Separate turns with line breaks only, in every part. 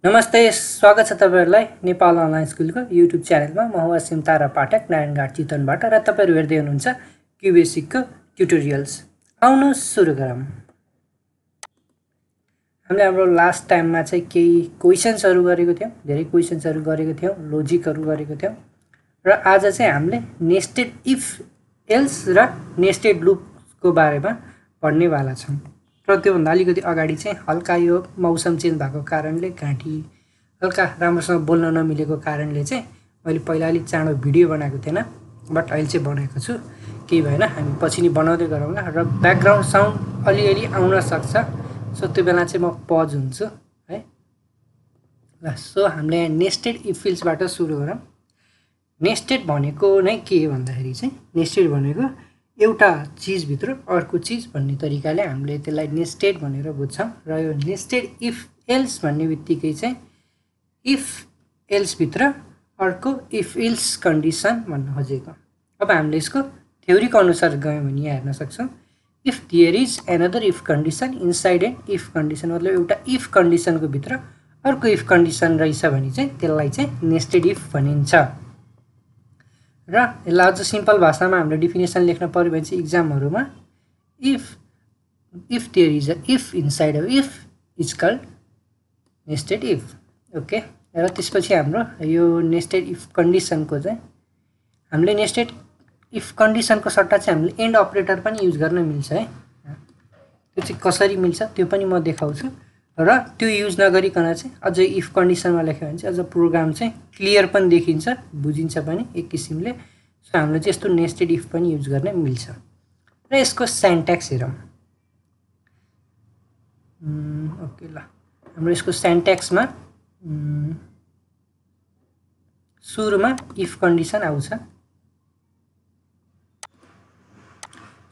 नमस्ते, स्वागत छ तपाईहरुलाई नेपाल अनलाइन स्कुलको युट्युब च्यानलमा। म हो असीम तारा पाठक नारायणघाट चितवनबाट र तपाईहरु हेर्दै हुनुहुन्छ क्युबेसिकको ट्युटोरियल्स। आउनुहोस् सुरु गरौँ। हामीले हाम्रो लास्ट टाइममा चाहिँ केही क्वेशन्सहरु गरेको थियौं, धेरै क्वेशन्सहरु गरेको थियौं, लजिकहरु गरेको थियौं र आज चाहिँ हामीले नेस्टेड इफ एल्स र नेस्टेड लुपको बारेमा पढ्नेवाला छौं। र त्योभन्दा अलिकति अगाडि चाहिँ हल्का यो मौसम चेन्ज भएको कारणले घाँटी हल्का राम्रोसँग बोल्न नमिलेको कारणले चाहिँ मैले पहिला अलिक चाँडो भिडियो बनाएको थिएन, बट अहिले चाहिँ बनाएको छु। केही भएन, हामी पछि नि बनाउँदै गरौँला। र ब्याकग्राउन्ड साउन्ड अलिअलि आउन सक्छ, सो त्यो बेला चाहिँ म पज हुन्छु है ल। सो हामीले नेस्टेड इफ एल्सबाट सुरु गरौँ। नेस्टेड भनेको नै के भन्दाखेरि चाहिँ नेस्टेड भनेको एउटा चीजभित्र अर्को चीज भन्ने तरिकाले हामीले त्यसलाई नेस्टेड भनेर बुझ्छौं। र यो नेस्टेड इफ एल्स भन्ने बित्तिकै चाहिँ इफ एल्स भित्र अर्को इफ एल्स कन्डिसन भन्न खोजेको। अब हामीले यसको थ्योरीको अनुसार गयौं भने यहाँ हेर्न सक्छौं, if there is another if condition inside an if condition, मतलब एउटा इफ कन्डिसनको भित्र अर्को इफ कन्डिसन रहेछ भने चाहिँ त्यसलाई चाहिँ नेस्टेड इफ भनिन्छ। र यसलाई अझ सिम्पल भाषामा हामीले डेफिनेसन लेख्न पर्यो भने चाहिँ एक्जामहरुमा if there is a if inside a if is called nested if. Okay, र त्यसपछि हाम्रो यो नेस्टेड इफ कन्डिसनको चाहिँ हामीले नेस्टेड इफ कन्डिसनको सट्टा चाहिँ हामीले एन्ड अपरेटर पनि युज गर्न मिल्छ है। त्यो चाहिँ कसरी मिल्छ त्यो पनि म देखाउँछु। र त्यो युज नगरिकन चाहिँ अझ इफ कन्डिसनमा लेख्यो भने चाहिँ अझ प्रोग्राम चाहिँ क्लियर पनि देखिन्छ, बुझिन्छ पनि एक किसिमले। सो हामीले चाहिँ यस्तो नेस्टेड इफ पनि युज गर्न मिल्छ। र यसको सिन्ट्याक्स हेरौँ। ओके ल, हाम्रो यसको सिन्ट्याक्समा सुरुमा इफ कन्डिसन आउँछ,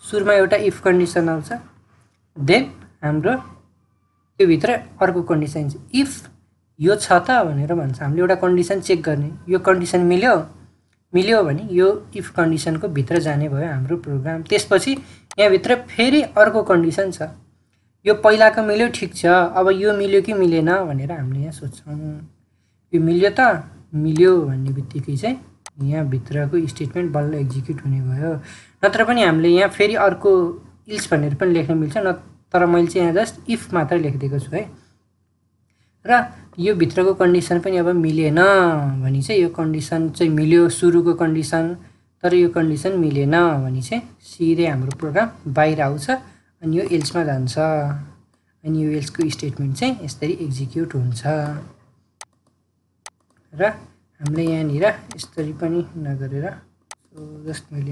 सुरुमा एउटा इफ कन्डिसन आउँछ, देन हाम्रो त्यो भित्र अर्को कन्डिसन छ। इफ यो छ त भनेर भन्छ, हामीले एउटा कन्डिसन चेक गर्ने, यो कन्डिसन मिल्यो भने यो इफ कन्डिसनको भित्र जाने भयो हाम्रो प्रोग्राम। त्यसपछि यहाँ भित्र फेरि अर्को कन्डिसन छ, यो पहिलाको मिल्यो ठिक छ, अब यो मिल्यो कि मिलेन भनेर हामीले यहाँ सोच्छौं। यो मिल्यो त मिल्यो भन्ने बित्तिकै चाहिँ यहाँ भित्रको स्टेटमेन्ट बल्ल एक्जिक्युट हुने भयो। नत्र पनि हामीले यहाँ फेरि अर्को इल्स भनेर पनि लेख्न मिल्छ, तर मैले चाहिँ यहाँ जस्ट इफ मात्र लेखिदिएको छु है। र यो भित्रको कन्डिसन पनि अब मिलेन भने चाहिँ यो कन्डिसन चाहिँ मिल्यो सुरुको कन्डिसन, तर यो कन्डिसन मिलेन भने चाहिँ सिधै हाम्रो प्रोग्राम बाहिर आउँछ अनि यो एल्समा जान्छ। अनि यो एल्सको स्टेटमेन्ट चाहिँ यसरी एक्जिक्युट हुन्छ। र हामीले यहाँनिर यसरी पनि नगरेर जस्ट मैले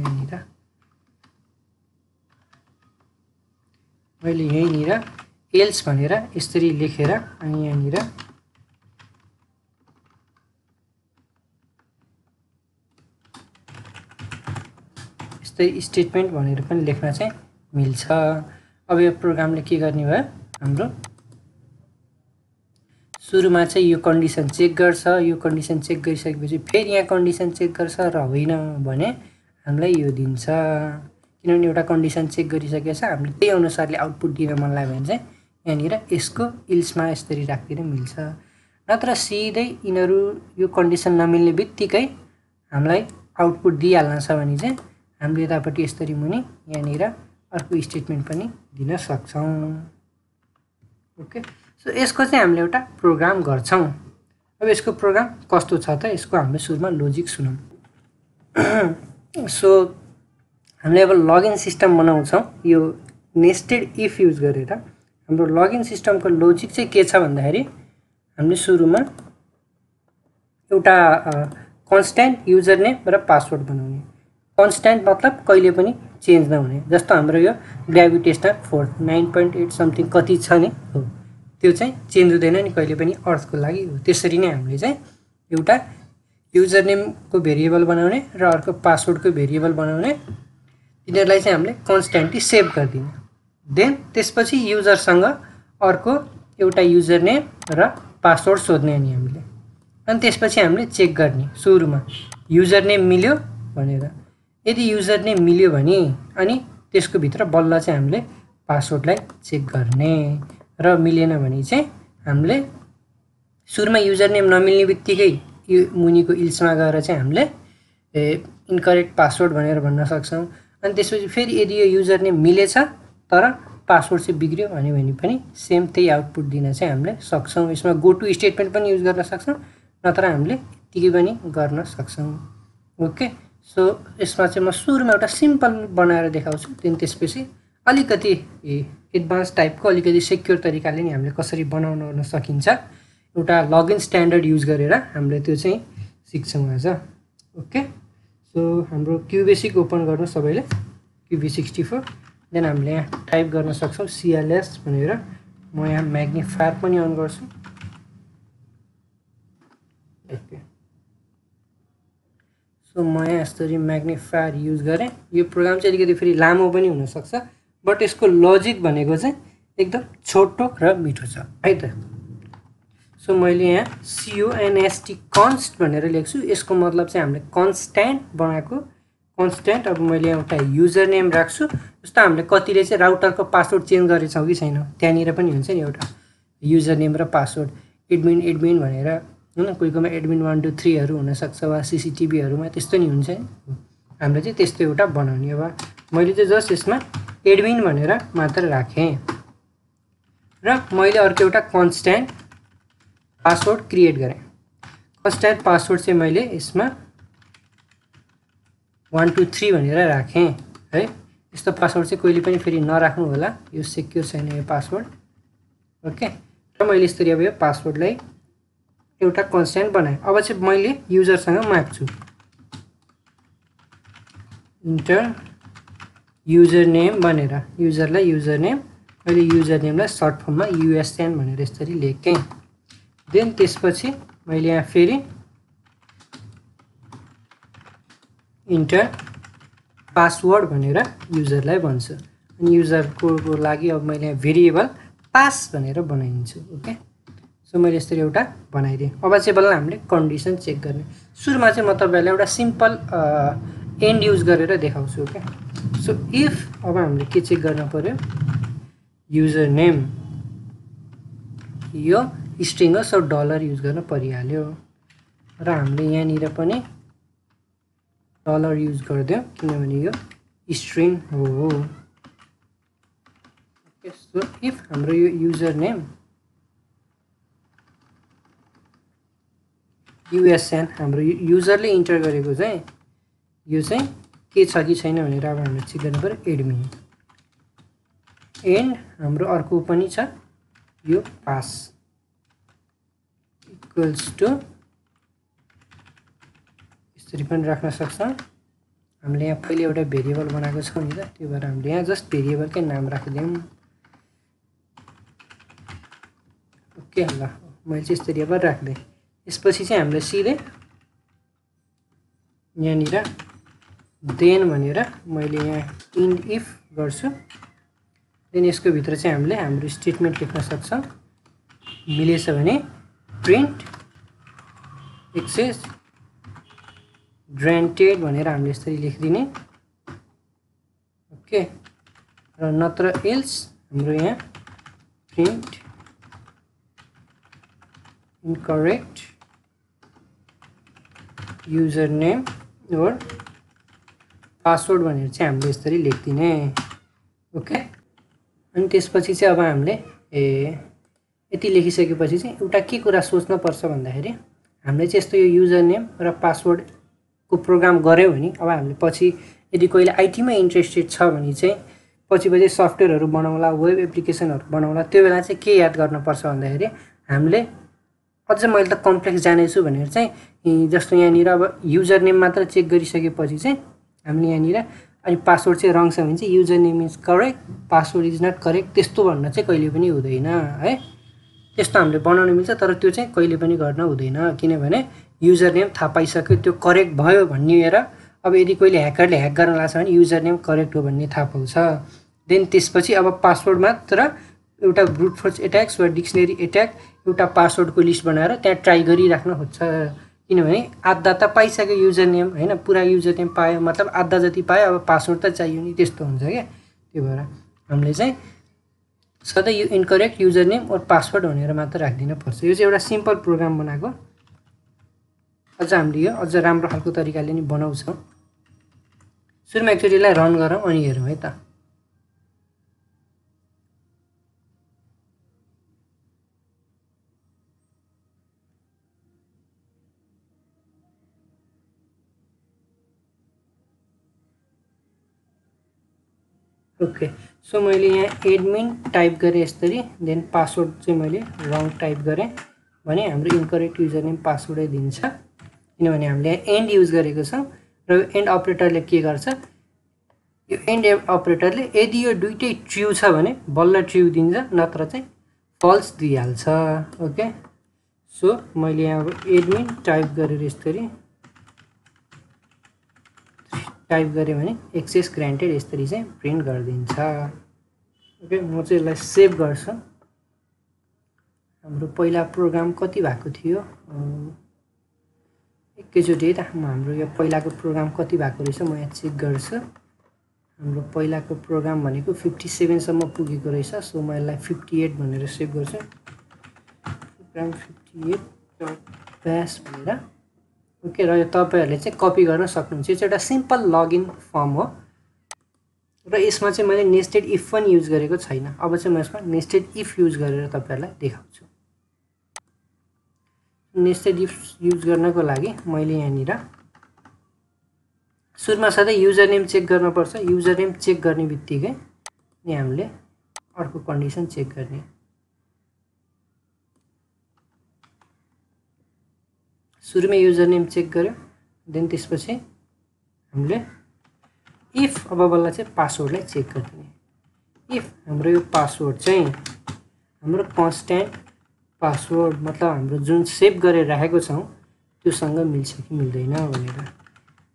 यहीँनिर एल्स भनेर यसरी लेखेर अनि यहाँनिर यस्तै स्टेटमेन्ट भनेर पनि लेख्न चाहिँ मिल्छ। अब यो प्रोग्रामले के गर्ने भयो, हाम्रो सुरुमा चाहिँ यो कन्डिसन चेक गर्छ, यो कन्डिसन चेक गरिसकेपछि फेरि यहाँ कन्डिसन चेक गर्छ र होइन भने हामीलाई यो दिन्छ। किनभने एउटा कन्डिसन चेक गरिसकेको छ, हामीले त्यही अनुसारले आउटपुट दिन मन लाग्यो भने चाहिँ यहाँनिर यसको इल्समा यसरी राख्दिन मिल्छ। नत्र सिधै यिनीहरू यो कन्डिसन नमिल्ने बित्तिकै हामीलाई आउटपुट दिइहाल्न छ भने चाहिँ हामीले यतापट्टि यसरी मुनि यहाँनिर अर्को स्टेटमेन्ट पनि दिन सक्छौं। ओके, सो यसको चाहिँ हामीले एउटा प्रोग्राम गर्छौं। अब यसको प्रोग्राम कस्तो छ त, यसको हामीले सुरुमा लजिक सुनौं। सो हामीले अब लगइन सिस्टम बनाउँछौं यो नेस्टेड इफ युज गरेर। हाम्रो लगइन सिस्टमको लजिक चाहिँ के छ भन्दाखेरि हामीले सुरुमा एउटा कन्स्ट्यान्ट युजर नेम र पासवर्ड बनाउने। कन्स्ट्यान्ट मतलब कहिले पनि चेन्ज नहुने, जस्तो हाम्रो यो ग्राभिटेसनल फोर्स 9.8 समथिङ कति छ नि हो, त्यो चाहिँ चेन्ज हुँदैन नि कहिले पनि अर्थको लागि हो। त्यसरी नै हामीले चाहिँ एउटा युजर नेमको भेरिएबल बनाउने र अर्को पासवर्डको भेरिएबल बनाउने, तिनीहरूलाई चाहिँ हामीले कन्स्ट्यान्टली सेभ गरिदिने। देन त्यसपछि युजरसँग अर्को एउटा युजर नेम र पासवर्ड सोध्ने अनि हामीले, अनि त्यसपछि हामीले चेक गर्ने सुरुमा युजर नेम मिल्यो भनेर। यदि युजर नेम मिल्यो भने अनि त्यसको भित्र बल्ल चाहिँ हामीले पासवर्डलाई चेक गर्ने, र मिलेन भने चाहिँ हामीले सुरुमा युजर नेम नमिल्ने बित्तिकै यो मुनिको इल्समा गएर चाहिँ हामीले इन्करेक्ट पासवर्ड भनेर भन्न सक्छौँ। अनि त्यसपछि फेरि यदि यो युजर नेम मिलेछ तर पासवर्ड चाहिँ बिग्रियो भने पनि सेम त्यही आउटपुट दिन चाहिँ हामीले सक्छौँ। यसमा गो टु स्टेटमेन्ट पनि युज गर्न सक्छौँ, नत्र हामीले यतिकै पनि गर्न सक्छौँ। ओके, सो यसमा चाहिँ म सुरुमा एउटा सिम्पल बनाएर देखाउँछु, त्यसपछि अलिकति एडभान्स टाइपको अलिकति सेक्योर तरिकाले नि हामीले कसरी बनाउन सकिन्छ एउटा लगइन स्ट्यान्डर्ड युज गरेर हामीले त्यो चाहिँ सिक्छौँ आज। ओके, सो हाम्रो क्युबेसिक ओपन गर्नु सबैले, क्युबी64, देन हामीले यहाँ टाइप गर्न सक्छौँ CLS भनेर। म यहाँ म्याग्निफायर पनि अन गर्छु। ओके, सो म यहाँ यसरी म्याग्निफायर युज गरेँ। यो प्रोग्राम चाहिँ अलिकति फेरि लामो पनि हुनसक्छ, बट यसको लजिक भनेको चाहिँ एकदम छोटो र मिठो छ है त। सो मैले यहाँ CONST कन्स्ट भनेर लेख्छु। यसको मतलब चाहिँ हामीले कन्स्ट्यान्ट बनाएको कन्स्ट्यान्ट। अब मैले एउटा युजर नेम राख्छु। जस्तो हामीले कतिले चाहिँ राउटरको पासवर्ड चेन्ज गरेछौँ कि छैन, त्यहाँनिर पनि हुन्छ नि एउटा युजर नेम र पासवर्ड, एडमिन भनेर होइन। कोही कोहीमा एडमिन 1 2 3हरू हुनसक्छ वा CCTVहरूमा त्यस्तो नि हुन्छ नि। हामीले चाहिँ त्यस्तो एउटा बनाउने। अब मैले चाहिँ जस्ट यसमा एडमिन भनेर मात्र राखेँ र मैले अर्को एउटा कन्स्ट्यान्ट पासवर्ड क्रिएट गरेँ। कन्स्ट्यान्ट पासवर्ड चाहिँ मैले यसमा 1 2 3 भनेर राखेँ है। यस्तो पासवर्ड चाहिँ कहिले पनि फेरि नराख्नु होला, यो सेक्योर छैन यो पासवर्ड। ओके, र मैले यसरी अब यो पासवर्डलाई एउटा कन्स्ट्यान्ट बनाएँ। अब चाहिँ मैले युजरसँग माग्छु इन्टर युजर नेम भनेर, युजरलाई युजर नेम, मैले युजर नेमलाई सर्ट फर्ममा USN भनेर यसरी लेखेँ। देन त्यसपछि मैले यहाँ फेरि इन्टर पासवर्ड भनेर युजरलाई भन्छु। अनि युजरको लागि अब मैले यहाँ भेरिएबल पास भनेर बनाइदिन्छु। ओके, सो मैले यसरी एउटा बनाइदिएँ। अब चाहिँ बल्ल हामीले कन्डिसन चेक गर्ने। सुरुमा चाहिँ म तपाईँहरूलाई एउटा सिम्पल एन्ड युज गरेर देखाउँछु। ओके, सो इफ अब हामीले के चेक गर्न पर्यो, युजर नेम यो स्ट्रिङ हो, सो डलर युज गर्न परिहाल्यो र हामीले यहाँनिर पनि डलर युज गरिदियो किनभने यो स्ट्रिङ हो। ओके, सो इफ हाम्रो यो युजर नेम USN हाम्रो युजरले इन्टर गरेको चाहिँ यो चाहिँ के छ कि छैन भनेर अब हामीले चेक गर्नु पर्यो। एडमिन एन्ड हाम्रो अर्को पनि छ यो पास इक्वल्स टु यसरी पनि राख्न सक्छौँ। हामीले यहाँ पहिले एउटा भेरिएबल बनाएको छौँ नि त, त्यो भएर हामीले यहाँ जस्ट भेरिएबलकै नाम राखिदिउँ। ओके, ल मैले चाहिँ यसरी अब राख्दै यसपछि चाहिँ हामीले सिधै यहाँनिर देन भनेर मैले यहाँ इन इफ गर्छु। देन यसको भित्र चाहिँ हामीले हाम्रो स्टेटमेन्ट लेख्न सक्छौँ। मिलेछ भने प्रिन्ट एक्सेस ग्रान्टेड भनेर हामीले यसरी लेखिदिने। ओके, र नत्र एल्स हाम्रो यहाँ print incorrect user name or password भनेर चाहिँ हामीले यसरी लेखिदिने। ओके, अनि त्यसपछि चाहिँ अब हामीले यति लेखिसकेपछि चाहिँ एउटा के कुरा सोच्न पर्छ भन्दाखेरि हामीले चाहिँ यस्तो यो युजर नेम र पासवर्डको प्रोग्राम गऱ्यौँ भने अब हामीले पछि यदि कोहीले आइटीमा इन्ट्रेस्टेड छ भने चाहिँ पछि सफ्टवेयरहरू बनाउला, वेब एप्लिकेसनहरू बनाउला, त्यो बेला चाहिँ के याद गर्नुपर्छ भन्दाखेरि हामीले अझ मैले त कम्प्लेक्स जानेछु भनेर चाहिँ जस्तो यहाँनिर अब युजर नेम मात्र चेक गरिसकेपछि चाहिँ हामीले यहाँनिर अनि पासवर्ड चाहिँ रङ छ भने चाहिँ user name is correct, password is not correct त्यस्तो भन्न चाहिँ कहिले पनि हुँदैन है। त्यस्तो हामीले बनाउन मिल्छ, तर त्यो चाहिँ कहिले पनि गर्न हुँदैन किनभने युजर नेम थाहा पाइसक्यो त्यो करेक्ट भयो भनिएर अब यदि कोहीले ह्याकरले ह्याक गर्न लाग्छ भने युजर नेम करेक्ट हो भन्ने थाहा पाउँछ। देन त्यसपछि अब पासवर्ड मात्र एउटा ब्रुट फोर्स एट्याक्स वा डिक्सनरी एट्याक एउटा पासवर्डको लिस्ट बनाएर त्यहाँ ट्राई गरिराख्न खोज्छ किनभने आधा त पाइसक्यो युजर नेम हैन, पुरा युजर नेम पायो मतलब आधा जति पायो, अब पासवर्ड त चाहियो नि, त्यस्तो हुन्छ क्या। त्यो भएर हामीले चाहिँ सधैँ यो incorrect user name or password भनेर मात्र राखिदिन पर्छ। यो चाहिँ एउटा सिम्पल प्रोग्राम बनाएको। अझ हामीले यो अझ राम्रो खालको तरिकाले नि बनाउँछौँ। सुरुमा एकचोटि यसलाई रन गरौँ अनि हेरौँ है त। ओके, सो मैले यहाँ एडमिन टाइप गरेँ यसरी, देन पासवर्ड चाहिँ मैले रङ टाइप गरेँ भने हाम्रो इनकरेक्ट युजर नेम पासवर्डै दिन्छ, किनभने हामीले यहाँ एन्ड युज गरेको छौँ। र यो एन्ड अपरेटरले के गर्छ, यो एन्ड अपरेटरले यदि यो दुइटै ट्रु छ भने बल्ल ट्रु दिन्छ, नत्र चाहिँ फल्स दिइहाल्छ। ओके, सो मैले यहाँ अब एडमिन टाइप गरेर यसरी टाइप गरेँ भने एक्सेस ग्रान्टेड यसरी चाहिँ प्रिन्ट गरिदिन्छ। ओके, म चाहिँ यसलाई सेभ गर्छु। हाम्रो पहिला प्रोग्राम कति भएको थियो एकैचोटि है त, हाम्रो यो पहिलाको प्रोग्राम कति भएको रहेछ म यहाँ चेक गर्छु। हाम्रो पहिलाको प्रोग्राम भनेको 57 सम्म पुगेको रहेछ। सो म यसलाई 58 भनेर सेभ गर्छु। प्रोग्राम 58 bash भनेर। ओके, र यो तपाईहरुले चाहिँ कपी गर्न सक्नुहुन्छ। यो चाहिँ एउटा सिम्पल लगइन फर्म हो र यसमा चाहिँ मैले नेस्टेड इफ पनि युज गरेको छैन। अब चाहिँ म यसमा नेस्टेड इफ युज गरेर तपाईहरुलाई देखाउँछु। नेस्टेड इफ युज गर्नको लागि मैले यहाँनिर सुरुमा सधैँ युजर नेम चेक गर्न पर्छ। युजर नेम चेक गर्ने बित्तिकै नि हामीले अर्को कन्डिसन चेक गर्ने। सुरुमै युजर नेम चेक गर्यो, देन त्यसपछि हामीले इफ अब बल्ल चाहिँ पासवर्डलाई चेक गर्ने। इफ हाम्रो यो पासवर्ड चाहिँ हाम्रो कन्स्ट्यान्ट पासवर्ड मतलब हाम्रो जुन सेभ गरेर राखेको छौं त्योसँग मिल्छ कि मिल्दैन भनेर,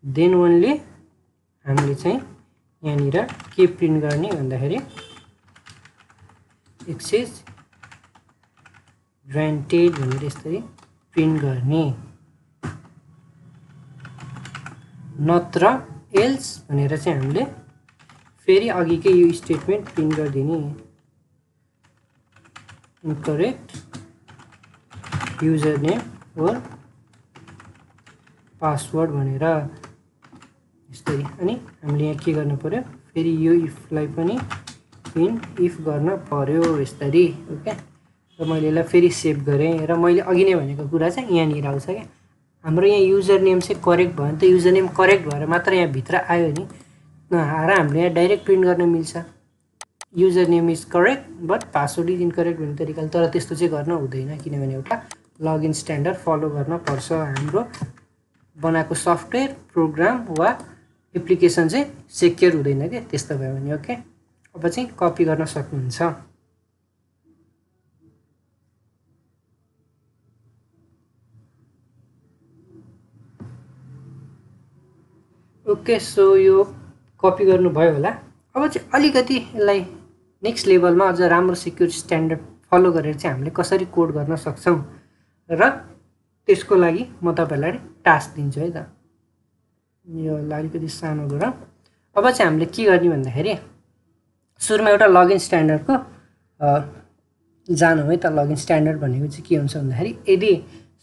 देन ओन्ली हामीले चाहिँ यहाँनिर के प्रिन्ट गर्ने भन्दाखेरि एक्सेस ग्रान्टेड भनेर यसरी प्रिन्ट गर्ने, नत्र एल्स भनेर चाहिँ हामीले फेरि अघिकै यो स्टेटमेन्ट प्रिन्ट गरिदिने। Incorrect user name or password भनेर यसरी। अनि हामीले यहाँ के गर्नु पर्यो, फेरि यो इफलाई पनि प्रिन्ट इफ गर्न पर्यो यसरी। ओके, र मैले यसलाई फेरि सेभ गरेँ र मैले अघि नै भनेको कुरा चाहिँ यहाँनिर आउँछ क्या। हाम्रो यहाँ युजर नेम चाहिँ करेक्ट भयो भने त युजर नेम करेक्ट भएर मात्र यहाँ भित्र आयो नि, नआएर हामीले यहाँ डाइरेक्ट प्रिन्ट गर्न मिल्छ user name is correct but password is incorrect भन्ने तरिकाले। तर त्यस्तो चाहिँ गर्न हुँदैन, किनभने एउटा लगइन स्ट्यान्डर्ड फलो गर्न पर्छ। हाम्रो बनाएको सफ्टवेयर प्रोग्राम वा एप्लिकेसन चाहिँ सेक्योर हुँदैन के त्यस्तो भयो भने। ओके, अब चाहिँ कपी गर्न सक्नुहुन्छ। ओके, सो यो कपी गर्नुभयो होला। अब चाहिँ अलिकति यसलाई नेक्स्ट लेभलमा अझ राम्रो सिक्योर स्ट्यान्डर्ड फलो गरेर चाहिँ हामीले कसरी कोड गर्न सक्छौँ र त्यसको लागि म तपाईहरुलाई टास्क दिन्छु है त। यो अलिकति सानो गरौँ। अब चाहिँ हामीले के गर्ने भन्दाखेरि सुरुमा एउटा लगइन स्ट्यान्डर्डको जानु है त। लगइन स्ट्यान्डर्ड भनेको चाहिँ के हुन्छ भन्दाखेरि यदि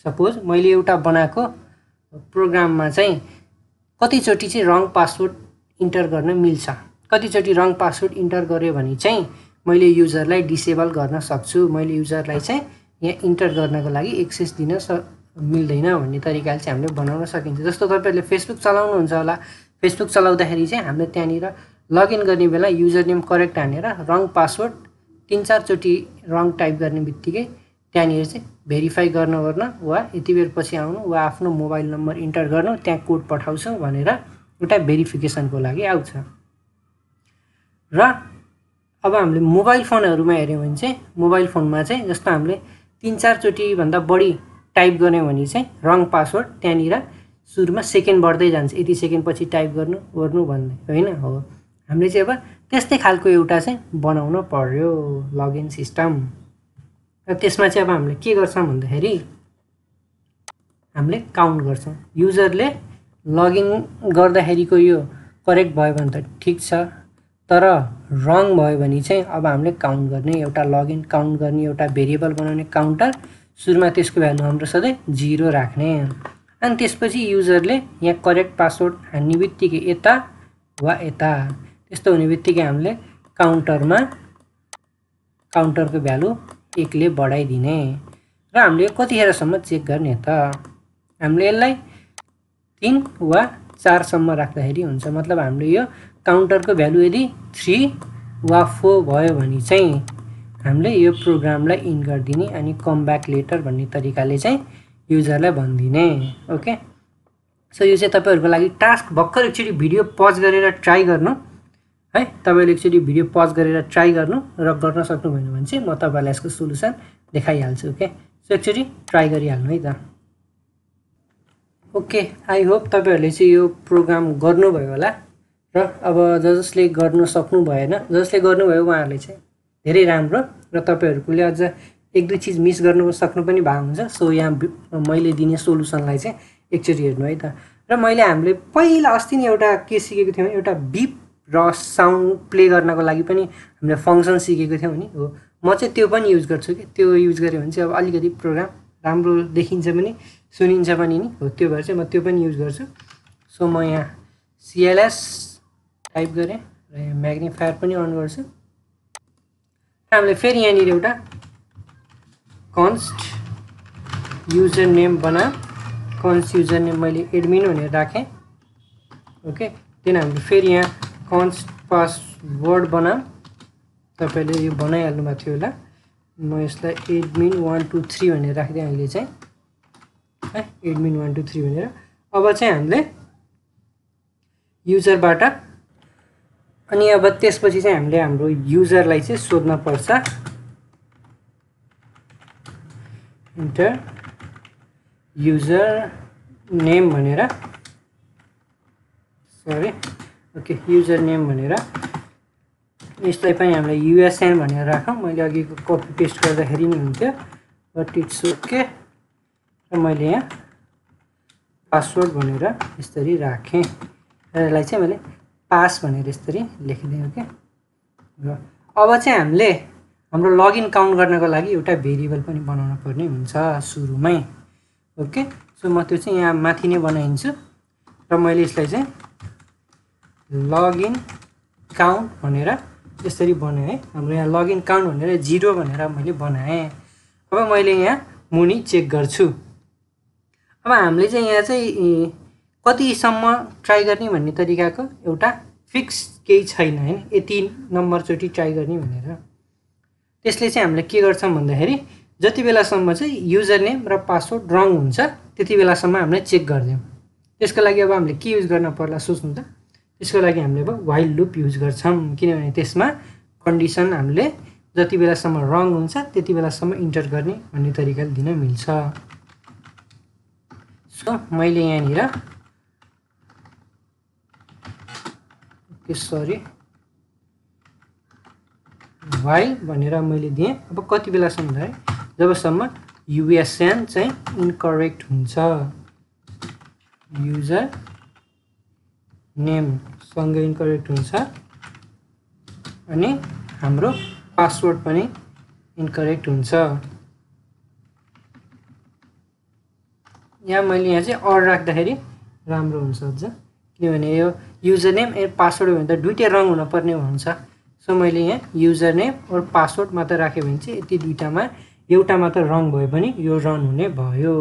सपोज मैले एउटा बनाएको प्रोग्राममा चाहिँ कतिचोटि चाहिँ रङ पासवर्ड इन्टर गर्न मिल्छ, कतिचोटि रङ पासवर्ड इन्टर गर्यो भने चाहिँ मैले युजरलाई डिसेबल गर्न सक्छु। मैले युजरलाई चाहिँ यहाँ इन्टर गर्नको लागि एक्सेस दिन मिल्दैन भन्ने तरिकाले चाहिँ हामीले बनाउन सकिन्छ। जस्तो तपाईहरुले फेसबुक चलाउनुहुन्छ होला, फेसबुक चलाउँदाखेरि चाहिँ हामीले त्यहाँनिर लगइन गर्ने बेला युजर नेम करेक्ट हानेर रङ पासवर्ड 3-4 चोटि रङ टाइप गर्ने बित्तिकै त्यहाँनिर चाहिँ भेरिफाई गर्न वा यति बेर पछि आउनु वा आफ्नो मोबाइल नम्बर इन्टर गर्नु, त्यहाँ कोड पठाउँछु भनेर एउटा भेरिफिकेसनको लागि आउँछ। र अब हामीले मोबाइल फोनहरुमा हेर्यौं भने चाहिँ मोबाइल फोनमा चाहिँ जस्तो हामीले 3-4 चोटि भन्दा बढी टाइप गर्यौं भने चाहिँ रङ पासवर्ड त्यहाँनिर सुरुमा सेकेन्ड बढ्दै जान्छ, यति सेकेन्ड पछि टाइप गर्नु भन्ने हैन हो। हामीले चाहिँ अब त्यस्तै खालको एउटा चाहिँ बनाउन पर्यो लगइन सिस्टम। र त्यसमा चाहिँ अब हामीले के गर्छौं भन्दाखेरि हामीले काउन्ट गर्छौं। युजरले लगइन गर्दाखेरिको यो करेक्ट भयो भने त ठीक छ, तर रङ भयो भने चाहिँ अब हामीले काउन्ट गर्ने एउटा लगइन काउन्ट गर्ने एउटा भेरिएबल बनाउने काउन्टर सुरुमा त्यसको भ्यालु हाम्रो सधैँ 0 राख्ने अनि त्यसपछि युजरले यहाँ करेक्ट पासवर्ड हान्ने बित्तिकै यता वा यता त्यस्तो हुने बित्तिकै हामीले काउन्टरको भ्यालु 1 ले बढाइदिने र हामीले कतिखेरसम्म चेक गर्ने त हामीले यसलाई 3 वा 4 सम्म राख्दाखेरि हुन्छ मतलब हामीले यो काउन्टरको भ्यालु यदि 3 वा 4 भयो भने चाहिँ हामीले यो प्रोग्रामलाई इन गरिदिने अनि कम ब्याक लेटर भन्ने तरिकाले चाहिँ युजरलाई भनिदिने ओके सो यो चाहिँ तपाईहरुको लागि टास्क भर्खर एकचोटी भिडियो पज गरेर ट्राई गर्नु है तपाईले एकचोटी भिडियो पज गरेर ट्राई गर्नु र गर्न सक्नु भएन भने चाहिँ म तपाईलाई यसको सोलुसन देखाइहाल्छु ओके सो एकचोटी ट्राई गरिहाल्नु है त ओके आई होप तपाईहरुले चाहिँ यो प्रोग्राम गर्नुभयो होला र अब जसले गर्न सक्नु भएन जसले गर्नुभयो उहाँहरुले चाहिँ धेरै राम्रो र तपाईहरुले अझ एक दुई चीज मिस गर्नु सक्नु पनि भएको हुन्छ सो यहाँ मैले दिने सोलुसनलाई चाहिँ एकचोटी हेर्नु है त र मैले हामीले पहिला अस्ति नै एउटा के सिकेको थियौं एउटा बीप र साउन्ड प्ले गर्नको लागि पनि हामीले फंक्सन सिकेको थियौं नि हो म चाहिँ त्यो पनि युज गर्छु के त्यो युज गरे भने चाहिँ अब अलिकति प्रोग्राम राम्रो देखिन्छ पनि सुनिन्छ पनि नि हो त्यो भएर चाहिँ म त्यो पनि युज गर्छु सो म यहाँ cls टाइप गरे र यहाँ म्याग्निफायर पनि अन गर्छु हामीले फेरि यहाँ नि एउटा const युजर नेम बना const युजर नेम मैले एडमिन भनेर राखे ओके देन हामीले फेरि यहाँ const पासवर्ड बना तपाईले यो बनाइहाल्नु भएको थियो होला म यसलाई एडमिन 123 भनेर राख्दै अहिले चाहिँ है एडमिन 123 भनेर अब चाहिँ हामीले युजरबाट अनि अब त्यसपछि चाहिँ हामीले हाम्रो युजरलाई चाहिँ सोध्न पर्छ इन्टर युजर नेम भनेर सरी ओके युजर नेम भनेर यसलाई पनि हामीले युएसएन भनेर राखौं मैले अघिको कपी पेस्ट गर्दाखेरि नि हुन्थ्यो बट इट्स ओके र मैले यहाँ पासवर्ड भनेर यसरी राखे र यसलाई चाहिँ मैले पास भनेर यसरी लेखिदिएँ ओके र अब चाहिँ हामीले हाम्रो लगइन काउन्ट गर्नको लागि एउटा भेरिएबल पनि बनाउन पर्ने हुन्छ सुरुमै ओके सो म त्यो चाहिँ यहाँ माथि नै बनाइन्छु र मैले यसलाई चाहिँ लगइन काउन्ट भनेर यसरी बनाएँ हाम्रो यहाँ लगइन काउन्ट भनेर 0 भनेर मैले बनाएँ अब मैले यहाँ मुनि चेक गर्छु अब हामीले चाहिँ यहाँ चाहिँ कतिसम्म ट्राई गर्ने भन्ने तरिकाको एउटा फिक्स केही छैन हैन यति नम्बर चोटी ट्राई गर्ने भनेर त्यसले चाहिँ हामीले के गर्छौं भन्दाखेरि जति बेलासम्म चाहिँ युजर नेम र पासवर्ड रङ हुन्छ त्यति बेलासम्म हामीले चेक गर्छौं त्यसको लागि अब हामीले के युज गर्न पर्ला सोच्नु त त्यसको लागि हामीले अब व्हाइल लूप युज गर्छौं किनभने त्यसमा कन्डिसन हामीले जति बेलासम्म रङ हुन्छ त्यति बेलासम्म इन्टर गर्ने भन्ने तरिकाले दिन मिल्छ सो मैले यहाँ निर ओके सरी व्हाइल भनेर मैले दिएँ अब कति बेलासम्म है जबसम्म युएसएन चाहिँ इनकरेक्ट हुन्छ युजर नेम सँगै इनकरेक्ट हुन्छ अनि हाम्रो पासवर्ड पनि इनकरेक्ट हुन्छ यहाँ मैले यहाँ चाहिँ अर राख्दाखेरि राम्रो हुन्छ अझ किनभने यो युजर नेम ए पासवर्ड हो भने त दुईटै रङ हुन पर्ने हुन्छ सो मैले यहाँ युजर नेम और पासवर्ड मात्र राखे भने चाहिँ यति दुईटामा एउटा मात्र रङ भए पनि यो रन हुने भयो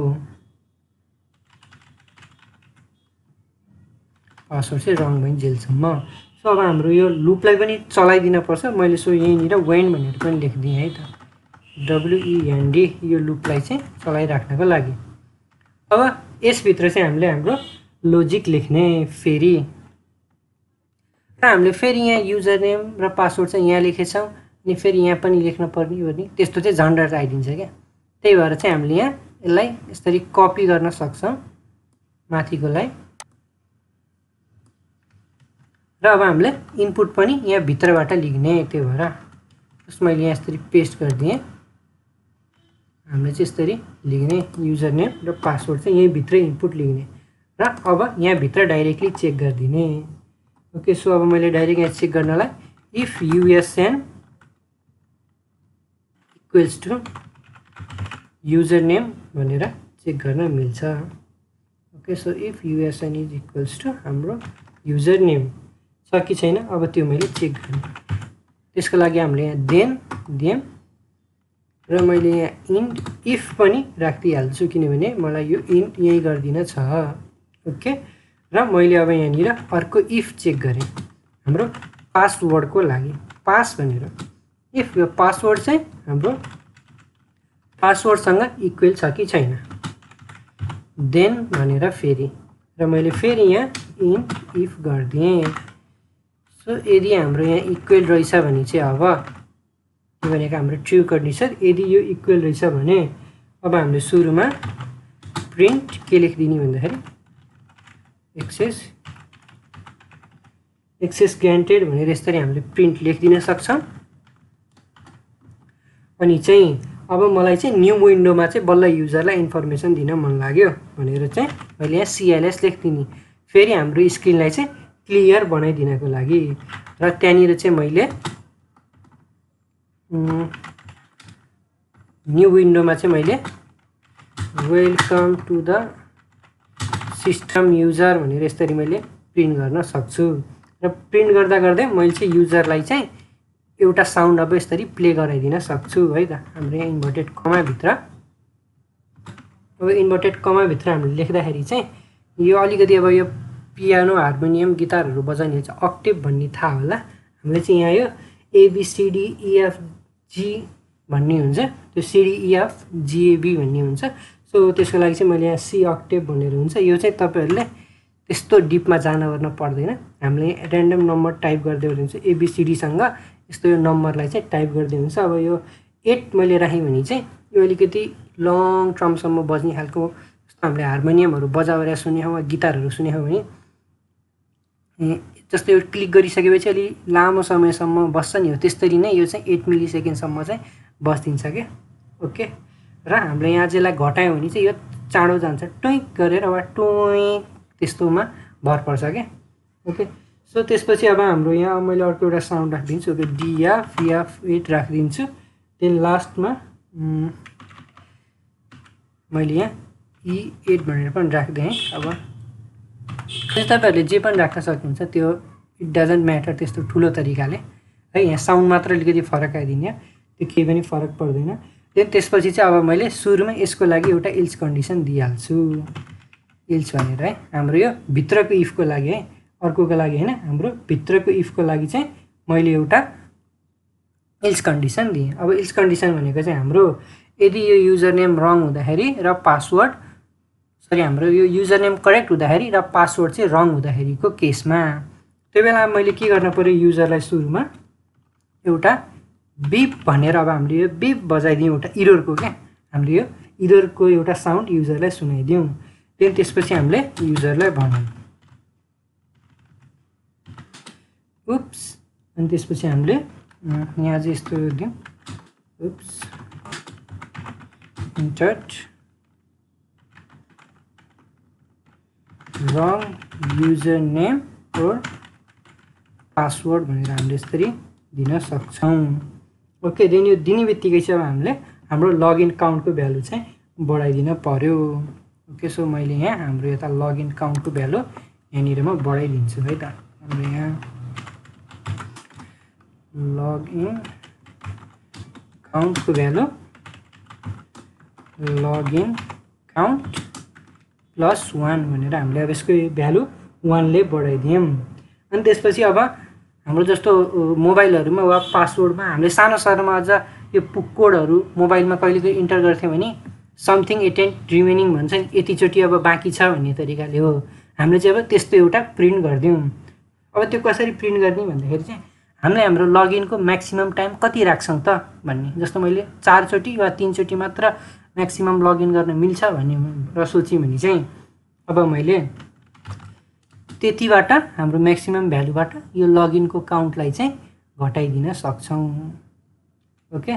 पासवर्ड चाहिँ रङ भइन जेलसम्म सो अब हाम्रो यो लूपलाई पनि चलाइदिन पर्छ मैले सो यही निर वेन भनेर पनि लेखिदिएँ है त WEND यो लूपलाई चाहिँ चलाइराख्नको लागि अब यसभित्र चाहिँ हामीले हाम्रो लोजिक लेख्ने फेरि र हामीले फेरि यहाँ युजर नेम र पासवर्ड चाहिँ यहाँ लेखेछौं अनि फेरि यहाँ पनि लेख्न पर्ने हो नि त्यस्तो चाहिँ झन्डट आइदिन्छ क्या त्यही भएर चाहिँ हामीले यहाँ यसलाई यसरी कपी गर्न सक्छौं माथिकोलाई र अब हामीले इनपुट पनि यहाँ भित्रबाट लिख्ने त्यो भएर जस्ट मैले यहाँ यसरी पेस्ट गरिदिएँ हामीले चाहिँ यसरी लेख्ने युजर नेम र पासवर्ड चाहिँ यही भित्र इनपुट लेख्ने र अब यहाँ भित्र डाइरेक्टली चेक गर्दिने ओके सो अब मैले डाइरेक्ट यहाँ चेक गर्नलाई if USN equals to user name भनेर चेक गर्न मिल्छ। Okay, so if USN is equals to हाम्रो युजर नेम छ कि छैन अब त्यो मैले चेक गर्ने। त्यसको लागि हामीले यहाँ देन दिएँ र मैले यहाँ इन्ट इफ पनि राखिदिइहाल्छु किनभने मलाई यो इन्ट यही गरिदिन छ। ओके, र मैले अब यहाँनिर अर्को इफ चेक गरेँ हाम्रो पासवर्डको लागि। पास भनेर इफ यो पासवर्ड चाहिँ हाम्रो पासवर्डसँग इक्वल छ कि छैन, देन भनेर फेरि र मैले फेरि यहाँ इन्ट इफ गरिदिएँ। सो यदि हाम्रो यहाँ इक्वल रहेछ भने चाहिँ अब के भनेको हाम्रो ट्रु कन्डिसन, यदि यो इक्वल रहेछ भने अब हामीले सुरुमा प्रिन्ट के लेखिदिने भन्दाखेरि एक्सेस ग्रान्टेड भनेर यसरी हामीले प्रिन्ट लेखिदिन सक्छौँ। अनि चाहिँ अब मलाई चाहिँ न्यू विन्डोमा चाहिँ बल्ल युजरलाई इन्फर्मेसन दिन मन लाग्यो भनेर चाहिँ मैले यहाँ CLS लेखिदिने, फेरि हाम्रो स्क्रिनलाई चाहिँ क्लियर बनाइदिनको लागि। र त्यहाँनिर चाहिँ मैले न्यू विन्डोमा चाहिँ मैले welcome to the system user भनेर यसरी मैले प्रिन्ट गर्न सक्छु। र प्रिन्ट गर्दा गर्दै मैले चाहिँ युजरलाई चाहिँ एउटा साउन्ड अब यसरी प्ले गराइदिन सक्छु है त। हाम्रो यहाँ इन्भर्टेड कमाभित्र अब इन्भर्टेड कमाभित्र हामीले लेख्दाखेरि चाहिँ यो अलिकति अब यो पियानो हार्मोनियम गिटारहरू बजाउने चाहिँ अक्टेभ भन्ने थाहा होला। हामीले चाहिँ यहाँ यो ABCDEFG भन्ने हुन्छ, त्यो CDEFGAB भन्ने हुन्छ। सो त्यसको लागि चाहिँ मैले यहाँ C अक्टेभ भनेर हुन्छ। यो चाहिँ तपाईँहरूले त्यस्तो डिपमा जान पर्दैन, हामीले ऱ्यान्डम नम्बर टाइप गर्दै हुन्छ ABCDसँग यस्तो यो नम्बरलाई चाहिँ टाइप गर्दै हुन्छ। अब यो 8 मैले राखेँ भने चाहिँ यो अलिकति लङ टर्मसम्म बज्ने खालको, जस्तो हामीले हार्मोनियमहरू बजाएर सुने वा गिटारहरू सुने हो भने जस्तो यो क्लिक गरिसकेपछि अलि लामो समयसम्म बस्छ नि, हो त्यसरी नै यो चाहिँ 8 मिली सेकेन्डसम्म चाहिँ बस्दिन्छ क्या। ओके, र हामीले यहाँ चाहिँ घटायो भने चाहिँ यो चाँडो जान्छ, टुइक गरेर वा टुइक त्यस्तोमा भर पर्छ क्या। ओके, सो त्यसपछि अब हाम्रो यहाँ मैले अर्को एउटा साउन्ड राखिदिन्छु। ओके, DF 8 राखिदिन्छु। देन लास्टमा मैले यहाँ E8 भनेर पनि राखिदिएँ। अब तपाईँहरूले जे पनि राख्न सक्नुहुन्छ, त्यो इट डजन्ट म्याटर त्यस्तो ठुलो तरिकाले है। यहाँ साउन्ड मात्र अलिकति फरक आइदिने, त्यो केही पनि फरक पर्दैन। देन त्यसपछि चाहिँ अब मैले सुरुमा यसको लागि एउटा इल्स कन्डिसन दिइहाल्छु, इल्स भनेर है। हाम्रो यो भित्रको इफको लागि है, अर्कोको लागि होइन, हाम्रो भित्रको इफको लागि चाहिँ मैले एउटा इल्स कन्डिसन दिएँ। अब इल्स कन्डिसन भनेको चाहिँ हाम्रो यदि यो युजर नेम रङ हुँदाखेरि र पासवर्ड हाम्रो यो युजर नेम करेक्ट हुँदाखेरि र पासवर्ड चाहिँ रङ हुँदाखेरिको केसमा, त्यो बेला मैले के गर्न पर्यो, युजरलाई सुरुमा एउटा बिप भनेर अब हामीले यो बिप बजाइदिउँ, एउटा इररको क्या, हामीले यो इररको एउटा साउन्ड युजरलाई सुनाइदिउँ। देन त्यसपछि हामीले युजरलाई भनौँ उप्स, अनि त्यसपछि हामीले यहाँ चाहिँ यस्तो दिउँ उप्स entered wrong user name or password भनेर हामीले यसरी दिन सक्छौँ। ओके, देन यो दिने बित्तिकै चाहिँ अब हामीले हाम्रो लगइन काउन्टको भ्यालु चाहिँ बढाइदिन पर्यो। ओके, सो मैले यहाँ हाम्रो यता लगइन काउन्टको भ्यालु यहाँनिर म बढाइदिन्छु है त। हाम्रो यहाँ लगइन काउन्टको भ्यालु लगइन काउन्ट +1 भनेर हामीले अब यसको भ्यालु 1 ले बढाइदियौँ। अनि त्यसपछि अब हाम्रो जस्तो मोबाइलहरूमा वा पासवर्डमा हामीले सानो सानोमा अझ यो कोडहरू मोबाइलमा कहिले कहिले इन्टर गर्थ्यौँ भने समथिङ एटेन्ट रिमेनिङ भन्छ नि, यतिचोटि अब बाँकी छ भन्ने तरिकाले हो। हामीले चाहिँ अब त्यस्तो एउटा प्रिन्ट गरिदिउँ। अब त्यो कसरी प्रिन्ट गर्ने भन्दाखेरि चाहिँ हामीले हाम्रो लगइनको म्याक्सिमम टाइम कति राख्छौँ त भन्ने, जस्तो मैले 4 चोटि वा 3 चोटि मात्र म्याक्सिमम लगइन गर्न मिल्छ भन्ने र सोचेँ भने चाहिँ अब मैले त्यतिबाट हाम्रो म्याक्सिमम भ्यालुबाट यो लगइनको काउन्टलाई चाहिँ घटाइदिन सक्छौँ। ओके,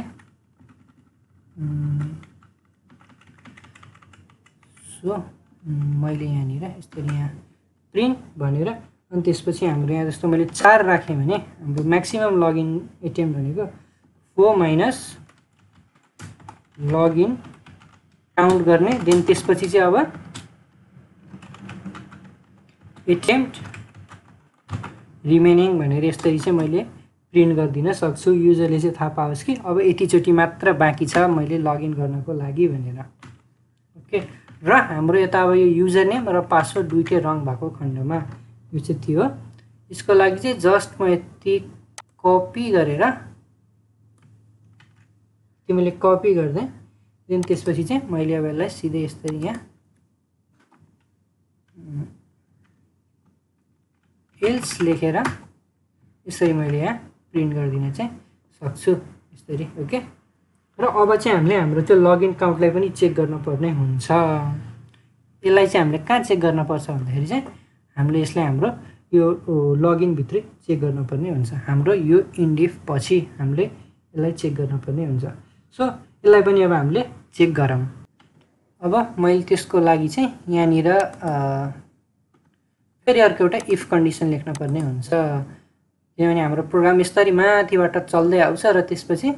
सो मैले यहाँनिर यसरी यहाँ प्रिन्ट भनेर अनि त्यसपछि हाम्रो यहाँ जस्तो मैले 4 राखेँ भने हाम्रो म्याक्सिमम लगइन एटेम्प्ट भनेको 4 माइनस लगइन काउन्ट गर्ने देन त्यसपछि चाहिँ अब एटेम्प्ट रिमेनिङ भनेर यसरी चाहिँ मैले प्रिन्ट गरिदिन सक्छु। युजरले चाहिँ थाहा पाओस् कि अब यतिचोटि मात्र बाँकी छ मैले लगइन गर्नको लागि भनेर। ओके, र हाम्रो यता अब यो युजर नेम र पासवर्ड दुईटै रङ भएको खण्डमा यो चाहिँ थियो। यसको लागि चाहिँ जस्ट म यति कपी गरेर मैले कपी गर्दै देन त्यसपछि चाहिँ मैले अब यसलाई सिधै यसरी यहाँ एल्स लेखेर यसरी मैले यहाँ प्रिन्ट गरिदिन चाहिँ सक्छु यसरी। ओके, र अब चाहिँ हामीले हाम्रो त्यो लगइन काउन्टलाई पनि चेक गर्नुपर्ने हुन्छ। यसलाई चाहिँ हामीले कहाँ चेक गर्नुपर्छ भन्दाखेरि चाहिँ हामीले यसलाई हाम्रो यो लगइनभित्रै चेक गर्नुपर्ने हुन्छ। हाम्रो यो इन्डिफ पछि हामीले यसलाई चेक गर्नुपर्ने हुन्छ। सो यसलाई पनि अब हामीले चेक गरौँ। अब मैले त्यसको लागि चाहिँ यहाँनिर फेरि अर्को एउटा इफ कन्डिसन लेख्न पर्ने हुन्छ, किनभने हाम्रो प्रोग्राम यसरी माथिबाट चल्दै आउँछ र त्यसपछि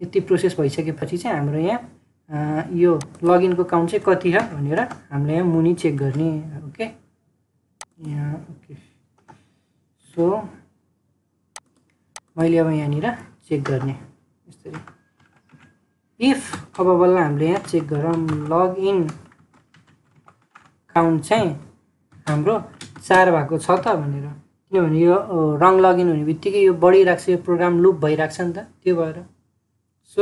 यति प्रोसेस भइसकेपछि चाहिँ हाम्रो यहाँ यो लगइनको काउन्ट चाहिँ कति छ भनेर हामीले यहाँ मुनि चेक गर्ने। ओके, यहाँ ओके, सो मैले अब यहाँनिर चेक गर्ने यसरी इफ अब बल्ल हामीले यहाँ चेक गरौँ लगइन काउन्ट चाहिँ हाम्रो 4 भएको छ त भनेर, किनभने यो रङ लगइन हुने बित्तिकै यो बढिरहेको छ, यो प्रोग्राम लुप भइरहेको छ नि त, त्यो भएर। सो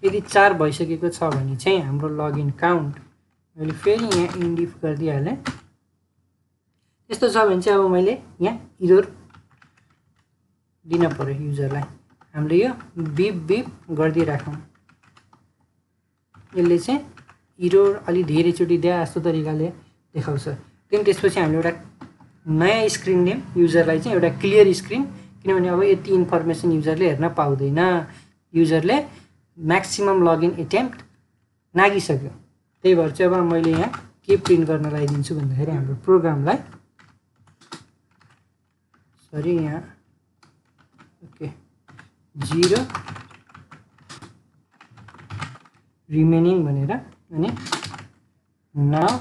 यदि 4 भइसकेको छ भने चाहिँ हाम्रो लगइन काउन्ट मैले फेरि यहाँ इन्डिफ गरिदिइहालेँ। त्यस्तो छ भने चाहिँ अब मैले यहाँ इरर दिन पर्यो युजरलाई। हामीले यो बिप बिप गरिदिइराखौँ, यसले चाहिँ इरर अलि धेरैचोटि दिए जस्तो तरिकाले देखाउँछ। त्यहाँदेखि त्यसपछि हामीले एउटा नयाँ स्क्रिन नेम युजरलाई चाहिँ एउटा क्लियर स्क्रिन, किनभने अब यति इन्फर्मेसन युजरले हेर्न पाउँदैन, युजरले म्याक्सिमम लगइन एटेम्प्ट नागिसक्यो। त्यही भएर चाहिँ अब मैले यहाँ के प्रिन्ट गर्न लगाइदिन्छु भन्दाखेरि हाम्रो प्रोग्रामलाई सरी यहाँ ओके 0 रिमेनिङ भनेर अनि नाउ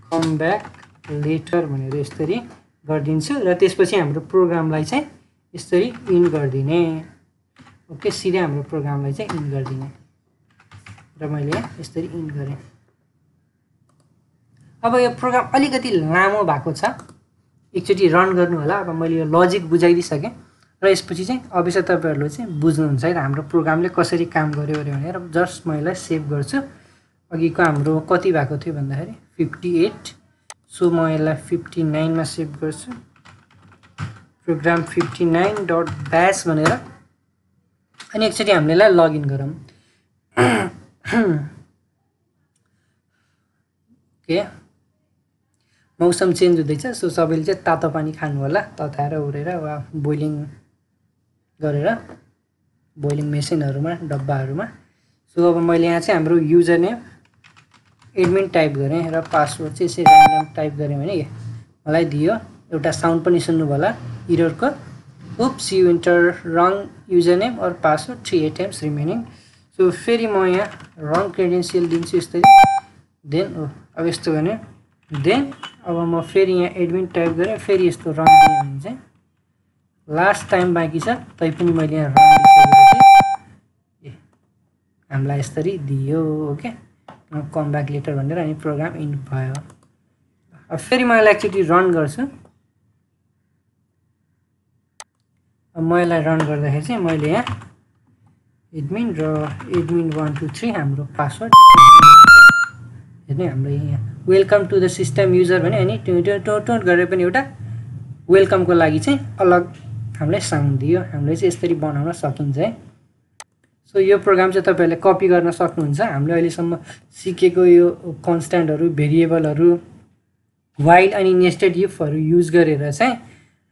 कम ब्याक लेटर भनेर यसरी गरिदिन्छु र त्यसपछि हाम्रो प्रोग्रामलाई चाहिँ यसरी इन गरिदिने। ओके, सिधै हाम्रो प्रोग्रामलाई चाहिँ इन गरिदिने र मैले यसरी इन गरेँ। अब यो प्रोग्राम अलिकति लामो भएको छ, एकचोटि रन गर्नु होला। अब मैले यो लजिक बुझाइदिइसकेँ र यसपछि चाहिँ अवश्य तपाईँहरूले चाहिँ बुझ्नुहुन्छ है हाम्रो प्रोग्रामले कसरी काम गर्यो भनेर। जस्ट म यसलाई सेभ गर्छु। अघिको हाम्रो कति भएको थियो भन्दाखेरि 58, सो म यसलाई 59 मा सेभ गर्छु। प्रोग्राम 59.bash भनेर अनि एकचोटि हामीले यसलाई लगइन गरौँ। ओके, मौसम चेन्ज हुँदैछ, सो सबैले चाहिँ तातो पानी खानु होला, तताएर उरेर वा बोइलिङ गरेर बोइलिङ मेसिनहरूमा डब्बाहरूमा। सो अब मैले यहाँ चाहिँ हाम्रो युजर नेम एडमिन टाइप गरेँ र पासवर्ड चाहिँ यसरी ऱ्यान्डम टाइप गरेँ भने मलाई दियो। एउटा साउन्ड पनि सुन्नुभयो होला इररको, oops you enter wrong user name or password 3 attempts remaining. So फेरि म यहाँ रङ क्रेडेन्सियल दिन्छु यसरी। देन अब यस्तो भने देन अब म फेरि यहाँ एडमिन टाइप गरेँ, फेरि यस्तो रङ दिएँ भने चाहिँ लास्ट टाइम बाँकी छ तैपनि मैले यहाँ रङ दिइसकेपछि हामीलाई यसरी दियो। ओके, कम ब्याक लेटर भनेर अनि प्रोग्राम इन भयो। अब फेरि म यसलाई एकचोटि रन गर्छु। अब म यसलाई रन गर्दाखेरि चाहिँ मैले यहाँ एडमिन र एडमिन 1 2 3 हाम्रो पासवर्ड हेर्ने हाम्रो यहाँ welcome to the system user भने अनि टोट गरेर पनि एउटा वेलकमको लागि चाहिँ अलग हामीले साउन्ड दियो। हामीले चाहिँ यसरी बनाउन सकिन्छ है। सो यो प्रोग्राम चाहिँ तपाईँहरूले कपी गर्न सक्नुहुन्छ। हामीले अहिलेसम्म सिकेको यो कन्स्ट्यान्टहरू, भेरिएबलहरू, वाइल अनि नेस्टेड इफहरू युज गरेर चाहिँ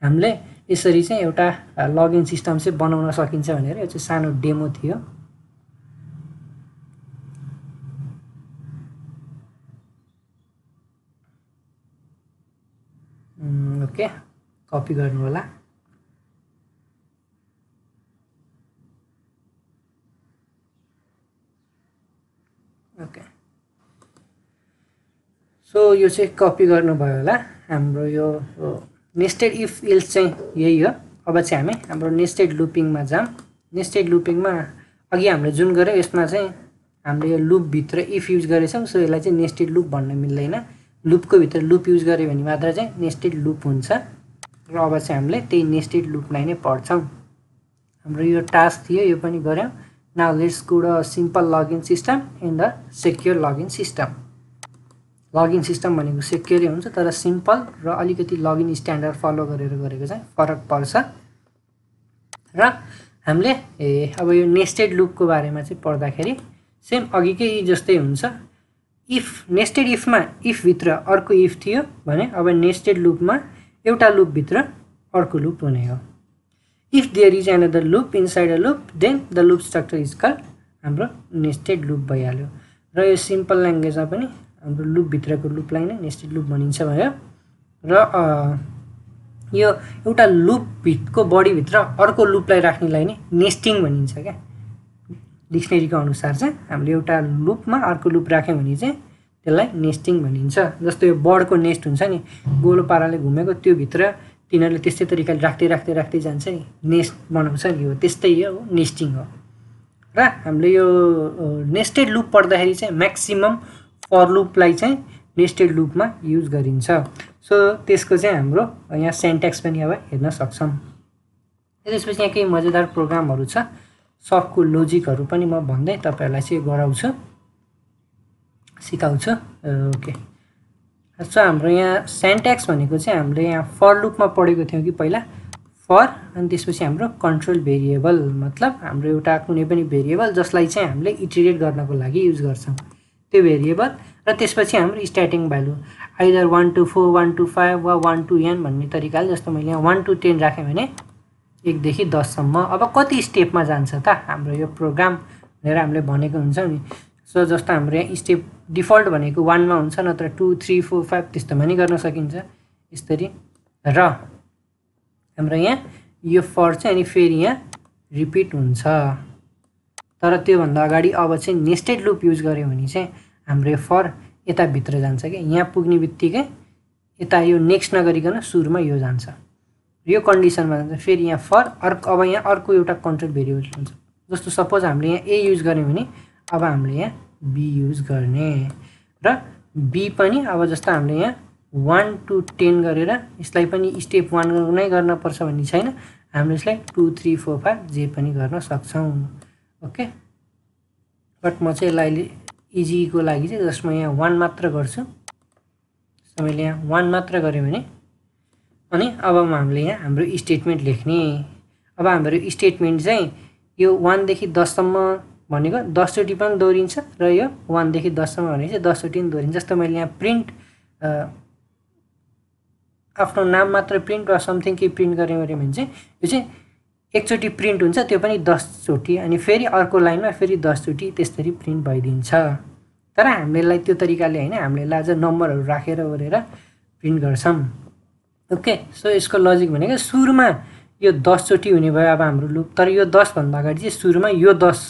हामीले यसरी चाहिँ एउटा लगइन सिस्टम चाहिँ बनाउन सकिन्छ भनेर यो चाहिँ सानो डेमो थियो। ओके कपी गर्नु होला ओके सो यो चाहिँ कपी गर्नुभयो होला हाम्रो यो नेस्टेड इफ एल्स चाहिँ यही हो अब चाहिँ हामी हाम्रो नेस्टेड लुपिङमा जाम नेस्टेड लुपिङमा अघि हामीले जुन गर्यो यसमा चाहिँ हामीले यो लुपभित्र इफ युज गरेछौँ सो यसलाई चाहिँ नेस्टेड लुप भन्न मिल्दैन लुपको भित्र लुप युज गऱ्यो भने मात्र चाहिँ नेस्टेड लुप हुन्छ र अब चाहिँ हामीले त्यही नेस्टेड लुपलाई नै पढ्छौँ हाम्रो यो टास्क थियो यो पनि गऱ्यौँ now let's go the simple login system and the secure login system login system भनेको सेक्योरै हुन्छ तर सिम्पल र अलिकति लगइन स्ट्यान्डर्ड फलो गरेर गरेको चाहिँ फरक पर्छ र हामीले अब यो नेस्टेड लुपको बारेमा चाहिँ पढ्दाखेरि सेम अघिकै जस्तै हुन्छ इफ नेस्टेड इफमा इफभित्र अर्को इफ थियो भने अब नेस्टेड लुपमा एउटा लुपभित्र अर्को लुप हुने हो if there is another loop inside a loop then the loop structure is called हाम्रो नेस्टेड लुप भइहाल्यो र यो सिम्पल ल्याङ्ग्वेजमा पनि हाम्रो लुपभित्रको लुपलाई नै नेस्टेड लुप भनिन्छ भयो र यो एउटा लुपको बडीभित्र अर्को लुपलाई राख्नेलाई नै नेस्टिङ भनिन्छ क्या डिक्सनेरीको अनुसार चाहिँ हामीले एउटा लुपमा अर्को लुप राख्यौँ भने चाहिँ त्यसलाई नेस्टिङ भनिन्छ जस्तो यो बर्डको नेस्ट हुन्छ नि गोलो पाराले घुमेको त्यो भित्र तिनीहरूले त्यस्तै तरिकाले राख्दै जान्छ नि नेस्ट बनाउँछ नि हो त्यस्तै हो नेस्टिङ हो र हामीले यो नेस्टेड लुप पढ्दाखेरि चाहिँ म्याक्सिमम फर लुपलाई चाहिँ नेस्टेड लुपमा युज गरिन्छ सो त्यसको चाहिँ हाम्रो यहाँ सेन्ट्याक्स पनि अब हेर्न सक्छौँ त्यसपछि यहाँ केही मजेदार प्रोग्रामहरू छ सबको लोजिकहरू पनि म भन्दै तपाईहरुलाई चाहिँ गराउँछु सिकाउँछु ओके सो हाम्रो यहाँ सेन्ट्याक्स भनेको चाहिँ हामीले यहाँ फर लुपमा पढेको थियौँ कि पहिला फर अनि त्यसपछि हाम्रो कन्ट्रोल भेरिएबल मतलब हाम्रो एउटा कुनै पनि भेरिएबल जसलाई चाहिँ हामीले इटरेट गर्नको लागि युज गर्छौँ त्यो भेरिएबल र त्यसपछि हाम्रो starting value either 1 to 4 1 to 5 वा 1 to n भन्ने तरिकाले जस्तो मैले यहाँ 1 to 10 राखेँ भने 1 देखि 10 सम्म अब कति स्टेपमा जान्छ त हाम्रो यो प्रोग्राम भनेर हामीले भनेको हुन्छ नि सो जस्तो हाम्रो यहाँ स्टेप डिफल्ट भनेको 1 मा हुन्छ नत्र 2 3 4 5 त्यस्तोमा नि गर्न सकिन्छ यसरी र हाम्रो यहाँ यो फर चाहिँ अनि फेरि यहाँ रिपिट हुन्छ तर त्यो भन्दा अगाडि अब चाहिँ नेस्टेड लुप युज गर्यो भने चाहिँ हाम्रो फर यता भित्र जान्छ के यहाँ पुग्ने बित्तिकै यता यो नेक्स्ट नगरिकन सुरुमा यो जान्छ यो कन्डिसनमा जान्छ फेरि यहाँ फर अर्को अब यहाँ अर्को एउटा कन्ट्रोल भेरिएबल हुन्छ जस्तो सपोज हामीले यहाँ ए युज गर्यौँ भने अब हामीले यहाँ बी युज गर्ने र बी पनि अब जस्तो हामीले यहाँ 1 to 10 गरेर यसलाई पनि स्टेप 1 नै गर्न पर्छ भन्ने छैन हामीले यसलाई 2 3 4 5 जे पनि गर्न सक्छौं ओके बट म चाहिँ यसलाई इजीको लागि चाहिँ जसमा यहाँ 1 मात्र गर्छु सो मैले यहाँ 1 मात्र गरे भने अनि अब हामीले यहाँ हाम्रो स्टेटमेन्ट लेख्ने अब हाम्रो स्टेटमेन्ट चाहिँ यो 1 देखि 10 सम्म भनेको 10 चोटी पनि दोहोरिन्छ र यो 1 देखि 10 सम्म भने चाहिँ 10 चोटी पनि दोहोरिन्छ जस्तो मैले यहाँ प्रिन्ट आफ्नो नाम मात्र प्रिन्ट वा समथिङ के प्रिन्ट गर्ने भने चाहिँ यो चाहिँ एकचोटी प्रिन्ट हुन्छ त्यो पनि 10 चोटी अनि फेरि अर्को लाइनमा फेरि 10 चोटी त्यसरी प्रिन्ट भइदिन्छ तर हामीलाई त्यो तरिकाले हैन हामीले अझ नम्बरहरू राखेर गरेर प्रिन्ट गर्छौं ओके सो यसको लजिक भनेको सुरुमा यो 10 चोटी हुने भयो अब हाम्रो लुप तर यो 10 भन्दा अगाडि चाहिँ सुरुमा यो 10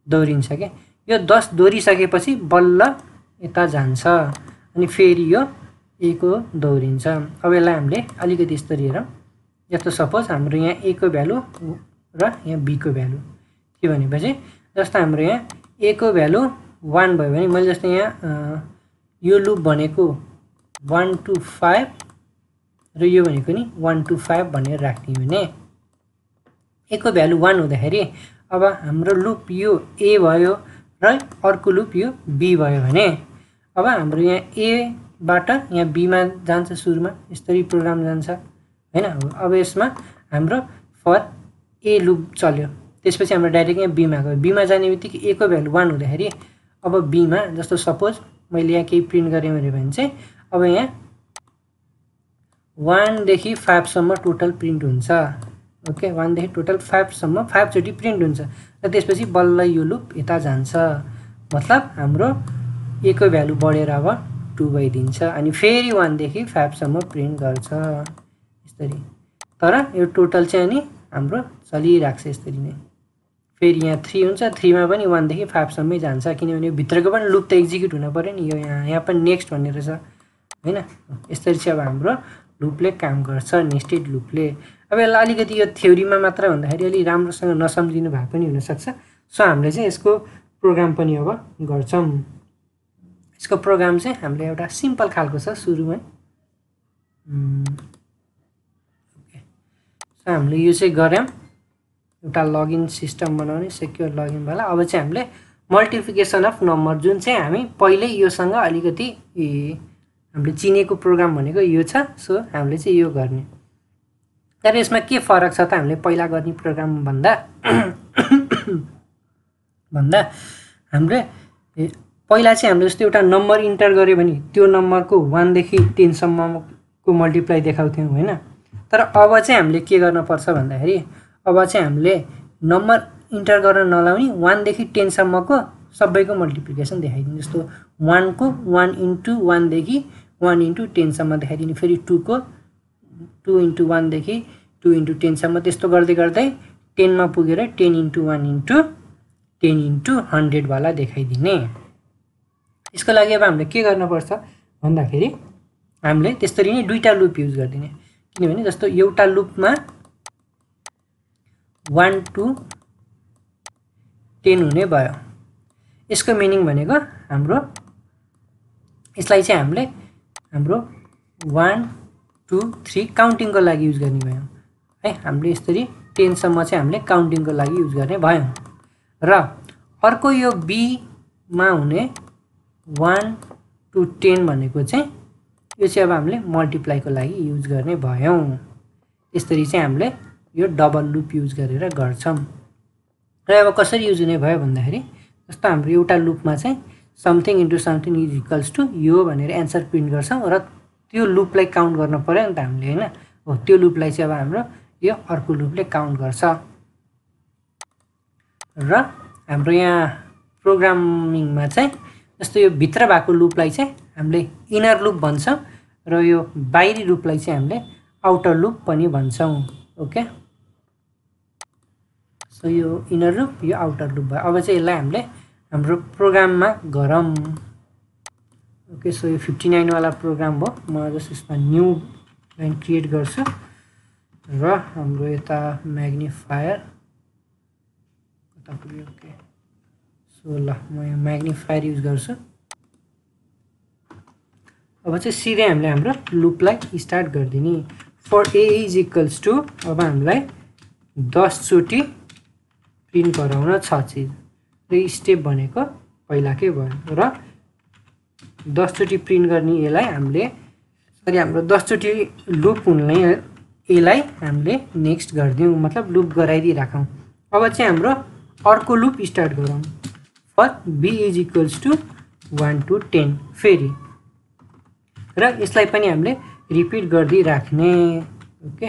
दोहोरिन्छ के यो 10 दोहोरिसकेपछि बल्ल यता जान्छ अनि फेरि यो ए को दोहोरिन्छ अब यसलाई हामीले अलिकति यसरी हेरौँ जस्तो सपोज हाम्रो यहाँ ए को भ्यालु र यहाँ बी को भ्यालु के भनेपछि जस्तो हाम्रो यहाँ ए को भ्यालु 1 भयो भने मैले जस्तो यहाँ यो लुप भनेको 1 to 5 र यो भनेको नि 1 to 5 भनेर राख्ने भने ए को भ्यालु 1 हुँदाखेरि अब हाम्रो लुप यो ए भयो र अर्को लुप यो बी भयो भने अब हाम्रो यहाँ ए बाट यहाँ बी मा जान्छ सुरुमा यसरी प्रोग्राम जान्छ हैन अब यसमा हाम्रो फर ए लुप चल्यो त्यसपछि हाम्रो डाइरेक्ट यहाँ बी मा गयो बी मा जाने बित्तिकै ए को भ्यालु 1 हुँदाखेरि अब बी मा जस्तो सपोज मैले यहाँ केही प्रिन्ट गरे भने चाहिँ अब यहाँ 1 देखि 5 सम्म टोटल प्रिन्ट हुन्छ ओके 1 देखि टोटल 5 सम्म 5 चोटी प्रिन्ट हुन्छ र त्यसपछि बल्ल यो लुप यता जान्छ मतलब हाम्रो ए को भ्यालु बढेर अब 2 भइदिन्छ अनि फेरि 1 देखि 5 सम्म प्रिन्ट गर्छ यसरी। तर यो टोटल चाहिँ अनि हाम्रो चलिराख्छ यसरी नै। फेरि यहाँ 3 हुन्छ, 3 मा पनि 1 देखि 5 सम्मै जान्छ किनभने भित्रको पनि लुप त एक्जिक्युट हुन पर्यो नि। यो यहाँ पनि नेक्स्ट भन्ने रहेछ हैन। यसरी चाहिँ अब हाम्रो लुपले काम गर्छ, नेस्टेड लुपले। अब यसलाई अलिकति यो थ्योरीमा मात्र भन्दाखेरि अलि राम्रोसँग नसम्झिनु भए पनि हुनसक्छ। सो हामीले चाहिँ यसको प्रोग्राम पनि अब गर्छौँ। यसको प्रोग्राम चाहिँ हामीले एउटा सिम्पल खालको छ सुरुमै। ओके, सो हामीले यो चाहिँ गऱ्यौँ, एउटा लगइन सिस्टम बनाउने सेक्योर लगइन वाला। अब चाहिँ हामीले मल्टिप्लिकेसन अफ नम्बर जुन चाहिँ हामी पहिल्यै योसँग अलिकति हामीले चिनेको प्रोग्राम भनेको यो छ। सो हामीले चाहिँ यो गर्ने। तर यसमा के फरक छ त हामीले पहिला गर्ने प्रोग्राम भन्दा हामीले पहिला चाहिँ हामीले जस्तो एउटा नम्बर इन्टर गऱ्यो भने त्यो नम्बरको 1 देखि 10 सम्मको मल्टिप्लाई देखाउँथ्यौँ हैन। तर अब चाहिँ हामीले के गर्न पर्छ भन्दाखेरि अब चाहिँ हामीले नम्बर इन्टर गर्न नलाउने 1 देखि 10 सम्मको सबैको मल्टिप्लिकेसन देखाइदिने। जस्तो 1 को 1 इन्टु 1 देखि 1 इन्टु 10 सम्म देखाइदिने, फेरि 2 को 2 इन्टु 1 देखि 2 इन्टु 10 सम्म, त्यस्तो गर्दै गर्दै 10 मा पुगेर 10 इन्टु 1 इन्टु 10 इन्टु 100 वाला देखाइदिने। यसको लागि अब हामीले के गर्नुपर्छ भन्दाखेरि हामीले त्यसरी नै दुईटा लुप युज गर्दिने। किनभने जस्तो एउटा लुपमा 1 to 10 हुने भयो। यसको मिनिङ भनेको हाम्रो यसलाई चाहिँ हामीले हाम्रो 1 2 3 काउन्टिङको लागि युज गर्ने भयौँ है। हामीले यसरी 10 सम्म चाहिँ हामीले काउन्टिङको लागि युज गर्ने भयौँ। र अर्को यो बी मा हुने 1 to 10 भनेको चाहिँ यो चाहिँ अब हामीले मल्टिप्लाईको लागि युज गर्ने भयौँ। यसरी चाहिँ हामीले यो डबल लुप युज गरेर गर्छौँ। र अब कसरी युज हुने भयो भन्दाखेरि जस्तो हाम्रो एउटा लुपमा चाहिँ something into something is equals to यो भनेर एन्सर प्रिन्ट गर्छौँ र त्यो लुपलाई काउन्ट गर्न पर्यो नि त हामीले हैन। हो त्यो लुपलाई चाहिँ अब हाम्रो यो अर्को लुपले काउन्ट गर्छ। र हाम्रो यहाँ प्रोग्रामिङमा चाहिँ जस्तो यो भित्र भएको लुपलाई चाहिँ हामीले इनर लुप भन्छौँ र यो बाहिरी लुपलाई चाहिँ हामीले आउटर लुप पनि भन्छौँ। ओके, सो यो इनर लुप यो आउटर लुप भयो। अब चाहिँ यसलाई हामीले हाम्रो प्रोग्राममा गरौँ। ओके, सो यो 59 वाला प्रोग्राम हो। म जस्ट यसमा न्यू लाइन क्रिएट गर्छु र हाम्रो यता म्याग्निफायर कता पुग्यो। ओके, सो ल म यहाँ म्याग्निफायर युज गर्छु। अब चाहिँ सिधै हामीले हाम्रो लुपलाई स्टार्ट गरिदिने। For a is equals to अब हामीलाई 10 चोटि प्रिन्ट गराउन छ चिज। र स्टेप भनेको पहिलाकै भयो र 10 चोटि प्रिन्ट गर्ने यसलाई हामीले हाम्रो 10 चोटि लुप हुने यसलाई हामीले नेक्स्ट गरिदिउँ, मतलब लुप गराइदिइराखौँ। अब चाहिँ हाम्रो अर्को लुप स्टार्ट गरौँ। For b is equals to 1 to 10 फेरि र यसलाई पनि हामीले रिपिट गरिदिइराख्ने। ओके,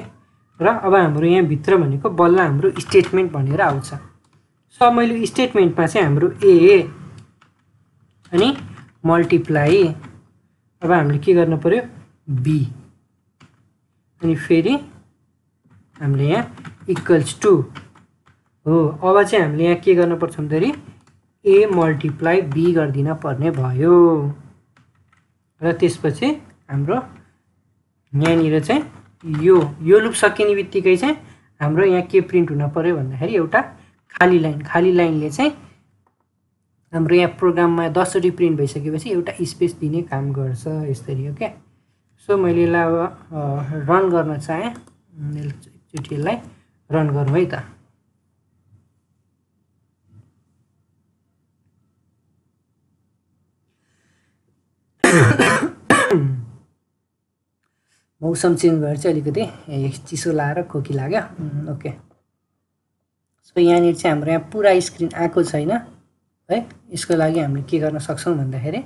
र अब हाम्रो यहाँ भित्र भनेको बल्ल हाम्रो स्टेटमेन्ट भनेर आउँछ। सो मैले स्टेटमेन्टमा चाहिँ हाम्रो ए अनि मल्टिप्लाई अब हामीले के गर्नु पर्यो बी अनि फेरि हामीले यहाँ इक्वल्स टु हो। अब चाहिँ हामीले यहाँ के गर्नुपर्छ भन्दाखेरि ए मल्टिप्लाई बी गरिदिन पर्ने भयो। र त्यसपछि हाम्रो यहाँनिर चाहिँ यो लुप सकिने बित्तिकै चाहिँ हाम्रो यहाँ के प्रिन्ट हुन पर्यो भन्दाखेरि एउटा खाली लाइनले चाहिँ हाम्रो यहाँ प्रोग्राममा 10 चोटि प्रिन्ट भइसकेपछि एउटा स्पेस दिने काम गर्छ यसरी। ओके, सो मैले यसलाई अब रन गर्न चाहेँ। एकचोटि यसलाई रन गरौँ है त। मौसम चेन्ज भएर चाहिँ अलिकति चिसो लाएर खोकी लाग्यो। ओके, सो यहाँनिर चाहिँ हाम्रो यहाँ पुरा स्क्रिन आएको छैन है। यसको लागि हामीले के गर्न सक्छौँ भन्दाखेरि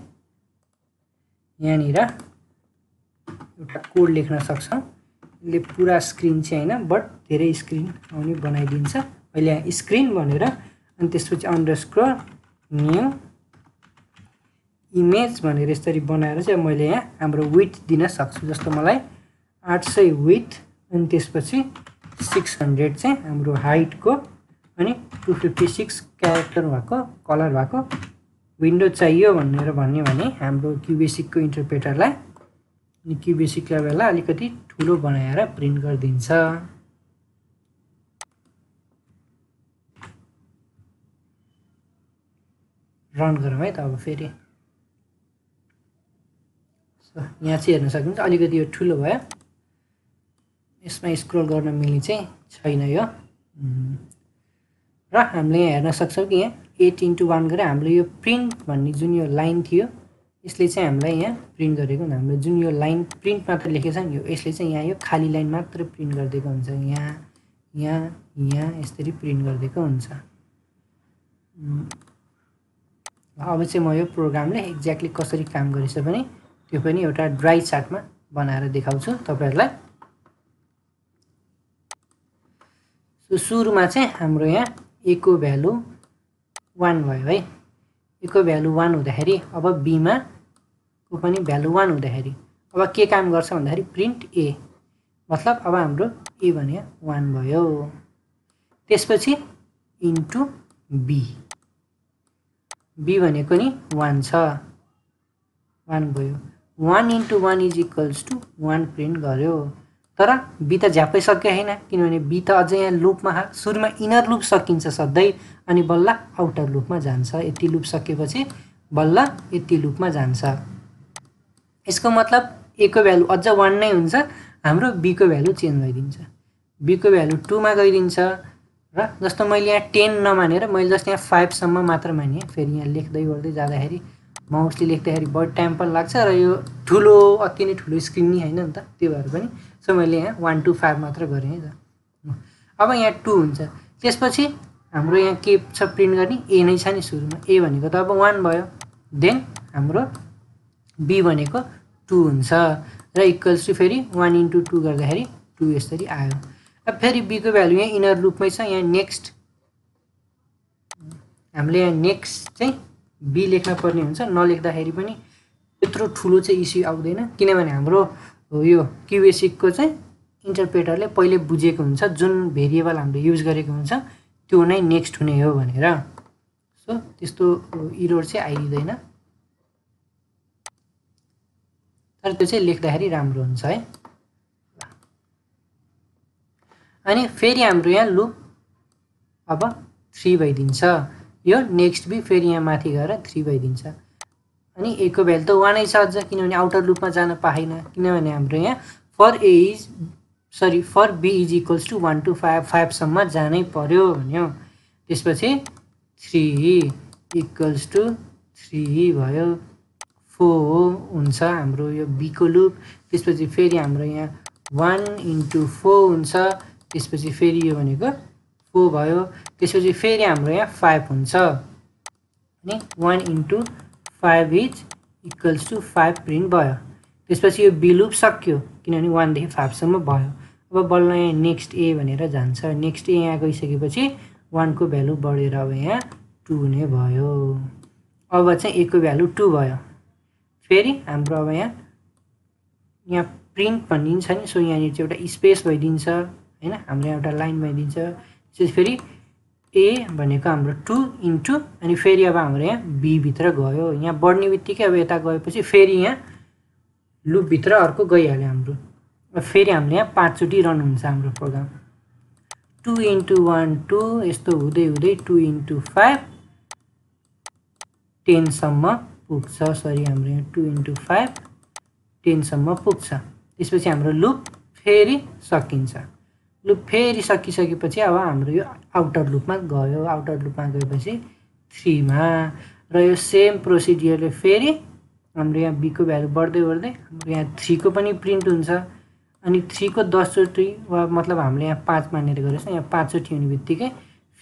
यहाँनिर एउटा कोड लेख्न सक्छौँ। यसले पुरा स्क्रिन चाहिँ हैन बट धेरै स्क्रिन आउने बनाइदिन्छ। अहिले यहाँ स्क्रिन भनेर अनि त्यसपछि अंडरस्कोर न्यू इमेज भनेर यसरी बनाएर चाहिँ मैले यहाँ हाम्रो विड्थ दिन सक्छु। जस्तो मलाई 800 विड्थ अनि त्यसपछि 600 चाहिँ हाम्रो हाइटको अनि 256 क्यारेक्टर भएको कलर भएको विन्डो चाहियो भनेर भन्यो भने हाम्रो क्युबेसिकको इन्टरप्रेटरलाई अनि क्युबेसिक लेभललाई अलिकति ठुलो बनाएर प्रिन्ट गरिदिन्छ। रन गरौँ है त अब फेरि। यहाँ चाहिँ हेर्न सक्नुहुन्छ अलिकति यो ठुलो भयो, यसमा स्क्रोल गर्न मिल्ने चाहिँ छैन यो। र हामीले यहाँ हेर्न सक्छौँ कि यहाँ 8:1 गरेर हाम्रो यो प्रिन्ट भन्ने जुन यो लाइन थियो यसले चाहिँ हामीलाई यहाँ प्रिन्ट गरेको, हाम्रो जुन यो लाइन प्रिन्ट मात्र लेखेको छ नि यो यसले चाहिँ यहाँ यो खाली लाइन मात्र प्रिन्ट गरिदिएको हुन्छ, यहाँ यहाँ यहाँ यसरी प्रिन्ट गरिदिएको हुन्छ। अब चाहिँ म यो प्रोग्रामले एक्ज्याक्टली कसरी काम गरेछ भने त्यो पनि एउटा ड्राई चार्टमा बनाएर देखाउँछु तपाईहरुलाई। सो सुरुमा चाहिँ हाम्रो यहाँ a को भ्यालु 1 भयो है। a को भ्यालु 1 हुँदाखेरि अब b मा को पनि भ्यालु 1 हुँदाखेरि अब के काम गर्छ भन्दाखेरि प्रिन्ट a, मतलब अब हाम्रो a भने 1 भयो। त्यसपछि इन्टु b, b भनेको नि 1 छ, 1 भयो। 1 into 1 is equals to 1 print गर्यो। तर b त झ्यापै सक्यो हैन, किनभने b त अझै यहाँ लुपमा सुरुमा इनर लुप सकिन्छ सधैं अनि बल्ल आउटर लुपमा जान्छ। यति लुप सकेपछि बल्ल यति लुपमा जान्छ। यसको मतलब a को भ्यालु अझ 1 नै हुन्छ, हाम्रो b को भ्यालु चेन्ज भइदिन्छ, b को भ्यालु 2 मा गइदिन्छ। र जस्तो मैले यहाँ 10 नमानेर मैले जस्ट यहाँ 5 सम्म मात्र माने, फेरि यहाँ लेख्दै गर्दै जाँदाखेरि माउसले लेख्दाखेरि बढी टाइम पनि लाग्छ र यो ठुलो अति नै ठुलो स्क्रिन नि हैन नि त, त्यो भएर पनि सो मैले यहाँ 1 to 5 मात्र गरेँ है त। अब यहाँ 2 हुन्छ, त्यसपछि हाम्रो यहाँ के छ प्रिन्ट गर्ने, a नै छ नि सुरुमा, a भनेको त अब 1 भयो। देन हाम्रो b भनेको 2 हुन्छ र इक्वल्स टु फेरि 1 इन्टु 2 गर्दाखेरि 2 यसरी आयो। अब फेरि b को भ्यालु यहाँ इनर लुपमै छ, यहाँ नेक्स्ट हामीले यहाँ नेक्स्ट चाहिँ b लेख्न पर्ने हुन्छ। नलेख्दाखेरि पनि त्यत्रो ठुलो चाहिँ इस्यु आउँदैन, किनभने हाम्रो यो क्युबेसिकको चाहिँ इन्टरप्रेटरले पहिले बुझेको हुन्छ जुन भेरिएबल हामीले युज गरेको हुन्छ त्यो नै नेक्स्ट हुने हो भनेर। सो त्यस्तो एरर चाहिँ आइदिदैन, तर त्यो चाहिँ लेख्दाखेरि राम्रो हुन्छ है। अनि फेरि हाम्रो यहाँ लुप अब 3 भइदिन्छ, यो नेक्स्ट बी फेरि यहाँ माथि गएर 3 भइदिन्छ। अनि a को भ्यालु त 1 नै छ अझ, किनभने आउटर लुपमा जान पाएन, किनभने हाम्रो यहाँ for b is equals to 1 to 5 सम्म जानै पर्यो भन्यो। त्यसपछि 3 इक्वल्स टु 3 भयो, 4 हुन्छ हाम्रो यो b को लुप। त्यसपछि फेरि हाम्रो यहाँ 1 इन्टु 4 हुन्छ, त्यसपछि फेरि यो भनेको 4 भयो। त्यसपछि फेरि हाम्रो यहाँ 5 हुन्छ अनि 1 into 5 is equals to 5 print भयो। त्यसपछि यो b लुप सक्यो, किनभने 1 देखि 5 सम्म भयो। अब बल्ल यहाँ नेक्स्ट a भनेर जान्छ, नेक्स्ट a यहाँ गइसकेपछि 1 को भ्यालु बढेर अब यहाँ 2 नै भयो। अब चाहिँ a को भ्यालु 2 भयो। फेरि हाम्रो अब यहाँ प्रिन्ट भनिन्छ नि, सो यहाँनिर चाहिँ एउटा स्पेस भइदिन्छ हैन, हाम्रो एउटा लाइन भइदिन्छ। त्यसपछि फेरि a भनेको हाम्रो 2 इन्टु अनि फेरि अब हाम्रो यहाँ b भित्र गयो, यहाँ बढ्ने बित्तिकै अब यता गएपछि फेरि यहाँ लुप भित्र अर्को गइहाल्यो हाम्रो। अब फेरि हामीले यहाँ 5 चोटि रन हुन्छ हाम्रो प्रोग्राम। 2 इन्टु 1 2 यस्तो हुँदै हुँदै 2 इन्टु 5 10 सम्म पुग्छ। सरी हाम्रो यहाँ 2 इन्टु 5 10 सम्म पुग्छ। त्यसपछि हाम्रो लुप फेरि सकिन्छ। लुप फेरि सकिसकेपछि अब हाम्रो यो आउटर लुपमा गयो, आउटर लुपमा गएपछि 3 मा र यो सेम प्रोसिडियरले फेरि हाम्रो यहाँ b को भ्यालु बढ्दै बढ्दै हाम्रो यहाँ 3 को पनि प्रिन्ट हुन्छ। अनि 3 को 10 चोटि वा मतलब हामीले यहाँ 5 मानेर गरेछ, यहाँ 5 चोटि हुने बित्तिकै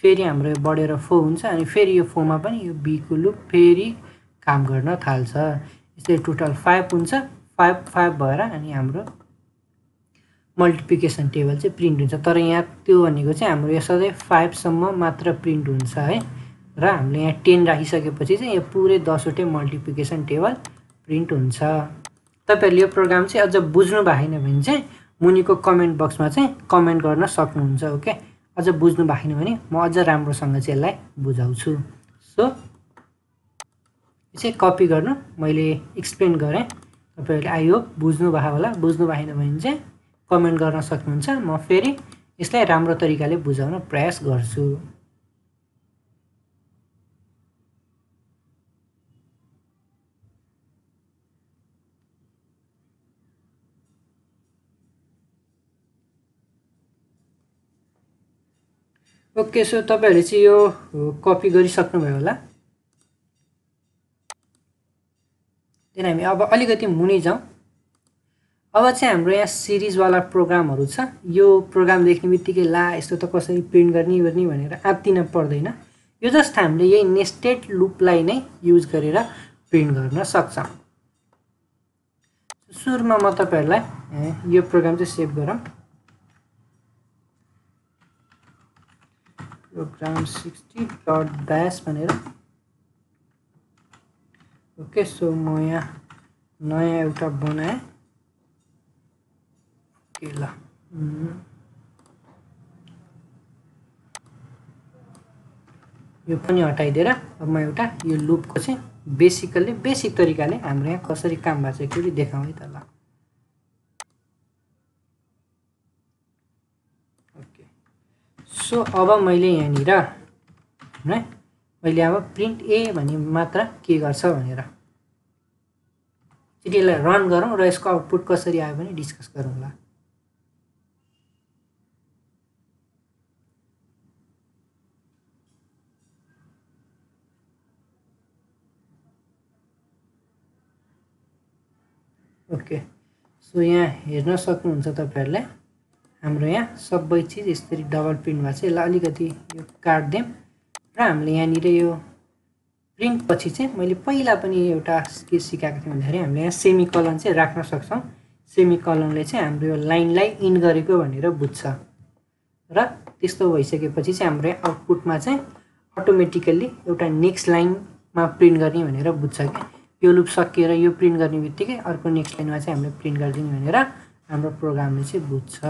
फेरि हाम्रो यो बढेर 4 हुन्छ अनि फेरि यो 4 मा पनि यो b को लुप फेरि काम गर्न थाल्छ। यसले टोटल 5 हुन्छ, 5 भएर अनि हाम्रो मल्टिप्लिकेसन टेबल चाहिँ प्रिन्ट हुन्छ। तर यहाँ त्यो भनेको चाहिँ हाम्रो यो सधैँ 5 सम्म मात्र प्रिन्ट हुन्छ है, र हामीले यहाँ 10 राखिसकेपछि चाहिँ यो पुरै 10 वटै मल्टिप्लिकेसन टेबल प्रिन्ट हुन्छ। तपाईहरुले यो प्रोग्राम चाहिँ अझ बुझ्नु भएन भने चाहिँ मुनिको कमेन्ट बक्समा चाहिँ कमेन्ट गर्न सक्नुहुन्छ। ओके, अझ बुझ्नु भएन भने म अझ राम्रोसँग चाहिँ यसलाई बुझाउँछु। सो यो चाहिँ कपी गर्नु, मैले एक्सप्लेन गरेँ, तपाईहरुले आई होप बुझ्नु भयो होला। बुझ्नु भएन भने चाहिँ कमेन्ट गर्न सक्नुहुन्छ, म फेरि यसलाई राम्रो तरिकाले बुझाउन प्रयास गर्छु। ओके, सो तपाईहरुले चाहिँ यो कपी गरिसक्नुभयो होला। देन हामी अब अलिकति मुनि जाउँ। अब चाहिँ हाम्रो यहाँ सिरिजवाला प्रोग्रामहरु छ। यो प्रोग्राम देख्ने बित्तिकै ला यस्तो त कसरी प्रिन्ट गर्ने भनेर आत्तिन पर्दैन। यो जस्ट हामीले यही नेस्टेड लुपलाई नै युज गरेर प्रिन्ट गर्न सक्छौं। सुरुमा म तपाईहरुलाई यो प्रोग्राम चाहिँ सेभ गरौँ। प्रोग्राम 60.bash भनेर। ओके, सो म यहाँ नयाँ एउटा बनाएँ। ओके, ल यो पनि हटाइदिएर अब म एउटा यो लुपको चाहिँ बेसिक तरिकाले हाम्रो यहाँ कसरी काम भएको छ त्यो देखाउँ है त। ल ओके, सो अब मैले यहाँनिर है मैले अब प्रिन्ट ए भन्ने मात्र के गर्छ भनेर यसलाई रन गरौँ र यसको आउटपुट कसरी आयो भने डिस्कस गरौँला। ओके, सो यहाँ हेर्न सक्नुहुन्छ तपाईहरुले हाम्रो यहाँ सबै चीज यसरी डबल प्रिन्ट भएको छ। यसलाई अलिकति यो काट्दियौँ र हामीले यहाँनिर यो प्रिन्ट पछि चाहिँ मैले पहिला पनि एउटा के सिकाएको थिएँ भन्दाखेरि हामीले यहाँ सेमिकोलन चाहिँ राख्न सक्छौं। सेमिकोलनले चाहिँ हाम्रो यो लाइनलाई इन गरेको भनेर बुझ्छ र त्यस्तो भइसकेपछि चाहिँ हाम्रो आउटपुटमा चाहिँ अटोमेटिकली एउटा नेक्स्ट लाइनमा प्रिन्ट गर्ने भनेर बुझ्छ के। यो लुप सकिएर यो प्रिन्ट गर्ने बित्तिकै अर्को नेक्स्ट लाइनमा चाहिँ हामीले प्रिन्ट गर्दिने भनेर हाम्रो प्रोग्रामले चाहिँ बुझ्छ।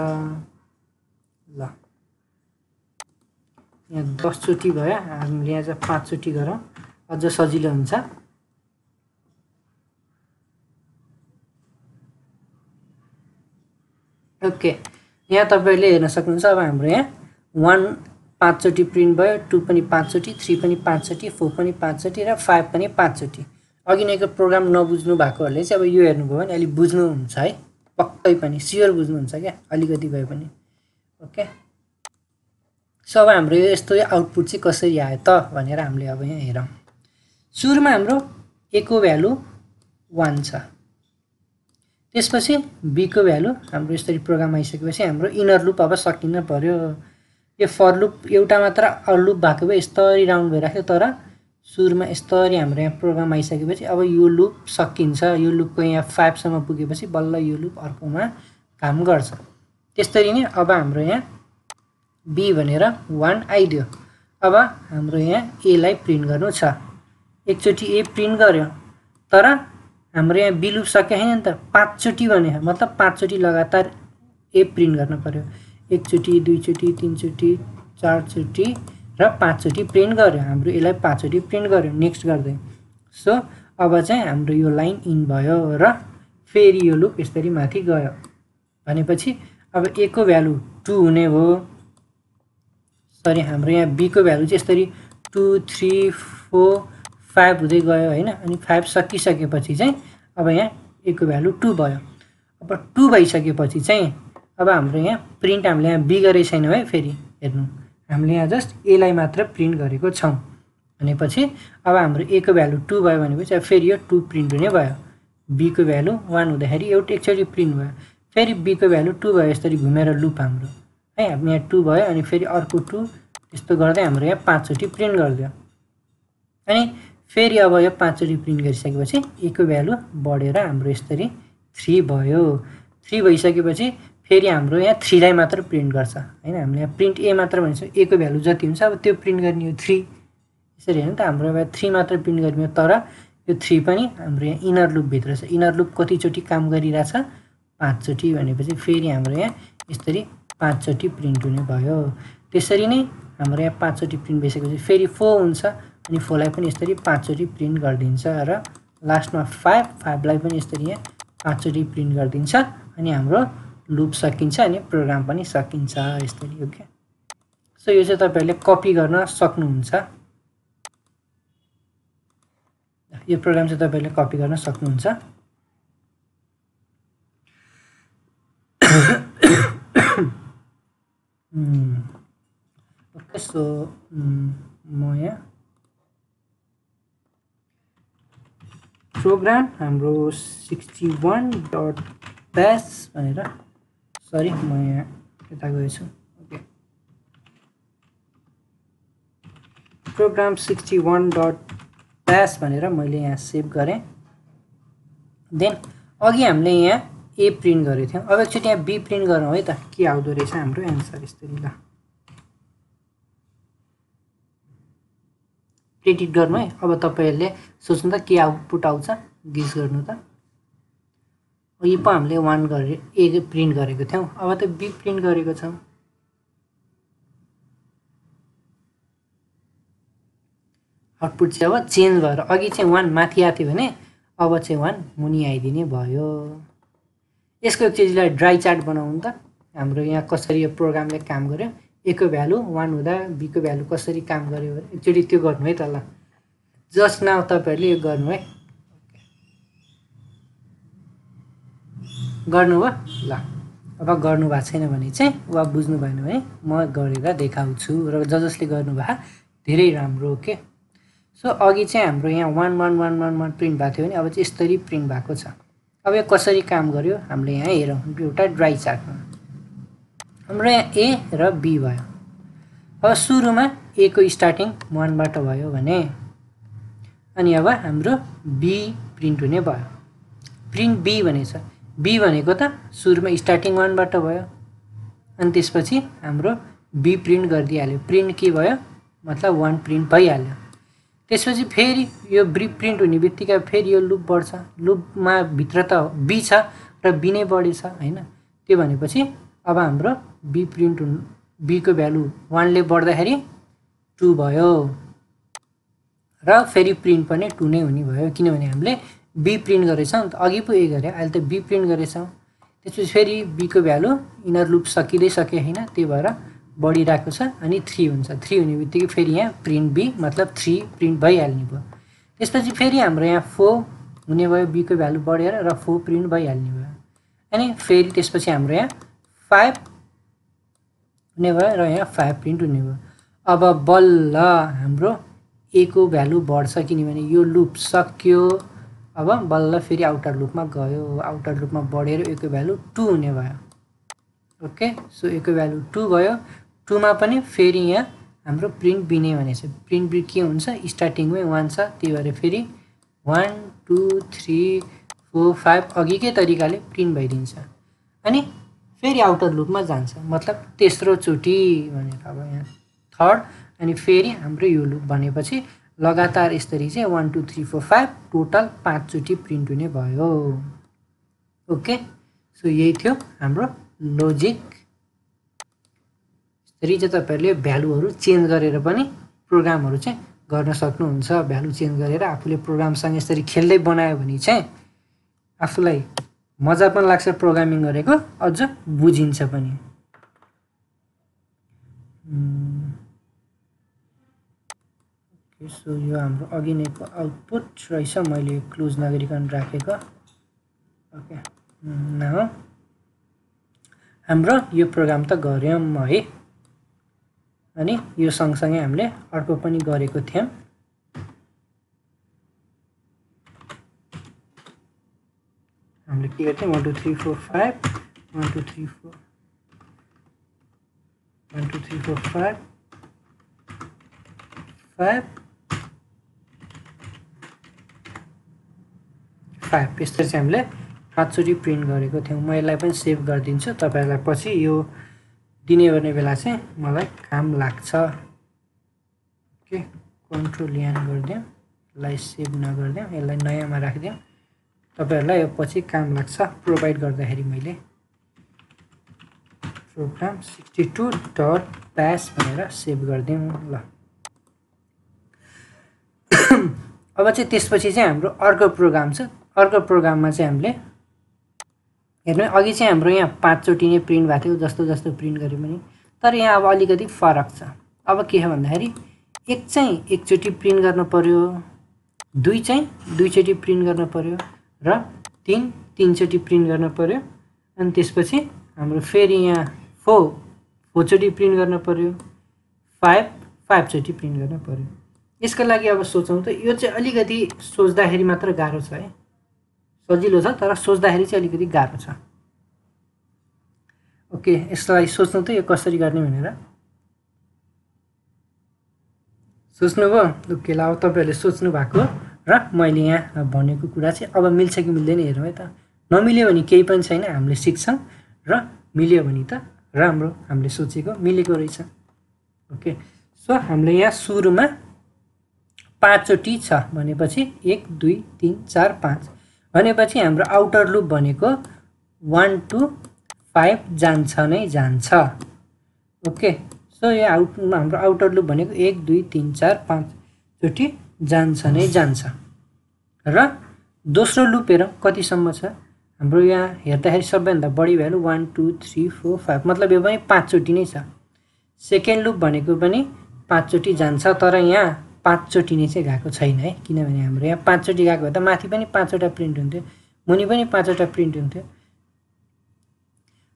ल यहाँ 10 चोटी भयो, हामीले यहाँ चाहिँ 5 चोटी गरौँ अझ सजिलो हुन्छ। ओके, यहाँ तपाईले हेर्न सक्नुहुन्छ अब हाम्रो यहाँ 1 5 चोटी प्रिन्ट भयो, 2 पनि 5 चोटी, 3 पनि 5 चोटी, 4 पनि 5 चोटी र 5 पनि 5 चोटी। अघि नैको प्रोग्राम नबुझ्नु भएकोहरुले चाहिँ अब यो हेर्नुभयो भने अलि बुझ्नुहुन्छ है, पक्कै पनि स्योर बुझ्नुहुन्छ क्या, अलिकति भए पनि। ओके, सो अब हाम्रो यस्तो आउटपुट चाहिँ कसरी आयो त भनेर हामीले अब यहाँ हेरौँ। सुरुमा हाम्रो ए को भ्यालु 1 छ, त्यसपछि बी को भ्यालु हाम्रो यसरी प्रोग्राम आइसकेपछि हाम्रो इनर लुप अब सकिन पर्यो। यो फर लुप एउटा मात्र अर लुप भएको भए यस्तरी राउन्ड भइराख्यो, तर सुरुमा यस्तरी हाम्रो यहाँ प्रोग्राम आइसकेपछि अब यो लुप सकिन्छ। यो लुपको यहाँ 5 सम्म पुगेपछि बल्ल यो लुप अर्कोमा काम गर्छ। त्यसरी नै अब हाम्रो यहाँ बी भनेर 1 आइदियो। अब हाम्रो यहाँ ए लाई प्रिन्ट गर्नु छ। एकचोटी ए प्रिन्ट गर्यो, तर हाम्रो यहाँ बी लुप सके हैन नि त, 5 चोटी भने मतलब 5 चोटी लगातार ए प्रिन्ट गर्न पर्यो। एकचोटी, दुईचोटी, तीनचोटी, 4 चोटी र 5 चोटी प्रिन्ट गर्यो। हाम्रो ए लाई 5 चोटी प्रिन्ट गर्यो, नेक्स्ट गर्दै। सो अब चाहिँ हाम्रो यो लाइन इन भयो र फेरि यो लुप यसरी माथि गयो भनेपछि अब ए को भ्यालु 2 हुने हो। सरी, हाम्रो यहाँ बी को भ्यालु चाहिँ यसरी 2 3 4 5 हुँदै गयो हैन। अनि 5 सकिसकेपछि चाहिँ अब यहाँ ए को भ्यालु 2 भयो। अब 2 भइसकेपछि चाहिँ अब हाम्रो यहाँ प्रिन्ट हामीले यहाँ बी गरे छैन है। फेरि हेर्नु, हामीले यहाँ जस्ट ए लाई मात्र प्रिन्ट गरेको छौं भनेपछि अब हाम्रो ए को भ्यालु 2 भयो भनेपछि अब फेरि यो 2 प्रिन्ट हुने भयो। बी को भ्यालु 1 हुँदाखेरि एउटा एकचोटी प्रिन्ट भयो, फेरि बी को भ्यालु 2 भयो, यसरी घुमेर लुप हाम्रो है। हाम्रो यहाँ 2 भयो अनि फेरि अर्को 2, यस्तो गर्दै हाम्रो यहाँ 5 चोटी प्रिन्ट गर्दियो। अनि फेरि अब यो 5 चोटी प्रिन्ट गरिसकेपछि ए को भ्यालु बढेर हाम्रो यसरी 3 भयो। 3 भइसकेपछि फेरि हाम्रो यहाँ 3 लाई मात्र प्रिन्ट गर्छ हैन। हामीले यहाँ प्रिन्ट ए मात्र भन्छ, ए को भ्यालु जति हुन्छ अब त्यो प्रिन्ट गर्ने हो 3। यसरी होइन त हाम्रो अब 3 मात्र प्रिन्ट गरियो तर यो 3 पनि हाम्रो यहाँ इनर लुप भित्र छ इनर लुप कतिचोटि काम गरिरहेछ 5 चोटि भनेपछि फेरि हाम्रो यहाँ यसरी 5 चोटि प्रिन्ट हुने भयो त्यसरी नै हाम्रो यहाँ 5 चोटि प्रिन्ट भइसकेपछि फेरि 4 हुन्छ अनि 4 लाई पनि यसरी 5 चोटि प्रिन्ट गरिदिन्छ र लास्टमा 5 लाई पनि यसरी यहाँ 5 चोटि प्रिन्ट गरिदिन्छ अनि हाम्रो लुप सकिन्छ अनि प्रोग्राम पनि सकिन्छ यसरी ओके सो यो चाहिँ तपाईहरुले कपी गर्न सक्नुहुन्छ यो प्रोग्राम चाहिँ तपाईहरुले कपी गर्न सक्नुहुन्छ ओके सो म यहाँ प्रोग्राम हाम्रो 61.bash भनेर सरी म यहाँ यता गएछु ओके प्रोग्राम 61.bash भनेर मैले यहाँ सेभ गरे देन अघि हामीले यहाँ ए प्रिन्ट गरेको थियौं अब एकचोटी यहाँ बी प्रिन्ट गरौँ है त के आउँदो रहेछ हाम्रो आन्सर यसरी ल एडिट गर्नु है अब तपाईहरुले सोच्नु त के आउटपुट आउँछ गेस गर्नु त यो पो हामीले 1 गरे ए प्रिन्ट गरेको थियौं अब त बी प्रिन्ट गरेको छौं आउटपुट चाहिँ अब चेन्ज भएर अघि चाहिँ 1 माथि आथ्यो भने अब चाहिँ 1 मुनि आइदिने भयो यसको एक चीजलाई ड्राई चार्ट बनाउनु त हाम्रो यहाँ कसरी यो प्रोग्रामले काम गर्यो ए को भ्यालु 1 हुँदा बी को भ्यालु कसरी काम गर्यो एकचोटी त्यो गर्नु है त ल जस्ट नाउ तपाईहरुले यो गर्नु है गर्नु भयो ल अब गर्नु भएको छैन भने चाहिँ वा बुझ्नु भएन भने म गरेर देखाउँछु र जसले गर्नु भए धेरै राम्रो के सो अघि चाहिँ हाम्रो यहाँ 1111 प्रिन्ट भएको थियो भने अब चाहिँ यसरी प्रिन्ट भएको छ अब यो कसरी काम गर्यो हामीले यहाँ हेरौँ एउटा ड्राई चार्टमा हाम्रो यहाँ ए र बी भयो अब सुरुमा ए को स्टार्टिङ 1 बाट भयो भने अनि अब हाम्रो बी प्रिन्ट हुने भयो प्रिन्ट बी भनेछ बी भनेको त सुरुमा स्टार्टिङ 1 बाट भयो अनि त्यसपछि हाम्रो बी प्रिन्ट गरिदिहाल्यो प्रिन्ट के भयो मतलब 1 प्रिन्ट भइहाल्यो त्यसपछि फेरि यो बी प्रिन्ट हुने बित्तिकै फेरि यो लुप बढ्छ लुपमा भित्र त बी छ र बी नै बढेछ हैन त्यो भनेपछि अब हाम्रो बी प्रिन्ट बी को भ्यालु 1 ले बढ्दाखेरि 2 भयो र फेरि प्रिन्ट पनि 2 नै हुने भयो किनभने हामीले बी प्रिन्ट गरेछौं त अघि पो ए गरे अहिले त बी प्रिन्ट गरेछौं त्यसपछि फेरि बी को भ्यालु इनर लुप सकिदै सके हैन त्यही भएर बढिरहेको छ अनि 3 हुन्छ 3 हुने बित्तिकै फेरि यहाँ प्रिन्ट बी मतलब 3 प्रिन्ट भइहाल्ने भयो त्यसपछि फेरि हाम्रो यहाँ 4 हुने भयो बी को भ्यालु बढेर र 4 प्रिन्ट भइहाल्ने भयो अनि फेरि त्यसपछि हाम्रो यहाँ 5 हुने भयो र यहाँ 5 प्रिन्ट हुने भयो अब बल्ल हाम्रो ए को भ्यालु बढ्छ किनभने यो लुप सक्यो अब बल्ल फेरि आउटर लुपमा गयो आउटर लुपमा बढेर ए को भ्यालु 2 हुने भयो ओके सो ए को भ्यालु 2 भयो 2 मा पनि फेरि यहाँ हाम्रो प्रिन्ट बी नै भनेछ प्रिन्ट बी के हुन्छ स्टार्टिङमै 1 छ त्यही भएर फेरि 1 2 3 4 5 अघिकै तरिकाले प्रिन्ट भइदिन्छ अनि फेरि आउटर लुपमा जान्छ मतलब तेस्रो चोटी भनेर अब यहाँ थर्ड अनि फेरि हाम्रो यो लुप भनेपछि लगातार यसरी चाहिँ 1 2 3 4 5 टोटल 5 चोटी प्रिन्ट हुने भयो ओके सो यही थियो हाम्रो लोजिक यसरी चाहिँ तपाईहरुले भ्यालुहरु चेन्ज गरेर पनि प्रोग्रामहरु चाहिँ गर्न सक्नुहुन्छ भ्यालु चेन्ज गरेर आफूले प्रोग्रामसँग यसरी खेल्दै बनायो भने चाहिँ आफूलाई मजा पनि लाग्छ प्रोग्रामिङ गरेको अझ बुझिन्छ पनि ओके सो यो हाम्रो अघि नैको आउटपुट रहेछ मैले क्लोज नगरिकन राखेको ओके नाउ हाम्रो यो प्रोग्राम त गर्यौं है अनि यो सँगसँगै हामीले अर्को पनि गरेको थियौं हामीले के गर्थ्यौं 1 2 3 4 5 1 2 3 4 1 2 3 4 5 5 5 यसरी चाहिँ हामीले 5 चोटी प्रिन्ट गरेको थियौं म यसलाई पनि सेभ गर्दिन्छु तपाईहरुलाई पछि यो दिने गर्ने बेला चाहिँ मलाई काम लाग्छ ओके कन्ट्रोल यहाँ गरिदिउँ, यसलाई सेभ नगरिदिउँ, यसलाई नयाँमा राखिदिउँ। तपाईहरुलाई यो पछि काम लाग्छ प्रोभाइड गर्दाखेरि मैले प्रोग्राम 62.bash भनेर सेभ गरिदिउँ ल। अब चाहिँ त्यसपछि चाहिँ हाम्रो अर्को प्रोग्राम छ। अर्को प्रोग्राममा चाहिँ हामीले हेर्नु अघि चाहिँ हाम्रो यहाँ 5 चोटि नै प्रिन्ट भएको थियो जस्तो जस्तो प्रिन्ट गरे पनि, तर यहाँ अब अलिकति फरक छ। अब के छ भन्दाखेरि एक चाहिँ एकचोटि प्रिन्ट गर्न पर्यो, दुई चाहिँ दुईचोटि प्रिन्ट गर्न पर्यो र तीन तीनचोटि प्रिन्ट गर्न पर्यो, अनि त्यसपछि हाम्रो फेरि यहाँ 4 चोटि प्रिन्ट गर्न पर्यो, 5 चोटि प्रिन्ट गर्न पर्यो। यसको लागि अब सोचौँ त यो चाहिँ अलिकति सोच्दाखेरि मात्र गाह्रो छ है, सजिलो छ तर सोच्दाखेरि चाहिँ अलिकति गाह्रो छ। ओके, यसलाई सोच्नु त यो कसरी गर्ने भनेर सोच्नुभयो? ओके ल, अब तपाईहरुले सोच्नु भएको र मैले यहाँ भनेको कुरा चाहिँ अब मिल्छ कि मिल्दैन हेरौँ है त। नमिल्यो भने केही पनि छैन, हामीले सिक्छौँ, र मिल्यो भने त राम्रो, हामीले सोचेको मिलेको रहेछ। ओके, सो हामीले यहाँ सुरुमा 5 चोटि छ भनेपछि 1 2 3 4 5 भनेपछि हाम्रो आउटर लुप भनेको 1 2 5 जान्छ नै जान्छ। ओके, सो यो हाम्रो आउटर लुप भनेको 1 2 3 4 5 चोटि जान्छ नै जान्छ। र दोस्रो लुप हेरौँ कतिसम्म छ। हाम्रो यहाँ हेर्दाखेरि सबैभन्दा बढी भ्यालु 1 2 3 4 5 मतलब यो पनि 5 चोटि नै छ। सेकेन्ड लुप भनेको पनि 5 चोटि जान्छ, तर यहाँ 5 चोटि नै चाहिँ गएको छैन है, किनभने हाम्रो यहाँ 5 चोटि गएको भए त माथि पनि 5 वटा प्रिन्ट हुन्थ्यो, मुनि पनि 5 वटा प्रिन्ट हुन्थ्यो।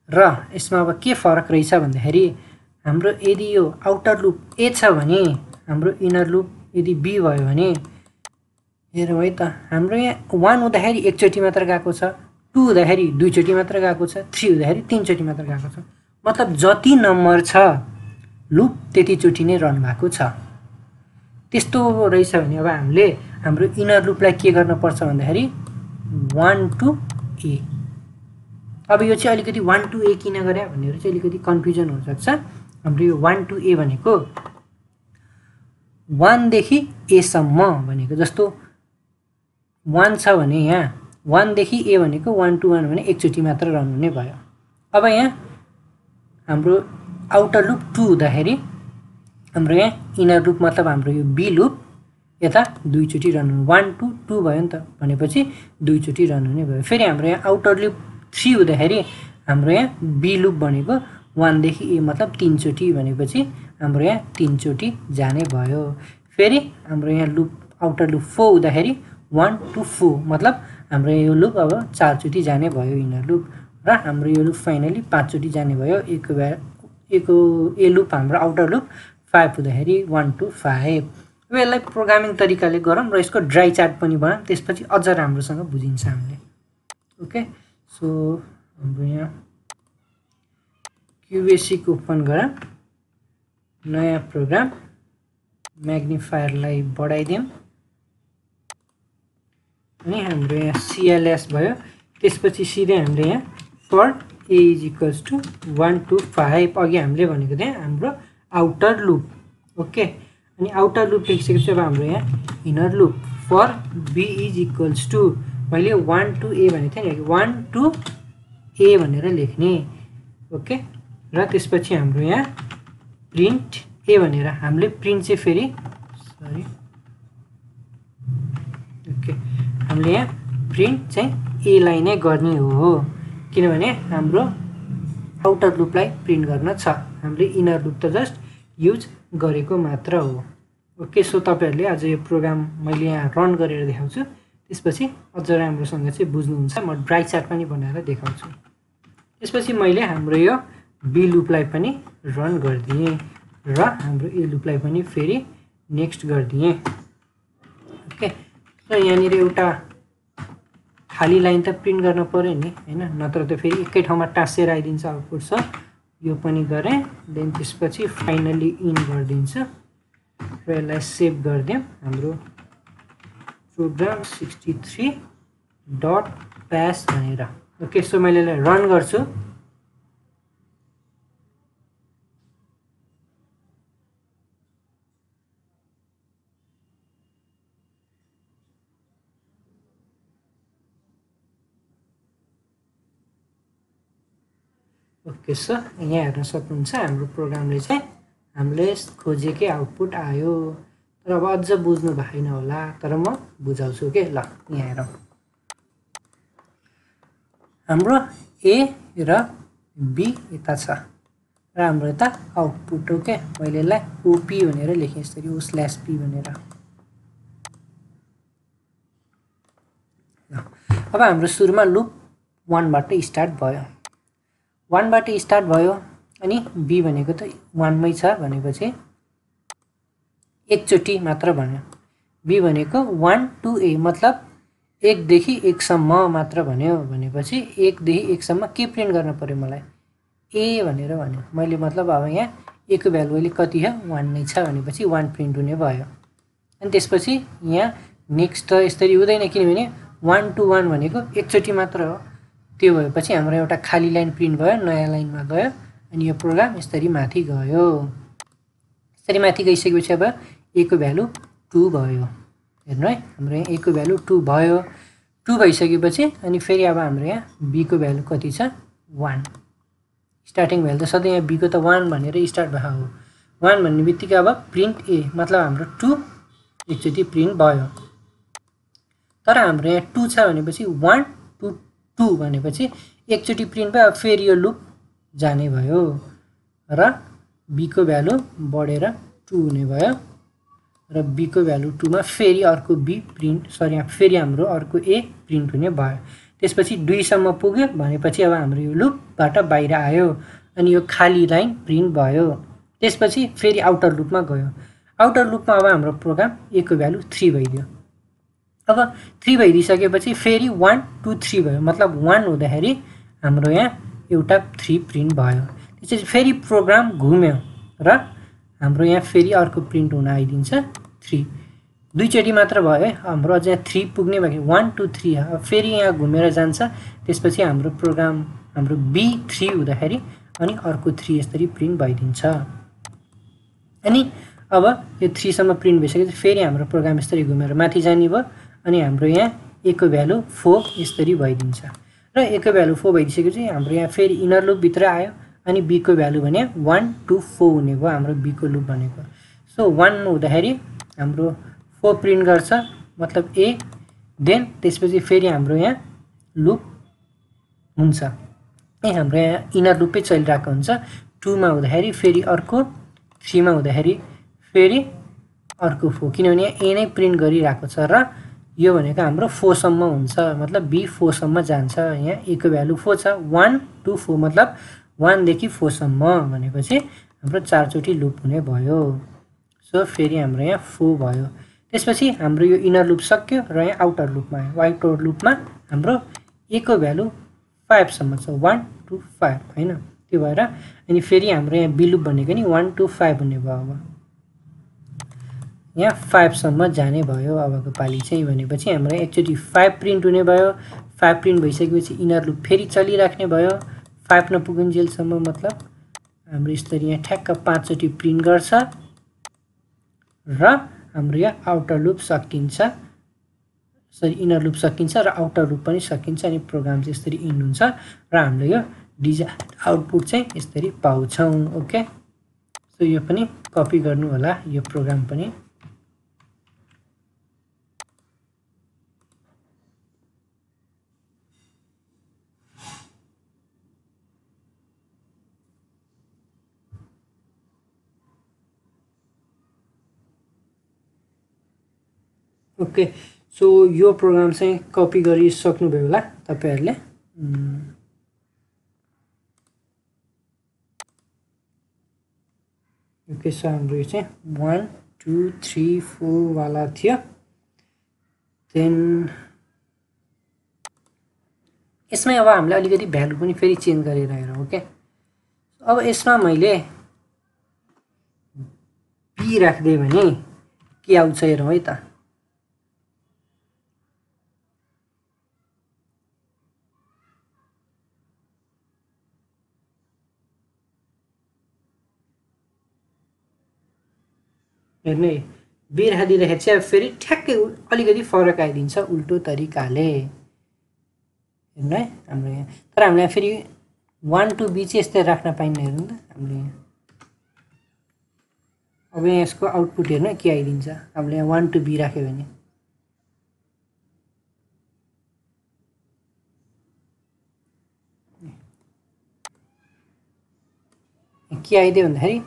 र यसमा अब के फरक रहेछ भन्दाखेरि हाम्रो यदि यो आउटर लुप ए छ भने हाम्रो इनर लुप यदि बी भयो भने हेरौँ है त, हाम्रो यहाँ 1 हुँदाखेरि एकचोटि मात्र गएको छ, 2 हुँदाखेरि दुईचोटि मात्र गएको छ, 3 हुँदाखेरि तीनचोटि मात्र गएको छ। मतलब जति नम्बर छ लुप त्यति चोटि नै रन भएको छ। त्यस्तो रहेछ भने अब हामीले हाम्रो इनर लुपलाई के गर्न पर्छ भन्दाखेरि 1 to a। अब यो चाहिँ अलिकति 1 to a किन गरे भनेर चाहिँ अलिकति कन्फ्युजन हुन सक्छ। हाम्रो यो 1 to a भनेको 1 देखि a सम्म भनेको, जस्तो 1 छ भने यहाँ 1 देखि a भनेको 1 to 1 भने एकचोटि मात्र रन हुने भयो। अब यहाँ हाम्रो आउटर लुप 2 हुँदाखेरि हाम्रो यहाँ इनर लुप मतलब हाम्रो यो बी लुप यता दुईचोटि रन हुने, 1 to 2 भयो नि त भनेपछि दुईचोटि रन हुने भयो। फेरि हाम्रो यहाँ आउटर लुप 3 हुँदाखेरि हाम्रो यहाँ बी लुप भनेको 1 देखि ए मतलब 3 चोटि भनेपछि हाम्रो यहाँ 3 चोटि जाने भयो। फेरि हाम्रो यहाँ लुप आउटर लुप 4 हुँदाखेरि 1 to 4 मतलब हाम्रो यो लुप अब 4 चोटि जाने भयो इनर लुप, र हाम्रो यो लुप फाइनली 5 चोटि जाने भयो। एको ए लुप हाम्रो आउटर लुप 5 हुँदाखेरि 1 to 5। अब यसलाई प्रोग्रामिङ तरिकाले गरौँ र यसको ड्राई चार्ट पनि बनाऊँ, त्यसपछि अझ राम्रोसँग बुझिन्छ हामीले। ओके, सो हाम्रो यहाँ क्युबेसिक ओपन गरौँ, नयाँ प्रोग्राम, म्याग्निफायरलाई बढाइदिउँ अनि हाम्रो यहाँ CLS भयो। त्यसपछि सिधै हामीले यहाँ फर a = 1 to 5 अघि हामीले भनेको थियौँ हाम्रो आउटर लुप। ओके, अनि आउटर लुप लेखिसकेपछि अब हाम्रो यहाँ इनर लुप फर b = मैले 1 to a भनेको थिएँ नि, 1 to a भनेर लेख्ने। ओके, र त्यसपछि हाम्रो यहाँ प्रिन्ट ए भनेर हामीले प्रिन्ट चाहिँ फेरि ओके हामीले यहाँ प्रिन्ट चाहिँ ए लाई नै गर्ने हो, किनभने हाम्रो आउटर लुपलाई प्रिन्ट गर्न छ, हामीले इनर लुप त जस्ट युज गरेको मात्र हो। ओके, सो तपाईहरुले आज यो प्रोग्राम मैले यहाँ रन गरेर देखाउँछु, त्यसपछि अझ राम्रोसँग चाहिँ बुझ्नुहुन्छ। म ड्राई चार्ट पनि बनाएर देखाउँछु। त्यसपछि मैले हाम्रो यो बी लुपलाई पनि रन गरिदिएँ र हाम्रो ए लुपलाई पनि फेरि नेक्स्ट गरिदिएँ। ओके, र यहाँनिर एउटा खाली लाइन त प्रिन्ट गर्न पर्यो नि हैन, नत्र त फेरि एकै ठाउँमा टाँसेर आइदिन्छ आउटपुट। छ यो पनि गरेँ, देन त्यसपछि फाइनली इन गरिदिन्छु र यसलाई सेभ गरिदिउँ हाम्रो प्रोग्राम 63.bash भनेर। ओके, सो मैले यसलाई रन गर्छु। ओके सो यहाँ हेर्न सक्नुहुन्छ हाम्रो प्रोग्रामले चाहिँ हामीले खोजेकै आउटपुट आयो। तर अब अझ बुझ्नु भएन होला, तर म बुझाउँछु के। ल यहाँ हेरौँ, हाम्रो ए र बी यता छ र हाम्रो यता आउटपुट हो के। मैले यसलाई ओपी भनेर लेखेँ, यसरी O/P भनेर। अब हाम्रो सुरुमा लुप 1 बाट स्टार्ट भयो, 1 बाट स्टार्ट भयो अनि बी भनेको त 1 मै छ भनेपछि एकचोटि मात्र भन्यो। बी भनेको 1 to A मतलब 1 देखि 1 सम्म मात्र भन्यो भनेपछि 1 देखि 1 सम्म के प्रिन्ट गर्न पर्यो मलाई, ए भनेर भन्यो मैले। मतलब अब यहाँ ए को भ्यालु अहिले कति हो, 1 नै छ भनेपछि 1 प्रिन्ट हुने भयो। अनि त्यसपछि यहाँ नेक्स्ट त यसरी हुँदैन, किनभने 1 to 1 भनेको एकचोटि मात्र हो। त्यो भएपछि हाम्रो एउटा खाली लाइन प्रिन्ट भयो, नयाँ लाइनमा गयो अनि यो प्रोग्राम यसरी माथि गयो। यसरी माथि गइसकेपछि अब ए को भ्यालु 2 भयो। हेर्नु है, हाम्रो यहाँ ए को भ्यालु 2 भयो। 2 भइसकेपछि अनि फेरि अब हाम्रो यहाँ बी को भ्यालु कति छ, 1। स्टार्टिङ भ्यालु त सधैँ यहाँ बी को त 1 भनेर स्टार्ट भएको हो। 1 भन्ने बित्तिकै अब प्रिन्ट ए मतलब हाम्रो 2 एकचोटि प्रिन्ट भयो। तर हाम्रो यहाँ 2 छ भनेपछि 1 to 2 भनेपछि एकचोटि प्रिन्ट भयो। फेरि यो लुप जाने भयो र बी को भ्यालु बढेर 2 हुने भयो र बी को भ्यालु 2 मा फेरि अर्को बी प्रिन्ट, सरी फेरि हाम्रो अर्को ए प्रिन्ट हुने भयो। त्यसपछि 2 सम्म पुग्यो भनेपछि अब हाम्रो यो लुपबाट बाहिर आयो अनि यो खाली लाइन प्रिन्ट भयो। त्यसपछि फेरि आउटर लुपमा गयो। आउटर लुपमा अब हाम्रो प्रोग्राम ए को भ्यालु 3 भइदियो। अब 3 भइदिसकेपछि फेरि 1 to 3 भयो, मतलब 1 हुँदाखेरि हाम्रो यहाँ एउटा 3 प्रिन्ट भयो। त्यसपछि फेरि प्रोग्राम घुम्यो र हाम्रो यहाँ फेरि अर्को प्रिन्ट हुन आइदिन्छ 3। दुईचोटि मात्र भयो है, हाम्रो अझ यहाँ 3 पुग्ने बाँकी, 1 to 3। अब फेरि यहाँ घुमेर जान्छ। त्यसपछि हाम्रो प्रोग्राम हाम्रो B3 हुँदाखेरि अनि अर्को 3 यसरी प्रिन्ट भइदिन्छ। अनि अब यो 3 सम्म प्रिन्ट भइसकेपछि फेरि हाम्रो प्रोग्राम यसरी घुमेर माथि जाने भयो अनि हाम्रो यहाँ ए को भ्यालु 4 यसरी भइदिन्छ। र ए को भ्यालु 4 भइदिसकेपछि हाम्रो यहाँ फेरि इनर लुप भित्र आयो अनि बी को भ्यालु भने 1 to 4 हुने भयो हाम्रो बी को लुप भनेको। सो 1 हुँदाखेरि हाम्रो 4 प्रिन्ट गर्छ मतलब ए, देन त्यसपछि फेरि हाम्रो यहाँ लुप हुन्छ। हाम्रो यहाँ इनर लुपै चलिरहेको हुन्छ। 2 मा हुँदाखेरि फेरि अर्को, 3 मा हुँदाखेरि फेरि अर्को 4, किनभने यहाँ ए नै प्रिन्ट गरिरहेको छ र यो भनेको हाम्रो 4 सम्म हुन्छ, मतलब बी 4 सम्म जान्छ। यहाँ ए को भ्यालु 4 छ, 1 to 4 मतलब 1 देखि 4 सम्म भनेपछि हाम्रो 4 चोटि लुप हुने भयो। सो फेरि हाम्रो यहाँ 4 भयो। त्यसपछि हाम्रो यो इनर लुप सक्यो र यहाँ आउटर लुपमा आयो। आउटर लुपमा हाम्रो ए को भ्यालु 5 सम्म छ, 1 to 5 हैन। त्यो भएर अनि फेरि हाम्रो यहाँ बी लुप भनेको नि 1 to 5 हुने भयो। अब यहाँ 5 सम्म जाने भयो अबको पाली चाहिँ, भनेपछि हाम्रो एकचोटि 5 प्रिन्ट हुने भयो। 5 प्रिन्ट भइसकेपछि इनर लुप फेरि चलिराख्ने भयो 5 नपुगुन्जेलसम्म, मतलब हाम्रो यसरी यहाँ ठ्याक्क 5 चोटि प्रिन्ट गर्छ र हाम्रो यहाँ आउटर लुप सकिन्छ, सरी इनर लुप सकिन्छ र आउटर लुप पनि सकिन्छ अनि प्रोग्राम चाहिँ यसरी इन्ड हुन्छ र हामीले यो डिजायर्ड आउटपुट चाहिँ यसरी पाउँछौँ। ओके, सो यो पनि कपी गर्नु होला, यो प्रोग्राम पनि। ओके, सो यो प्रोग्राम चाहिँ कपी गरिसक्नुभयो होला तपाईहरुले। ओके, सो हाम्रो यो चाहिँ 1 2 3 4 वाला थियो। देन यसमै अब हामीले अलिकति भ्यालु पनि फेरि चेन्ज गरेर हेरौँ। ओके, अब यसमा मैले बी राख्दै भने के आउँछ हेरौँ है त। हेर्नु है, बी राखिदिँदाखेरि चाहिँ फेरि ठ्याक्कै अलिकति फरक आइदिन्छ उल्टो तरिकाले। हेर्नु है, हाम्रो यहाँ तर हामीलाई फेरि 1 to b चाहिँ यस्तै राख्न पाइन्न हेर्नु त हामीले यहाँ। अब यहाँ यसको आउटपुट हेर्नु के आइदिन्छ हामीले यहाँ 1 to b राख्यो भने। के आइदियो भन्दाखेरि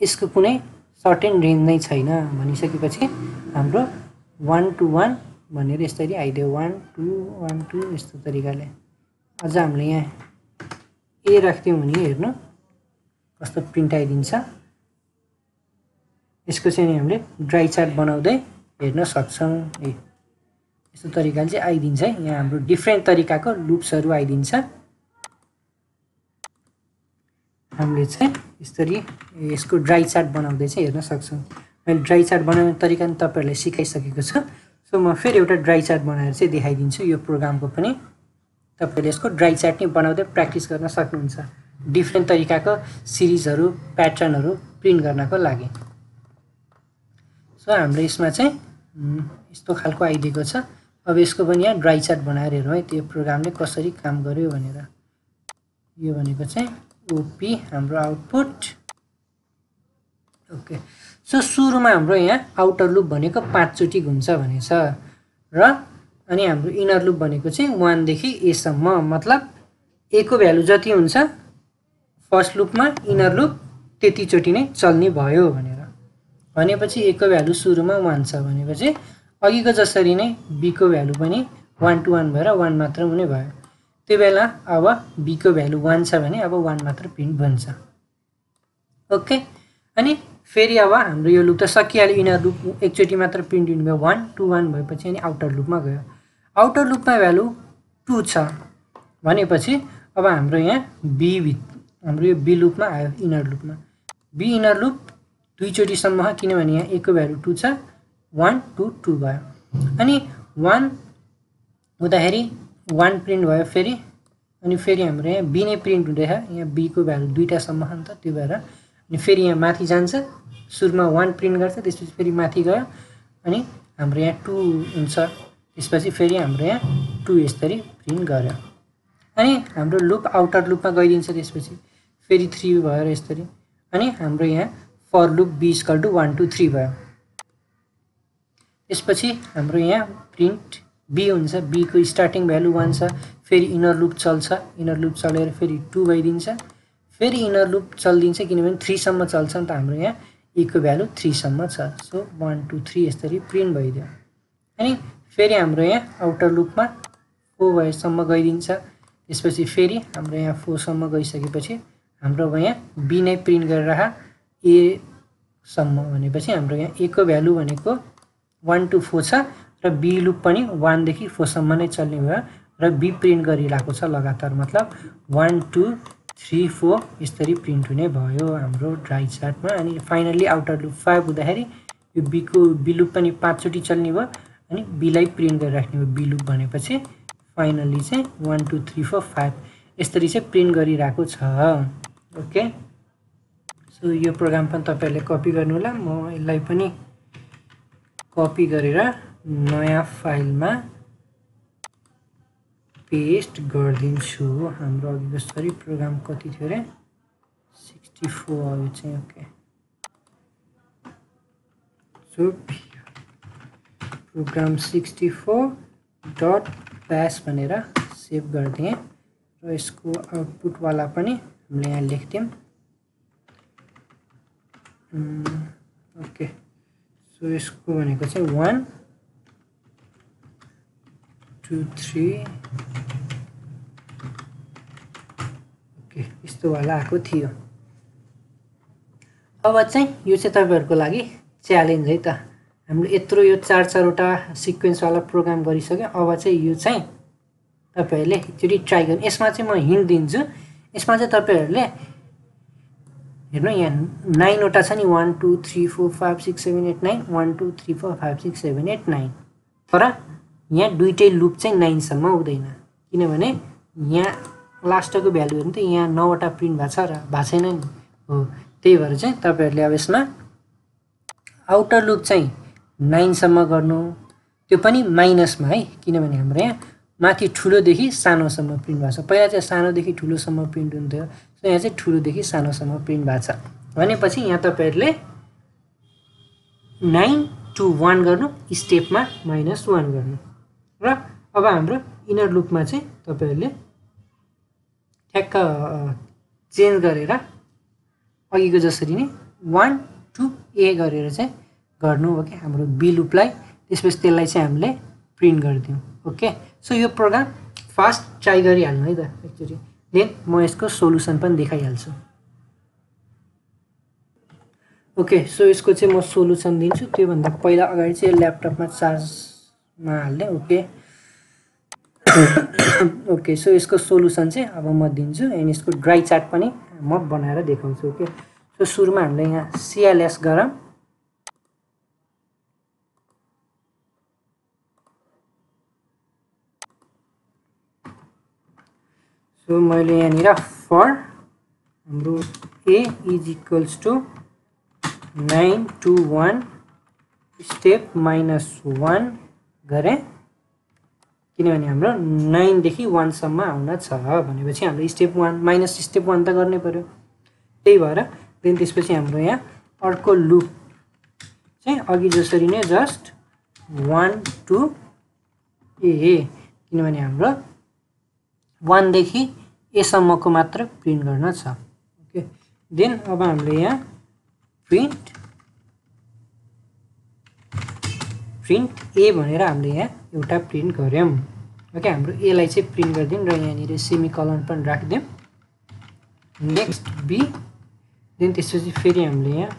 यसको कुनै सर्टेन रेन्ज नै छैन भनिसकेपछि हाम्रो 1 to 1 भनेर यसरी आइदियो 1 2 1 2 यस्तो तरिकाले। अझ हामीले यहाँ ए राख्दियौँ भने हेर्नु कस्तो प्रिन्ट आइदिन्छ। यसको चाहिँ हामीले ड्राई चार्ट बनाउँदै हेर्न सक्छौँ। यस्तो तरिकाले चाहिँ आइदिन्छ। यहाँ हाम्रो डिफ्रेन्ट तरिकाको लुप्सहरू आइदिन्छ। हामीले चाहिँ यसरी यसको ड्राई चार्ट बनाउँदै चाहिँ हेर्न सक्छौँ। मैले ड्राई चार्ट बनाउने तरिका पनि तपाईहरुलाई सिकाइसकेको छु। सो म फेरि एउटा ड्राई चार्ट बनाएर चाहिँ देखाइदिन्छु। यो प्रोग्रामको पनि तपाईले यसको ड्राई चार्ट नै बनाउँदै प्र्याक्टिस गर्न सक्नुहुन्छ डिफ्रेन्ट तरिकाको सिरिजहरू प्याटर्नहरू प्रिन्ट गर्नको लागि। सो हाम्रो यसमा चाहिँ यस्तो खालको आइदिएको छ। अब यसको पनि यहाँ ड्राई चार्ट बनाएर हेरौँ है त्यो प्रोग्रामले कसरी काम गर्यो भनेर। यो भनेको चाहिँ ओपी हाम्रो आउटपुट। ओके सो सुरुमा हाम्रो यहाँ आउटर लुप भनेको 5 चोटि घुम्छ भनेछ र अनि हाम्रो इनर लुप भनेको चाहिँ 1 देखि a सम्म मतलब a को भ्यालु जति हुन्छ फर्स्ट लुपमा इनर लुप त्यति चोटि नै चल्ने भयो भनेर। भनेपछि a को भ्यालु सुरुमा 1 छ भनेपछि अघिको जसरी नै b को भ्यालु पनि 1 to 1 भएर 1 मात्र हुने भयो। त्यो बेला अब b को भ्यालु 1 छ भने अब 1 मात्र प्रिन्ट बन्छ। ओके अनि फेरि अब हाम्रो यो लुप त सकिहाल्यो। इनर लुप एकचोटि मात्र प्रिन्ट हुने भयो 1 to 1 भएपछि अनि आउटर लुपमा गयो। आउटर लुपमा भ्यालु 2 छ भनेपछि अब हाम्रो यहाँ हाम्रो यो बी लुपमा आयो इनर लुपमा। बी इनर लुप 2 चोटिसम्म किनभने यहाँ a को भ्यालु 2 छ 1 to 2 भयो। अनि 1 हुँदाखेरि 1 प्रिन्ट भयो फेरि अनि फेरि हाम्रो यहाँ b नै प्रिन्ट हुँदैछ। यहाँ b को भ्यालु 2टासम्म छ नि त त्यो भएर अनि फेरि यहाँ माथि जान्छ सुरुमा 1 प्रिन्ट गर्छ त्यसपछि फेरि माथि गयो अनि हाम्रो यहाँ 2 हुन्छ त्यसपछि फेरि हाम्रो यहाँ 2 यसरी प्रिन्ट गर्यो। अनि हाम्रो लुप आउटर लुपमा गइदिन्छ त्यसपछि फेरि 3 भयो यसरी अनि हाम्रो यहाँ फर लुप b = 1 to 3 भयो। त्यसपछि हाम्रो यहाँ प्रिन्ट b हुन्छ b को स्टार्टिङ भ्यालु 1 छ फेरि इनर लुप चल्छ इनर लुप चलेर फेरि 2 भइदिन्छ फेरि इनर लुप चल्दिन्छ किनभने 3 सम्म चल्छ नि त हाम्रो यहाँ a को भ्यालु 3 सम्म छ। सो 1 to 3 यसरी प्रिन्ट भइदियो। अनि फेरि हाम्रो यहाँ आउटर लुपमा 4 भएसम्म गइदिन्छ त्यसपछि फेरि हाम्रो यहाँ 4 सम्म गइसकेपछि हाम्रो यहाँ b नै प्रिन्ट गरेर a सम्म भनेपछि हाम्रो यहाँ a को भ्यालु भनेको 1 to 4 छ र b लुप पनि 1 देखि 4 सम्म नै चल्ने भयो र b प्रिन्ट गरिरहेको छ लगातार मतलब 1 2 3 4 यसरी प्रिन्ट हुने भयो हाम्रो ड्राई चार्टमा। अनि फाइनली आउटर लुप 5 हुँदाखेरि यो b लुप पनि 5 चोटि चल्ने भयो अनि b लाई प्रिन्ट गरिराख्ने भयो। b लुप भनेपछि फाइनली चाहिँ 1 2 3 4 5 यसरी चाहिँ प्रिन्ट गरिरहेको छ। ओके सो यो प्रोग्राम पनि तपाईहरुले कपी गर्नु होला। म यसलाई पनि कपी गरेर नयाँ फाइलमा पेस्ट गरिदिन्छु। हाम्रो अघि जसरी प्रोग्राम कति थियो रे 64 आयो चाहिँ। ओके सो प्रोग्राम 64.bash भनेर सेभ गरिदिएँ र यसको आउटपुट वाला पनि हामीले यहाँ लेख्थ्यौँ। ओके सो यसको भनेको चाहिँ 1 2 3 ओके यस्तो वाला आएको थियो। अब चाहिँ यो चाहिँ तपाईहरुको लागि च्यालेन्ज है त। हामीले यत्रो यो 4-4वटा सिक्वेन्स वाला प्रोग्राम गरिसक्यो। अब चाहिँ यो चाहिँ तपाईहरुले एकचोटि ट्राई गर्नु। यसमा चाहिँ म हिन्ट दिन्छु। यसमा चाहिँ तपाईहरुले हेर्नु यहाँ 9 वटा छ नि 1 2 3 4 5 6 7 8 9 1 2 3 4 5 6 7 8 9 तर यहाँ दुईटै लुप चाहिँ 9 सम्म हुँदैन किनभने यहाँ लास्टको भ्यालु हेर्नु त यहाँ 9 वटा प्रिन्ट भएको छ र भएको छैन नि हो। त्यही भएर चाहिँ तपाईहरुले अब यसमा आउटर लुप चाहिँ 9 सम्म गर्नु त्यो पनि माइनसमा है किनभने हाम्रो यहाँ माथि ठुलोदेखि सानोसम्म प्रिन्ट भएको छ। पहिला चाहिँ सानोदेखि ठुलोसम्म प्रिन्ट हुन्थ्यो, सो यहाँ चाहिँ ठुलोदेखि सानोसम्म प्रिन्ट भएको छ। भनेपछि यहाँ तपाईँहरूले 9 to 1 गर्नु, स्टेपमा -1 गर्नु। र अब हाम्रो इनर लुपमा चाहिँ तपाईँहरूले ठ्याक्क चेन्ज गरेर अघिको जसरी नै 1 to A गरेर चाहिँ गर्नु। ओके, हाम्रो बी लुपलाई, त्यसपछि त्यसलाई चाहिँ हामीले प्रिन्ट गरिदिउँ। ओके, सो यो प्रोग्राम फास्ट ट्राई गरिहाल्नु है त एक्चुअली, देन म यसको सोलुसन पनि देखाइहाल्छु। ओके, सो यसको चाहिँ म सोलुसन दिन्छु। त्योभन्दा पहिला अगाडि चाहिँ ल्यापटपमा चार्जमा हाल्ने। ओके ओके, सो यसको सोलुसन चाहिँ अब म दिन्छु एन्ड यसको ड्राई चार्ट पनि म बनाएर देखाउँछु। ओके, सो सुरुमा हामीले यहाँ CLS गरौँ। सो मैले यहाँनिर फर हाम्रो A = 9 to 1 स्टेप -1 गरेँ, किनभने हाम्रो 9 देखि 1 सम्म आउन छ भनेपछि हाम्रो स्टेप 1 स्टेप 1 त गर्नै पर्यो। त्यही भएर देन त्यसपछि हाम्रो यहाँ अर्को लुप चाहिँ अघि जसरी नै जस्ट 1 to A, किनभने हाम्रो 1 देखि A सम्मको मात्र प्रिन्ट गर्न छ। ओके, देन अब हामीले यहाँ प्रिन्ट A भनेर हामीले यहाँ एउटा प्रिन्ट गऱ्यौँ। ओके, हाम्रो A लाई चाहिँ प्रिन्ट गरिदिउँ र यहाँनिर सेमिकलन पनि राखिदिउँ। नेक्स्ट B, देन त्यसपछि फेरि हामीले यहाँ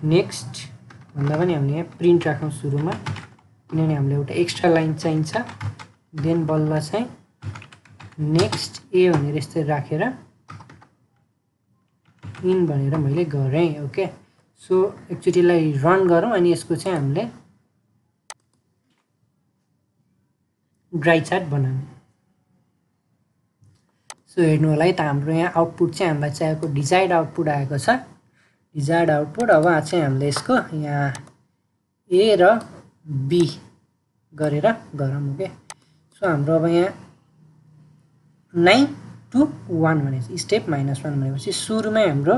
नेक्स्ट भन्दा पनि हामीले यहाँ प्रिन्ट राखौँ सुरुमा, किनभने हामीले एउटा एक्स्ट्रा लाइन चाहिन्छ। देन बल्ल चाहिँ नेक्स्ट A भनेर यस्तै राखेर इन भनेर मैले गरेँ। ओके, सो एकचोटिलाई रन गरौँ अनि यसको चाहिँ हामीले ड्राई चार्ट बनाऊँ। सो हेर्नु होला है त, हाम्रो यहाँ आउटपुट चाहिँ हामीलाई चाहिएको डिजायर्ड आउटपुट आएको छ। डिजायर्ड आउटपुट अब चाहिँ हामीले यसको यहाँ A र B गरेर गरौँ। ओके, सो हाम्रो अब यहाँ 9 to 1 भनेपछि स्टेप -1 भनेपछि सुरुमै हाम्रो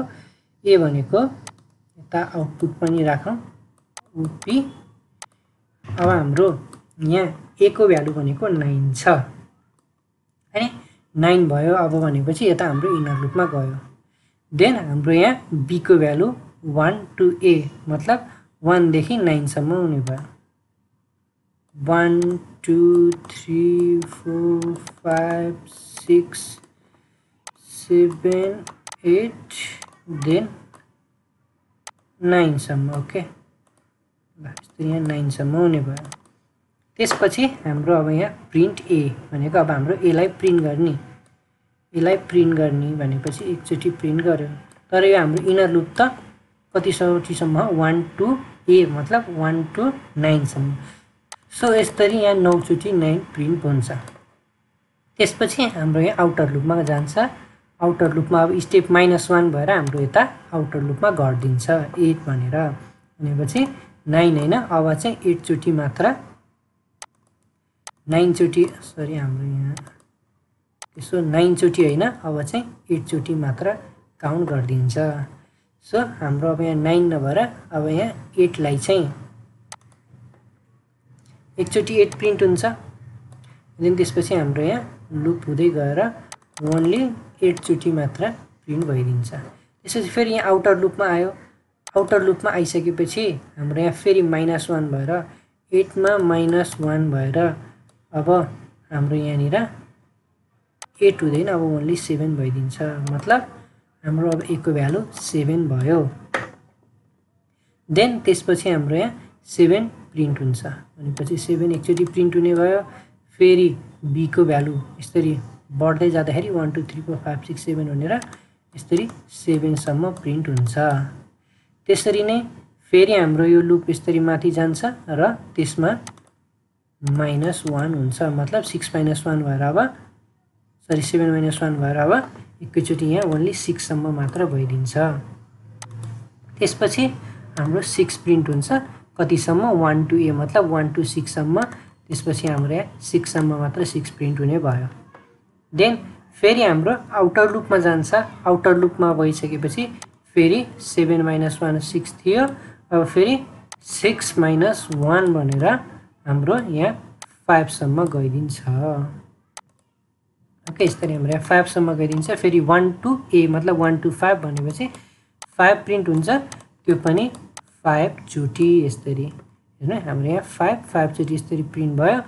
A भनेको यता आउटपुट पनि राखौँ OP। अब हाम्रो यहाँ A को भ्यालु भनेको 9 छ, हैन 9 भयो। अब भनेपछि यता हाम्रो इनर लुपमा गयो। देन हाम्रो यहाँ B को भ्यालु 1 to A मतलब 1 देखि 9 सम्म हुने भयो। 1 2 3 4 5 6 7 8 देन 9 सम्म। ओके, यहाँ 9 सम्म हुने भयो। त्यसपछि हाम्रो अब यहाँ प्रिन्ट A भनेको अब हाम्रो A लाई प्रिन्ट गर्ने भनेपछि एकचोटि प्रिन्ट गर्यो। तर यो हाम्रो इनर लुप त कतिसम्म 1 to A मतलब 1 to 9 सम्म। सो यसरी यहाँ 9 चोटि 9 प्रिन्ट हुन्छ। त्यसपछि हाम्रो यहाँ आउटर लुपमा जान्छ। आउटर लुपमा अब स्टेप -1 भएर हाम्रो यता आउटर लुपमा घट्दिन्छ 8 भनेर, भनेपछि 9 हैन, अब चाहिँ 8 चोटि मात्र 9 चोटि सरी हाम्रो यहाँ यसो 9 चोटि हैन, अब चाहिँ 8 चोटि मात्र काउन्ट गरिदिन्छ। सो हाम्रो अब यहाँ 9 नभएर अब यहाँ 8 लाई चाहिँ एकचोटि 8 प्रिन्ट हुन्छ। देन त्यसपछि हाम्रो यहाँ लुप हुँदै गएर ओन्ली 8 चोटि मात्र प्रिन्ट भइदिन्छ। त्यसपछि फेरि यहाँ आउटर लुपमा आयो। आउटर लुपमा आइसकेपछि हाम्रो यहाँ फेरि -1 भएर 8 मा -1 भएर अब हाम्रो यहाँनिर 8 हुँदैन, अब ओन्ली 7 भइदिन्छ। मतलब हाम्रो अब A को भ्यालु 7 भयो। देन त्यसपछि हाम्रो यहाँ 7 प्रिन्ट हुन्छ, भनेपछि 7 एकचोटि प्रिन्ट हुने भयो। फेरि B को भ्यालु यसरी बढ्दै जाँदाखेरि 1 2 3 4 5 6 7 भनेर यसरी 7 सम्म प्रिन्ट हुन्छ। त्यसरी नै फेरि हाम्रो यो लुप यसरी माथि जान्छ र त्यसमा -1 हुन्छ, मतलब 6 - 1 भएर अब सरी 7 - 1 भएर अब एकैचोटि यहाँ ओन्ली 6 सम्म मात्र भइदिन्छ। त्यसपछि हाम्रो 6 प्रिन्ट हुन्छ कतिसम्म 1 to A मतलब 1 to 6 सम्म। त्यसपछि हाम्रो यहाँ 6 सम्म मात्र 6 प्रिन्ट हुने भयो। देन फेरि हाम्रो आउटर लुपमा जान्छ। आउटर लुपमा भइसकेपछि फेरि 7 - 1 6 थियो। अब फेरि 6 - 1 भनेर हाम्रो यहाँ 5 सम्म गइदिन्छ। ओके, यसरी हाम्रो यहाँ 5 सम्म गइदिन्छ। फेरि 1 to a मतलब 1 to 5 भनेपछि 5 प्रिन्ट हुन्छ, त्यो पनि 5 चोटि यसरी। हैन, हाम्रो यहाँ 5 चोटि यसरी प्रिन्ट भयो।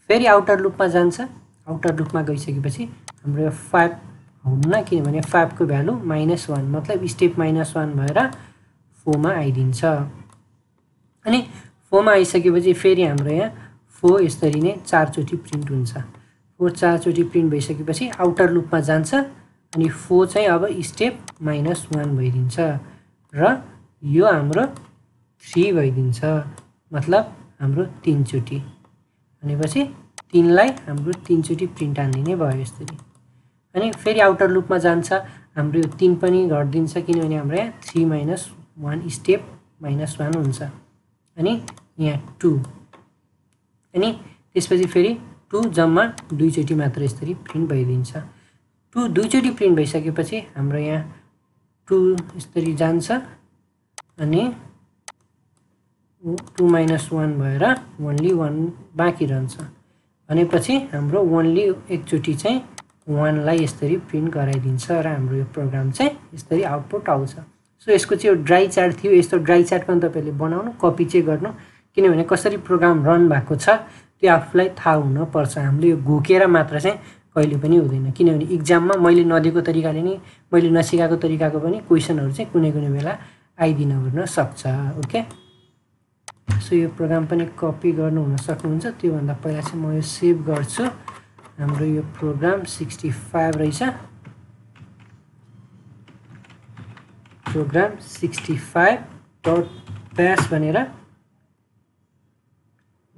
फेरि आउटर लुपमा जान्छ। आउटर लुपमा गइसकेपछि हाम्रो यो 5 हुन्न, किनभने 5 को भ्यालु -1 मतलब स्टेप -1 भएर 4 मा आइदिन्छ। अनि 4 मा आइसकेपछि फेरि हाम्रो यहाँ 4 यसरी नै 4 चोटि प्रिन्ट हुन्छ। 4 4 चोटि प्रिन्ट भइसकेपछि आउटर लुपमा जान्छ अनि 4 चाहिँ अब स्टेप -1 भइदिन्छ र यो हाम्रो 3 भइदिन्छ, मतलब हाम्रो 3 चोटि। भनेपछि 3 लाई हाम्रो 3 चोटि प्रिन्ट हान्दिने भयो यसरी। अनि फेरि आउटर लुपमा जान्छ, हाम्रो यो 3 पनि घट्दिन्छ, किनभने हाम्रो यहाँ 3 - 1 स्टेप -1 हुन्छ। अनि यहाँ 2, अनि त्यसपछि फेरि 2 जम्मा 2 चोटि मात्र यसरी प्रिन्ट भइदिन्छ। 2 2 चोटि प्रिन्ट भइसकेपछि हाम्रो यहाँ 2 यसरी जान्छ अनि 2 - 1 भएर ओन्ली 1 बाँकी रहन्छ। भनेपछि हाम्रो ओन्ली एकचोटि चाहिँ 1 लाई यसरी प्रिन्ट गराइदिन्छ र हाम्रो यो प्रोग्राम चाहिँ यसरी आउटपुट आउँछ। सो यसको चाहिँ यो ड्राई चार्ट थियो। यस्तो ड्राई चार्ट पनि तपाईँले बनाउनु, कपी चाहिँ गर्नु, किनभने कसरी प्रोग्राम रन भएको छ त्यो आफूलाई थाहा हुनुपर्छ। हामीले यो घोकेर मात्र चाहिँ कहिले पनि हुँदैन, किनभने इक्जाममा मैले नदिएको तरिकाले नि, मैले नसिकाएको तरिकाको पनि क्वेसनहरू चाहिँ कुनै कुनै बेला आइदिन ओर्न सक्छ। ओके, सो यो प्रोग्राम पनि कपी गर्नु हुन सक्नुहुन्छ। त्योभन्दा पहिला चाहिँ म यो सेभ गर्छु। हाम्रो यो प्रोग्राम 65 रहेछ। प्रोग्राम 65.bash भनेर,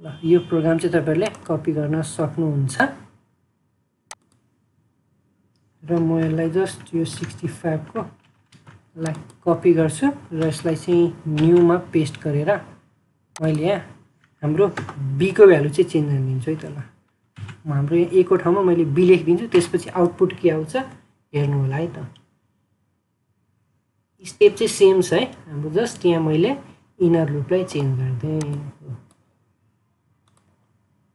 ल यो प्रोग्राम चाहिँ तपाईँहरूले कपी गर्न सक्नुहुन्छ र म यसलाई जस्ट यो 65 को लाई कपी गर्छु र यसलाई चाहिँ न्यूमा पेस्ट गरेर मैले यहाँ हाम्रो b को भ्यालु चाहिँ चेन्ज गरिदिन्छु है त। ल हाम्रो यहाँ a को ठाउँमा मैले b लेखिदिन्छु, त्यसपछि आउटपुट के आउँछ हेर्नु होला है त। स्टेप चाहिँ सेम छ है हाम्रो, जस्ट यहाँ मैले इनर लुपलाई चेन्ज गरिदिएँ।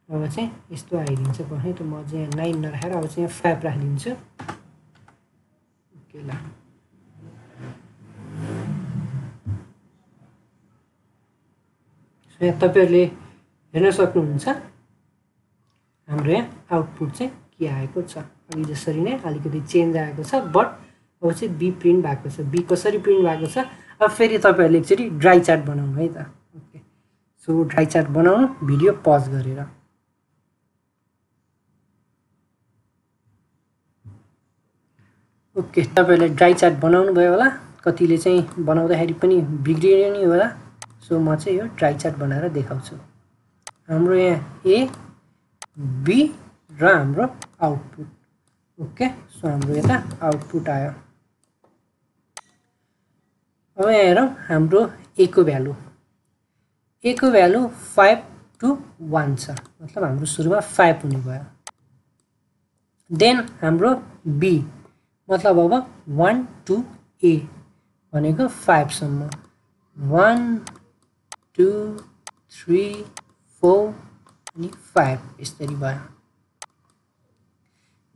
अब चाहिँ यस्तो आइदिन्छ भने त म चाहिँ यहाँ 9 नराखेर अब चाहिँ यहाँ 5 राखिदिन्छु। ओके, ल यहाँ तपाईँहरूले हेर्न सक्नुहुन्छ हाम्रो यहाँ आउटपुट चाहिँ के आएको छ। अघि जसरी नै अलिकति चेन्ज आएको छ, बट अब चाहिँ बी प्रिन्ट भएको छ। बी कसरी प्रिन्ट भएको छ अब फेरि तपाईँहरूले एकचोटि ड्राई चार्ट बनाउनु है त। ओके, सो ड्राई चार्ट बनाउनु, भिडियो पज गरेर। ओके, तपाईँहरूले ड्राई चार्ट बनाउनु भयो होला, कतिले चाहिँ बनाउँदाखेरि पनि बिग्रियो नि होला। सो म चाहिँ यो ड्राई चार्ट बनाएर देखाउँछु। हाम्रो यहाँ ए बी र हाम्रो आउटपुट। ओके, सो हाम्रो यता आउटपुट आयो। अब यहाँ हेरौँ हाम्रो ए को भ्यालु। ए को भ्यालु 5 to 1 छ, मतलब हाम्रो सुरुमा 5 हुने भयो। देन हाम्रो बी मतलब अब 1 to a भनेको 5 सम्म, 1 2 3 4 अनि 5 यसरी भयो।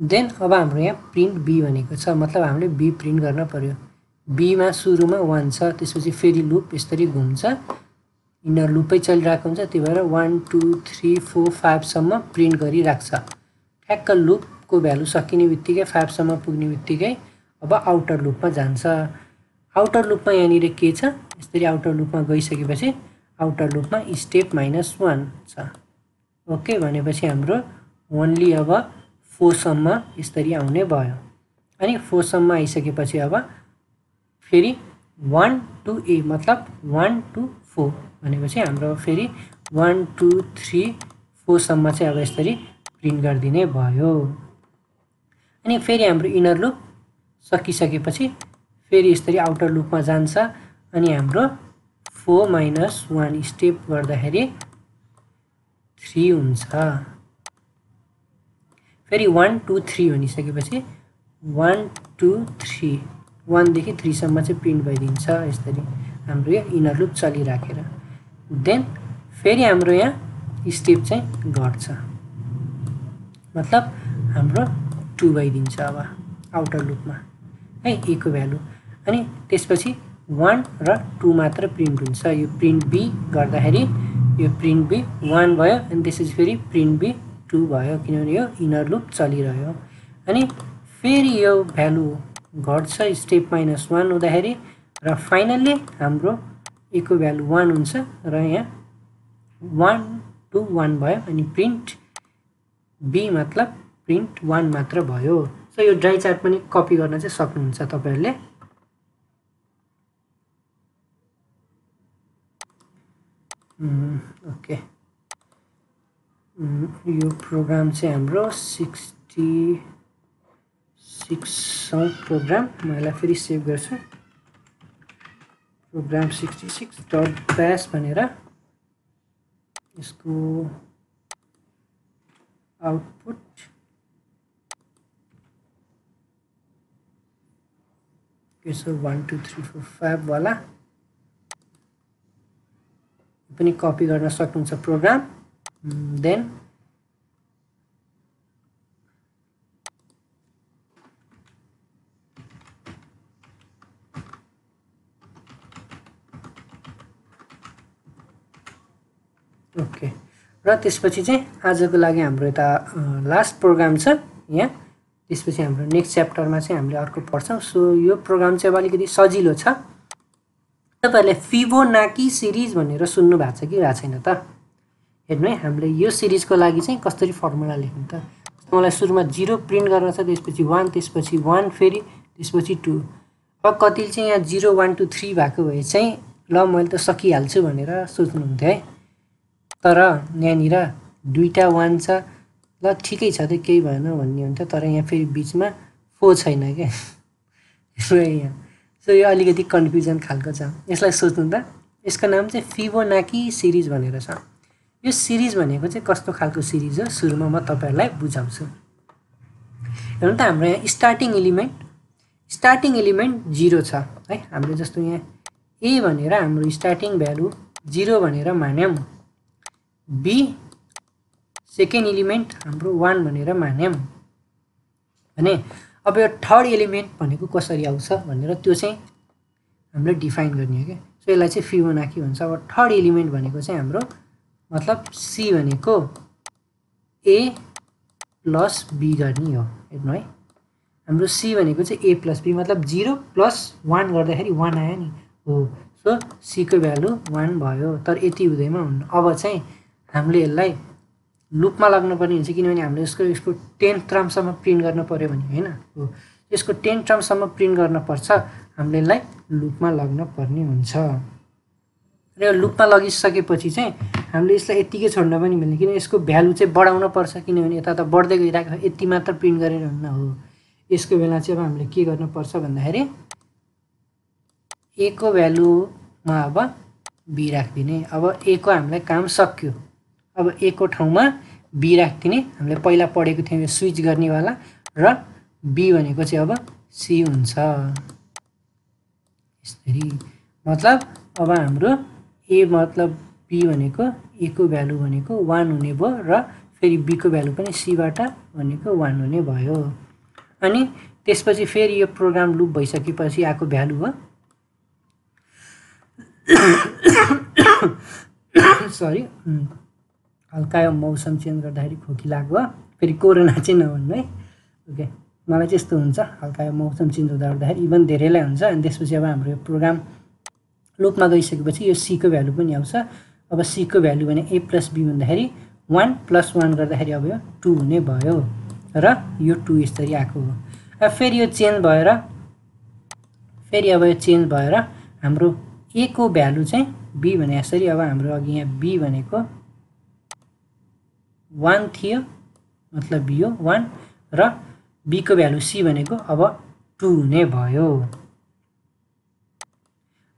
देन अब हाम्रो यहाँ प्रिन्ट बी भनेको छ, मतलब हामीले बी प्रिन्ट गर्न पर्यो। बी मा सुरुमा 1 छ, त्यसपछि फेरि लुप यसरी घुम्छ, इनर लुपै चलिरहेको हुन्छ, त्यही भएर 1 2 3 4 5 सम्म प्रिन्ट गरिराख्छ। ठ्याक्क लुपको भ्यालु सकिने बित्तिकै 5 सम्म पुग्ने बित्तिकै अब आउटर लुपमा जान्छ। आउटर लुपमा यहाँनिर के छ, यसरी आउटर लुपमा गइसकेपछि आउटर लुपमा स्टेप -1 छ। ओके, भनेपछि हाम्रो ओन्ली अब 4 सम्म यसरी आउने भयो। अनि 4 सम्म आइसकेपछि अब फेरि 1 to a मतलब 1 to 4 भनेपछि हाम्रो फेरि 1 2 3 4 सम्म चाहिँ अब यसरी प्रिन्ट गरिदिने भयो। अनि फेरि हाम्रो इनर लुप सकिसकेपछि फेरि यसरी आउटर लुपमा जान्छ अनि हाम्रो 4 - 1 स्टेप गर्दाखेरि 3 हुन्छ। फेरि 1 2 3 भनिसकेपछि 1 2 3 1 देखि 3 सम्म चाहिँ प्रिन्ट भइदिन्छ यसरी हाम्रो यो इनर लुप चलिराखेर। देन फेरि हाम्रो यहाँ स्टेप चाहिँ घट्छ, मतलब हाम्रो 2 भइदिन्छ अब आउटर लुपमा है ए को भ्यालु। अनि त्यसपछि 1 र 2 मात्र प्रिन्ट हुन्छ। यो प्रिन्ट बी गर्दाखेरि यो प्रिन्ट बी 1 भयो अनि त्यसपछि फेरि प्रिन्ट बी 2 भयो, किनभने यो इनर लुप चलिरह्यो। अनि फेरि यो भ्यालु घट्छ स्टेप -1 हुँदाखेरि र फाइनल्ली हाम्रो ए को भ्यालु 1 हुन्छ र यहाँ 1 2 1 भयो अनि प्रिन्ट बी मतलब प्रिन्ट 1 मात्र भयो। सो यो ड्राई चार्ट पनि कपी गर्न चाहिँ सक्नुहुन्छ तपाईहरुले। ओके, यो प्रोग्राम चाहिँ हाम्रो 66औं प्रोग्राम। म यसलाई फेरि सेभ गर्छु। प्रोग्राम 66.bash भनेर यसको आउटपुट के छ 1 2 3 4 5 वाला पनि कपी गर्न सक्नुहुन्छ प्रोग्राम। देन ओके, र त्यसपछि चाहिँ आजको लागि हाम्रो यता लास्ट प्रोग्राम छ यहाँ। त्यसपछि हाम्रो नेक्स्ट च्याप्टरमा चाहिँ हामीले अर्को पढ्छौँ। सो यो प्रोग्राम चाहिँ अब अलिकति सजिलो छ। तपाईहरुले फिबोनाकी सिरिज भनेर सुन्नु भएको छ कि भएको छैन त? हेर्नु है, हामीले यो सिरिजको लागि चाहिँ कसरी फर्मुला लेख्नु त? मलाई सुरुमा 0 प्रिन्ट गर्न छ, त्यसपछि 1, त्यसपछि 1 फेरि त्यसपछि 2। अब कतिले चाहिँ यहाँ 0 1 2 3 भएको भए चाहिँ ल मैले त सकिहाल्छु भनेर सोच्नुहुन्थ्यो है। तर यहाँनिर दुईटा 1 छ, ल ठिकै छ त केही भएन भन्ने हुन्छ। तर यहाँ फेरि बिचमा 4 छैन क्या यहाँ। सो यो अलिकति कन्फ्युजन खालको छ, यसलाई सोच्नु त। यसको नाम चाहिँ फिबोनाकी सिरिज भनेर छ। यो सिरिज भनेको चाहिँ कस्तो खालको सिरिज हो सुरुमा म तपाईहरुलाई बुझाउँछु। हेर्नु त, हाम्रो यहाँ स्टार्टिङ एलिमेन्ट 0 छ है। हाम्रो जस्तो यहाँ ए भनेर हाम्रो स्टार्टिङ भ्यालु 0 भनेर मान्यौं, बी सेकेन्ड एलिमेन्ट हाम्रो 1 भनेर मान्यौं भने अब यो थर्ड एलिमेन्ट भनेको कसरी आउँछ भनेर त्यो चाहिँ हामीले डिफाइन गर्ने हो क्या। सो यसलाई चाहिँ फिबोनाकी भन्छ। अब थर्ड एलिमेन्ट भनेको चाहिँ हाम्रो मतलब सी भनेको ए प्लस बी गर्ने हो। हेर्नु है, हाम्रो सी भनेको चाहिँ ए प्लस बी मतलब 0 प्लस 1 गर्दाखेरि 1 आयो नि हो। सो सी को भ्यालु 1 भयो। तर यति हुँदैमा हुन्न, अब चाहिँ हामीले यसलाई लुपमा लाग्नु पर्ने हुन्छ, किनभने हामीले यसको 10th टर्मसम्म प्रिन्ट गर्न पर्यो भने हैन हो। यसको 10th टर्मसम्म प्रिन्ट गर्न पर्छ, हामीले यसलाई लुपमा लाग्न पर्ने हुन्छ। र यो लुपमा लगिसकेपछि चाहिँ हामीले यसलाई यतिकै छोड्न पनि मिल्दैन, किन यसको भ्यालु चाहिँ बढाउन पर्छ, किनभने यता त बढ्दै गइरहेको छ। यति मात्र प्रिन्ट गरेर हुन्न हो। यसको बेला चाहिँ अब हामीले के गर्नु पर्छ भन्दाखेरि ए को भ्यालुमा अब बी राख्दिने। अब ए को हामीलाई काम सक्यो, अब ए को ठाउँमा बी राख्दिने। हामीले पहिला पढेको थियौँ यो स्विच गर्नेवाला। र बी भनेको चाहिँ अब सी हुन्छ यसरी। मतलब अब हाम्रो ए मतलब बी भनेको ए को भ्यालु भनेको 1 हुने भयो र फेरि बी को भ्यालु पनि सीबाट भनेको 1 हुने भयो। अनि त्यसपछि फेरि यो प्रोग्राम लुप भइसकेपछि आएको भ्यालु हो सरी, हल्का यो मौसम चेन्ज गर्दाखेरि खोकी लाग्यो, फेरि कोरोना चाहिँ नभन्नु है। ओके, मलाई चाहिँ यस्तो हुन्छ, हल्का यो मौसम चेन्ज हुँदाखेरि इभन धेरैलाई हुन्छ। अनि त्यसपछि अब हाम्रो यो प्रोग्राम लुपमा गइसकेपछि यो सी को भ्यालु पनि आउँछ। अब सी को भ्यालु भने ए प्लस बी भन्दाखेरि 1 + 1 गर्दाखेरि अब यो 2 हुने भयो र यो 2 यसरी आएको हो। अब फेरि यो चेन्ज भएर हाम्रो ए को भ्यालु चाहिँ बी भने यसरी। अब हाम्रो अघि यहाँ बी भनेको 1 थियो, मतलब यो 1 र बी को भ्यालु सी भनेको अब 2 हुने भयो।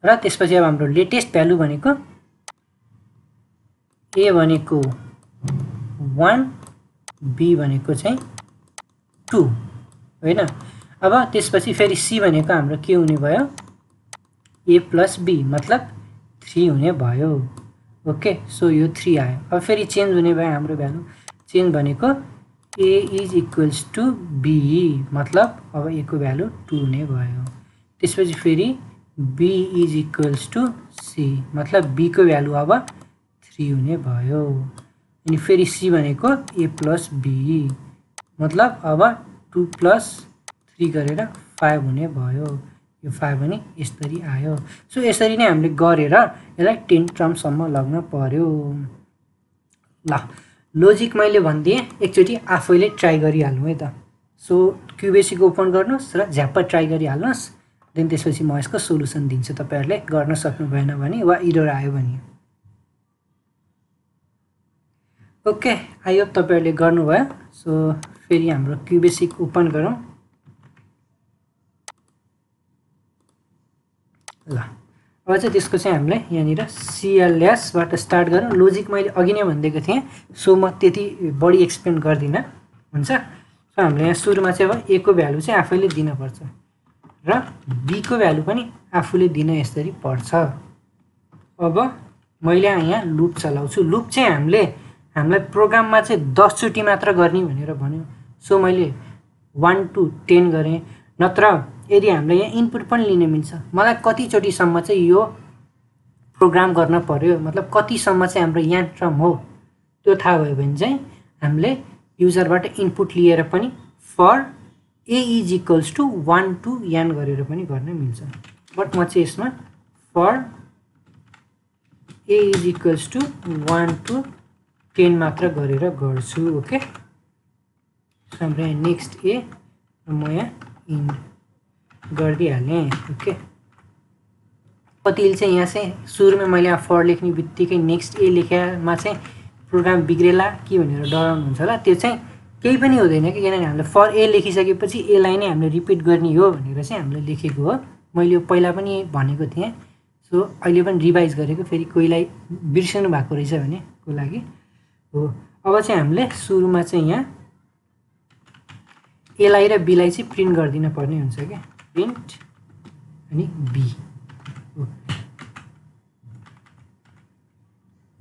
र त्यसपछि अब हाम्रो लेटेस्ट भ्यालु भनेको ए भनेको 1 b भनेको चाहिँ 2 हैन। अब त्यसपछि फेरि c भनेको हाम्रो के हुने भयो a + b मतलब 3 हुने भयो। ओके सो यो 3 आयो। अब फेरि चेन्ज हुने भयो हाम्रो भ्यालु चेन्ज भनेको a = b मतलब अब a को भ्यालु 2 हुने भयो। त्यसपछि फेरि b = c मतलब b को भ्यालु अब 3 हुने भयो। अनि फेरि c भनेको a + b मतलब अब 2 + 3 गरेर 5 हुने भयो। यो 5 पनि यसरी आयो। सो यसरी नै हामीले गरेर यसलाई 10 टर्मसम्म लग्न पर्यो। ल लोजिक मैले भनिदिएँ एकचोटि आफैले ट्राई गरिहाल्नु है त। सो क्युबेसिक ओपन गर्नुहोस् र झ्याप्प ट्राई गरिहाल्नुहोस्। देन त्यसपछि म यसको सोलुसन दिन्छु तपाईहरुले गर्न सक्नु भएन भने वा एरर आयो भने। ओके आई होप तपाईहरुले गर्नुभयो। सो फेरि हाम्रो क्युबेसिक ओपन गरौँ। ल अब चाहिँ त्यसको चाहिँ हामीले यहाँनिर CLS बाट स्टार्ट गरौँ। लोजिक मैले अघि नै भनिदिएको थिएँ सो म त्यति बढी एक्सप्लेन गर्दिनँ हुन्छ। सो हामीले यहाँ सुरुमा चाहिँ अब a को भ्यालु चाहिँ आफैले दिनुपर्छ र b को भ्यालु पनि आफूले दिन यसरी पर्छ। अब मैले यहाँ लुप चलाउँछु। लुप चाहिँ हामीलाई प्रोग्राममा चाहिँ 10 चोटि मात्र गर्ने भनेर भन्यो। सो मैले 1 to 10 गरेँ। नत्र यदि हामीले यहाँ इनपुट पनि लिन मिल्छ। मलाई कति चोटिसम्म चाहिँ यो प्रोग्राम गर्न पर्यो मतलब कतिसम्म चाहिँ हाम्रो यान ट्रम हो त्यो थाहा भयो भने चाहिँ हामीले युजरबाट इनपुट लिएर पनि फर a = 1 to n गरेर पनि गर्न मिल्छ। बट म चाहिँ यसमा फर a = 1 to 10 मात्र गरेर गर्छु। ओके हाम्रो यहाँ नेक्स्ट a र म यहाँ इन गरिदिहालेँ। ओके कतिले चाहिँ यहाँ चाहिँ सुरुमा मैले यहाँ फर लेख्ने बित्तिकै नेक्स्ट a लेखेमा चाहिँ प्रोग्राम बिग्रेला कि भनेर डराउनुहुन्छ होला। त्यो चाहिँ केही पनि हुँदैन कि किनभने हामीले फर a लेखिसकेपछि a लाई नै हामीले रिपिट गर्ने हो भनेर चाहिँ हामीले लेखेको हो। मैले यो पहिला पनि भनेको थिएँ। सो अहिले पनि रिभाइज गरेको फेरि कोहीलाई बिर्सनु भएको रहेछ भने को लागि हो। अब चाहिँ हामीले सुरुमा चाहिँ यहाँ a लाई र b लाई चाहिँ प्रिन्ट गरिदिन पर्ने हुन्छ क्या प्रिन्ट अनि b।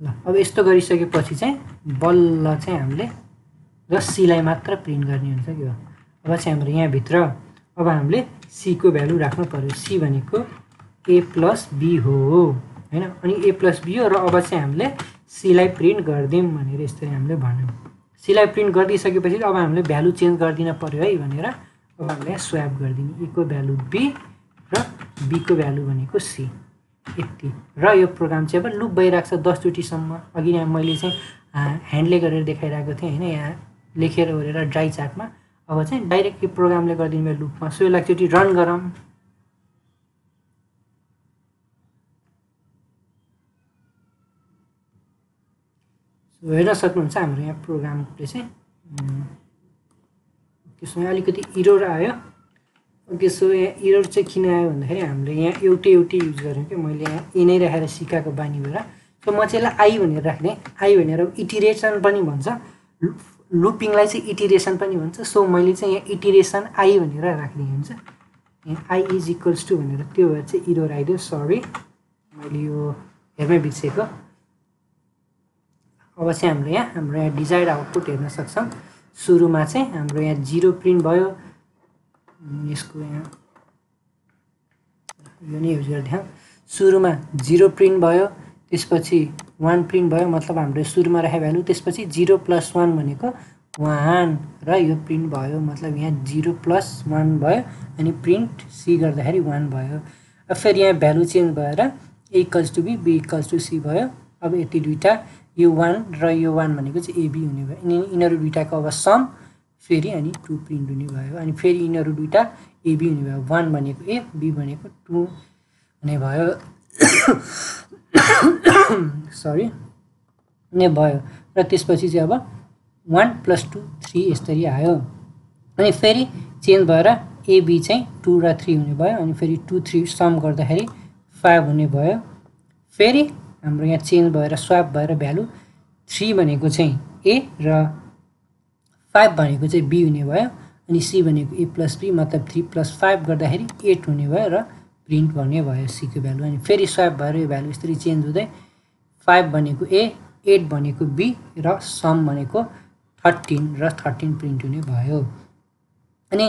ल अब यस्तो गरिसकेपछि चाहिँ बल्ल चाहिँ हामीले र c लाई मात्र प्रिन्ट गर्ने हुन्छ कि हो। अब चाहिँ हाम्रो यहाँ भित्र अब हामीले c को भ्यालु राख्नु पर्यो। c भनेको a + b हो हैन। अनि a + b हो र अब चाहिँ हामीले c लाई प्रिन्ट गर्दियौँ भनेर यसरी हामीले भन्यौँ। c लाई प्रिन्ट गरिदिसकेपछि अब हामीले भ्यालु चेन्ज गरिदिन पर्यो है भनेर अब हामीले स्वाप गरिदिने। a को भ्यालु b र b को भ्यालु भनेको c यति। र यो प्रोग्राम चाहिँ अब लुप भइरहेको छ 10 चोटिसम्म। अघि यहाँ मैले चाहिँ ह्यान्डले गरेर देखाइरहेको थिएँ हैन यहाँ लेखेर ओरेर ड्राई चार्टमा। अब चाहिँ डाइरेक्ट यो प्रोग्रामले गरिदिनु भयो लुपमा। सो यसलाई एकचोटि रन गरौँ। सो हेर्न सक्नुहुन्छ हाम्रो यहाँ प्रोग्रामले चाहिँ त्यसमा अलिकति एरर आयो। ओके सो यहाँ एरर चाहिँ किन आयो भन्दाखेरि हामीले यहाँ एउटै युज गरेँ कि मैले यहाँ ए नै राखेर सिकाएको बानी भएर। सो म चाहिँ यसलाई आई भनेर राख्ने। आई भनेर इटिरेसन पनि भन्छ लुपिङलाई चाहिँ इटिरेसन पनि भन्छ। सो मैले चाहिँ यहाँ इटिरेसन आई भनेर राख्ने हुन्छ। यहाँ आई = भनेर त्यो भएर चाहिँ एरर आइदियो सरी मैले यो हेर्नै बिर्सेको। अब चाहिँ हाम्रो यहाँ डिजायर्ड आउटपुट हेर्न सक्छौँ। सुरुमा चाहिँ हाम्रो यहाँ 0 प्रिन्ट भयो। यसको यहाँ यो नै युज गर्दै सुरुमा 0 प्रिन्ट भयो त्यसपछि 1 प्रिन्ट भयो मतलब हाम्रो सुरुमा राखेको भ्यालु त्यसपछि 0 + 1 भनेको 1 र यो प्रिन्ट भयो मतलब यहाँ 0 + 1 भयो अनि प्रिन्ट c गर्दाखेरि 1 भयो। अब फेरि यहाँ भ्यालु चेन्ज भएर a = b b = c भयो। अब यति दुईटा यो 1 र यो 1 भनेको चाहिँ ab हुने भयो। यिनीहरू दुईटाको अब सम फेरि अनि 2 प्रिन्ट हुने भयो। अनि फेरि यिनीहरू दुईटा ab हुने भयो। 1 भनेको a b भनेको 2 हुने भयो सरी हुने भयो। र त्यसपछि चाहिँ अब 1 + 2 3 यसरी आयो। अनि फेरि चेन्ज भएर ab चाहिँ 2 र 3 हुने भयो। अनि फेरि 2 3 सम गर्दाखेरि 5 हुने भयो। फेरि हाम्रो यहाँ चेन्ज भएर स्वाप भएर भ्यालु 3 भनेको चाहिँ ए र 5 भनेको चाहिँ बी हुने भयो अनि सी भनेको ए प्लस बी मतलब 3 + 5 गर्दाखेरि 8 हुने भयो र प्रिन्ट गर्ने भयो सीको भ्यालु अनि फेरि स्वाप भएर यो भ्यालु यसरी चेन्ज हुँदै 5 भनेको ए 8 भनेको बी र सम भनेको 13 र 13 प्रिन्ट हुने भयो अनि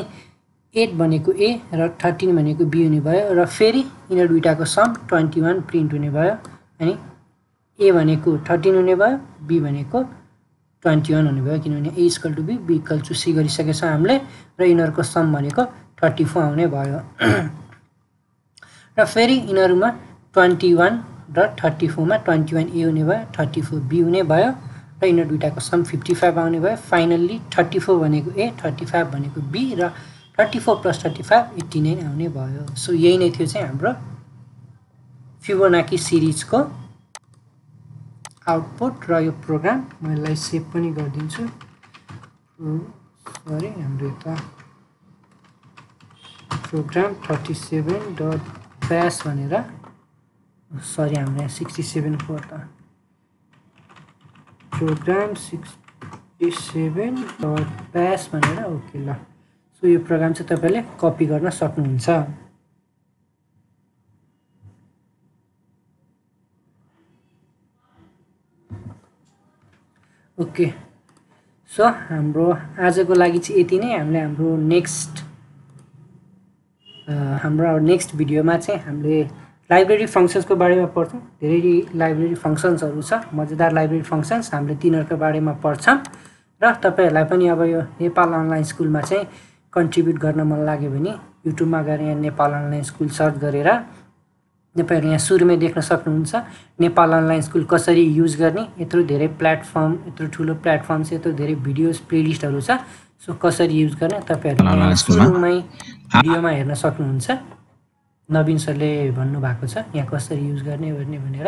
8 भनेको ए र 13 भनेको बी हुने भयो र फेरि यिनीहरू दुईटाको सम 21 प्रिन्ट हुने भयो अनि ए भनेको 13 हुने भयो बी भनेको 21 हुने भयो किनभने A equal to B B equal to C गरिसकेको छ हामीले र यिनीहरूको सम भनेको 34 आउने भयो र फेरि यिनीहरूमा 21 र 34 मा 21 ए हुने भयो 34 बी हुने भयो र यिनीहरू दुईटाको सम 55 आउने भयो फाइनल्ली 34 भनेको ए 35 भनेको बी र 34 + 35 89 आउने भयो सो यही नै थियो चाहिँ हाम्रो फिबोनाची सिरिजको आउटपुट र यो प्रोग्राम म यसलाई सेभ पनि गरिदिन्छु सरी हाम्रो यता प्रोग्राम 37.bash भनेर सरी हाम्रो यहाँ 67 को त प्रोग्राम 67.bash भनेर ओके ल सो यो प्रोग्राम चाहिँ तपाईले कपी गर्न सक्नुहुन्छ ओके सो हाम्रो आजको लागि चाहिँ यति नै हामीले हाम्रो नेक्स्ट भिडियोमा चाहिँ हामीले लाइब्रेरी फंक्शन्सको बारेमा पढ्छौँ धेरै लाइब्रेरी फंक्शन्सहरु छ मजेदार लाइब्रेरी फंक्शन्स हामीले तिनीहरुको बारेमा पढ्छौँ र तपाईहरुलाई पनि अब यो नेपाल अनलाइन स्कुलमा चाहिँ कन्ट्रिब्युट गर्न मन लाग्यो भने युट्युबमा गएर यहाँ नेपाल अनलाइन स्कुल सर्च गरेर तपाईहरु यहाँ सुरुमै देख्न सक्नुहुन्छ नेपाल अनलाइन स्कुल कसरी युज गर्ने यत्रो धेरै प्लेटफर्म यत्रो ठुलो प्लेटफर्म छ यत्रो धेरै भिडियोज प्लेलिस्टहरु छ सो कसरी युज गर्ने तपाईहरु सुरुमै भिडियोमा हेर्न सक्नुहुन्छ नवीन सरले भन्नु भएको छ यहाँ कसरी युज गर्ने भनेर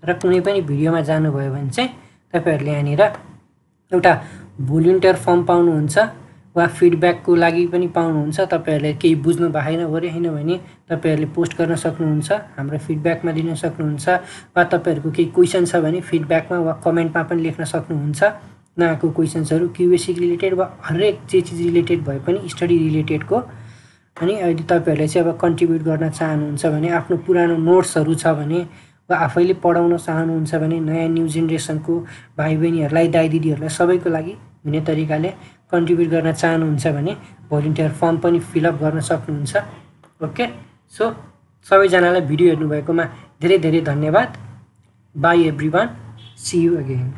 र कुनै पनि भिडियोमा जानुभयो भने चाहिँ तपाईहरुले यहाँनिर एउटा भोलुन्टियर फर्म पाउनुहुन्छ वा फिडब्याकको लागि पनि पाउनुहुन्छ तपाईहरुले केही बुझ्नु भएन हैन भने तपाईहरुले पोस्ट गर्न सक्नुहुन्छ हाम्रो फिडब्याकमा दिन सक्नुहुन्छ वा तपाईहरुको केही क्वेशन छ भने फिडब्याकमा वा कमेन्टमा पनि लेख्न सक्नुहुन्छ नआएको क्वेशन्सहरु क्यूएसी रिलेटेड वा हरेक जे चीज रिलेटेड भए पनि स्टडी रिलेटेडको अनि अहिले तपाईहरुले चाहिँ अब कन्ट्रिब्युट गर्न चाहनुहुन्छ भने आफ्नो पुरानो नोट्सहरु छ भने वा आफैले पढाउन चाहनुहुन्छ भने नयाँ न्यू जेनेरेसनको भाइबहिनीहरुलाई दाइदिदीहरुलाई सबैको लागि हुने तरिकाले कन्ट्रिब्युट गर्न चाहनुहुन्छ भने भोलुन्टियर फर्म पनि फिल अप गर्न सक्नुहुन्छ ओके सो सबैजनालाई भिडियो हेर्नु भएकोमा धेरै धेरै धन्यवाद bye everyone see you again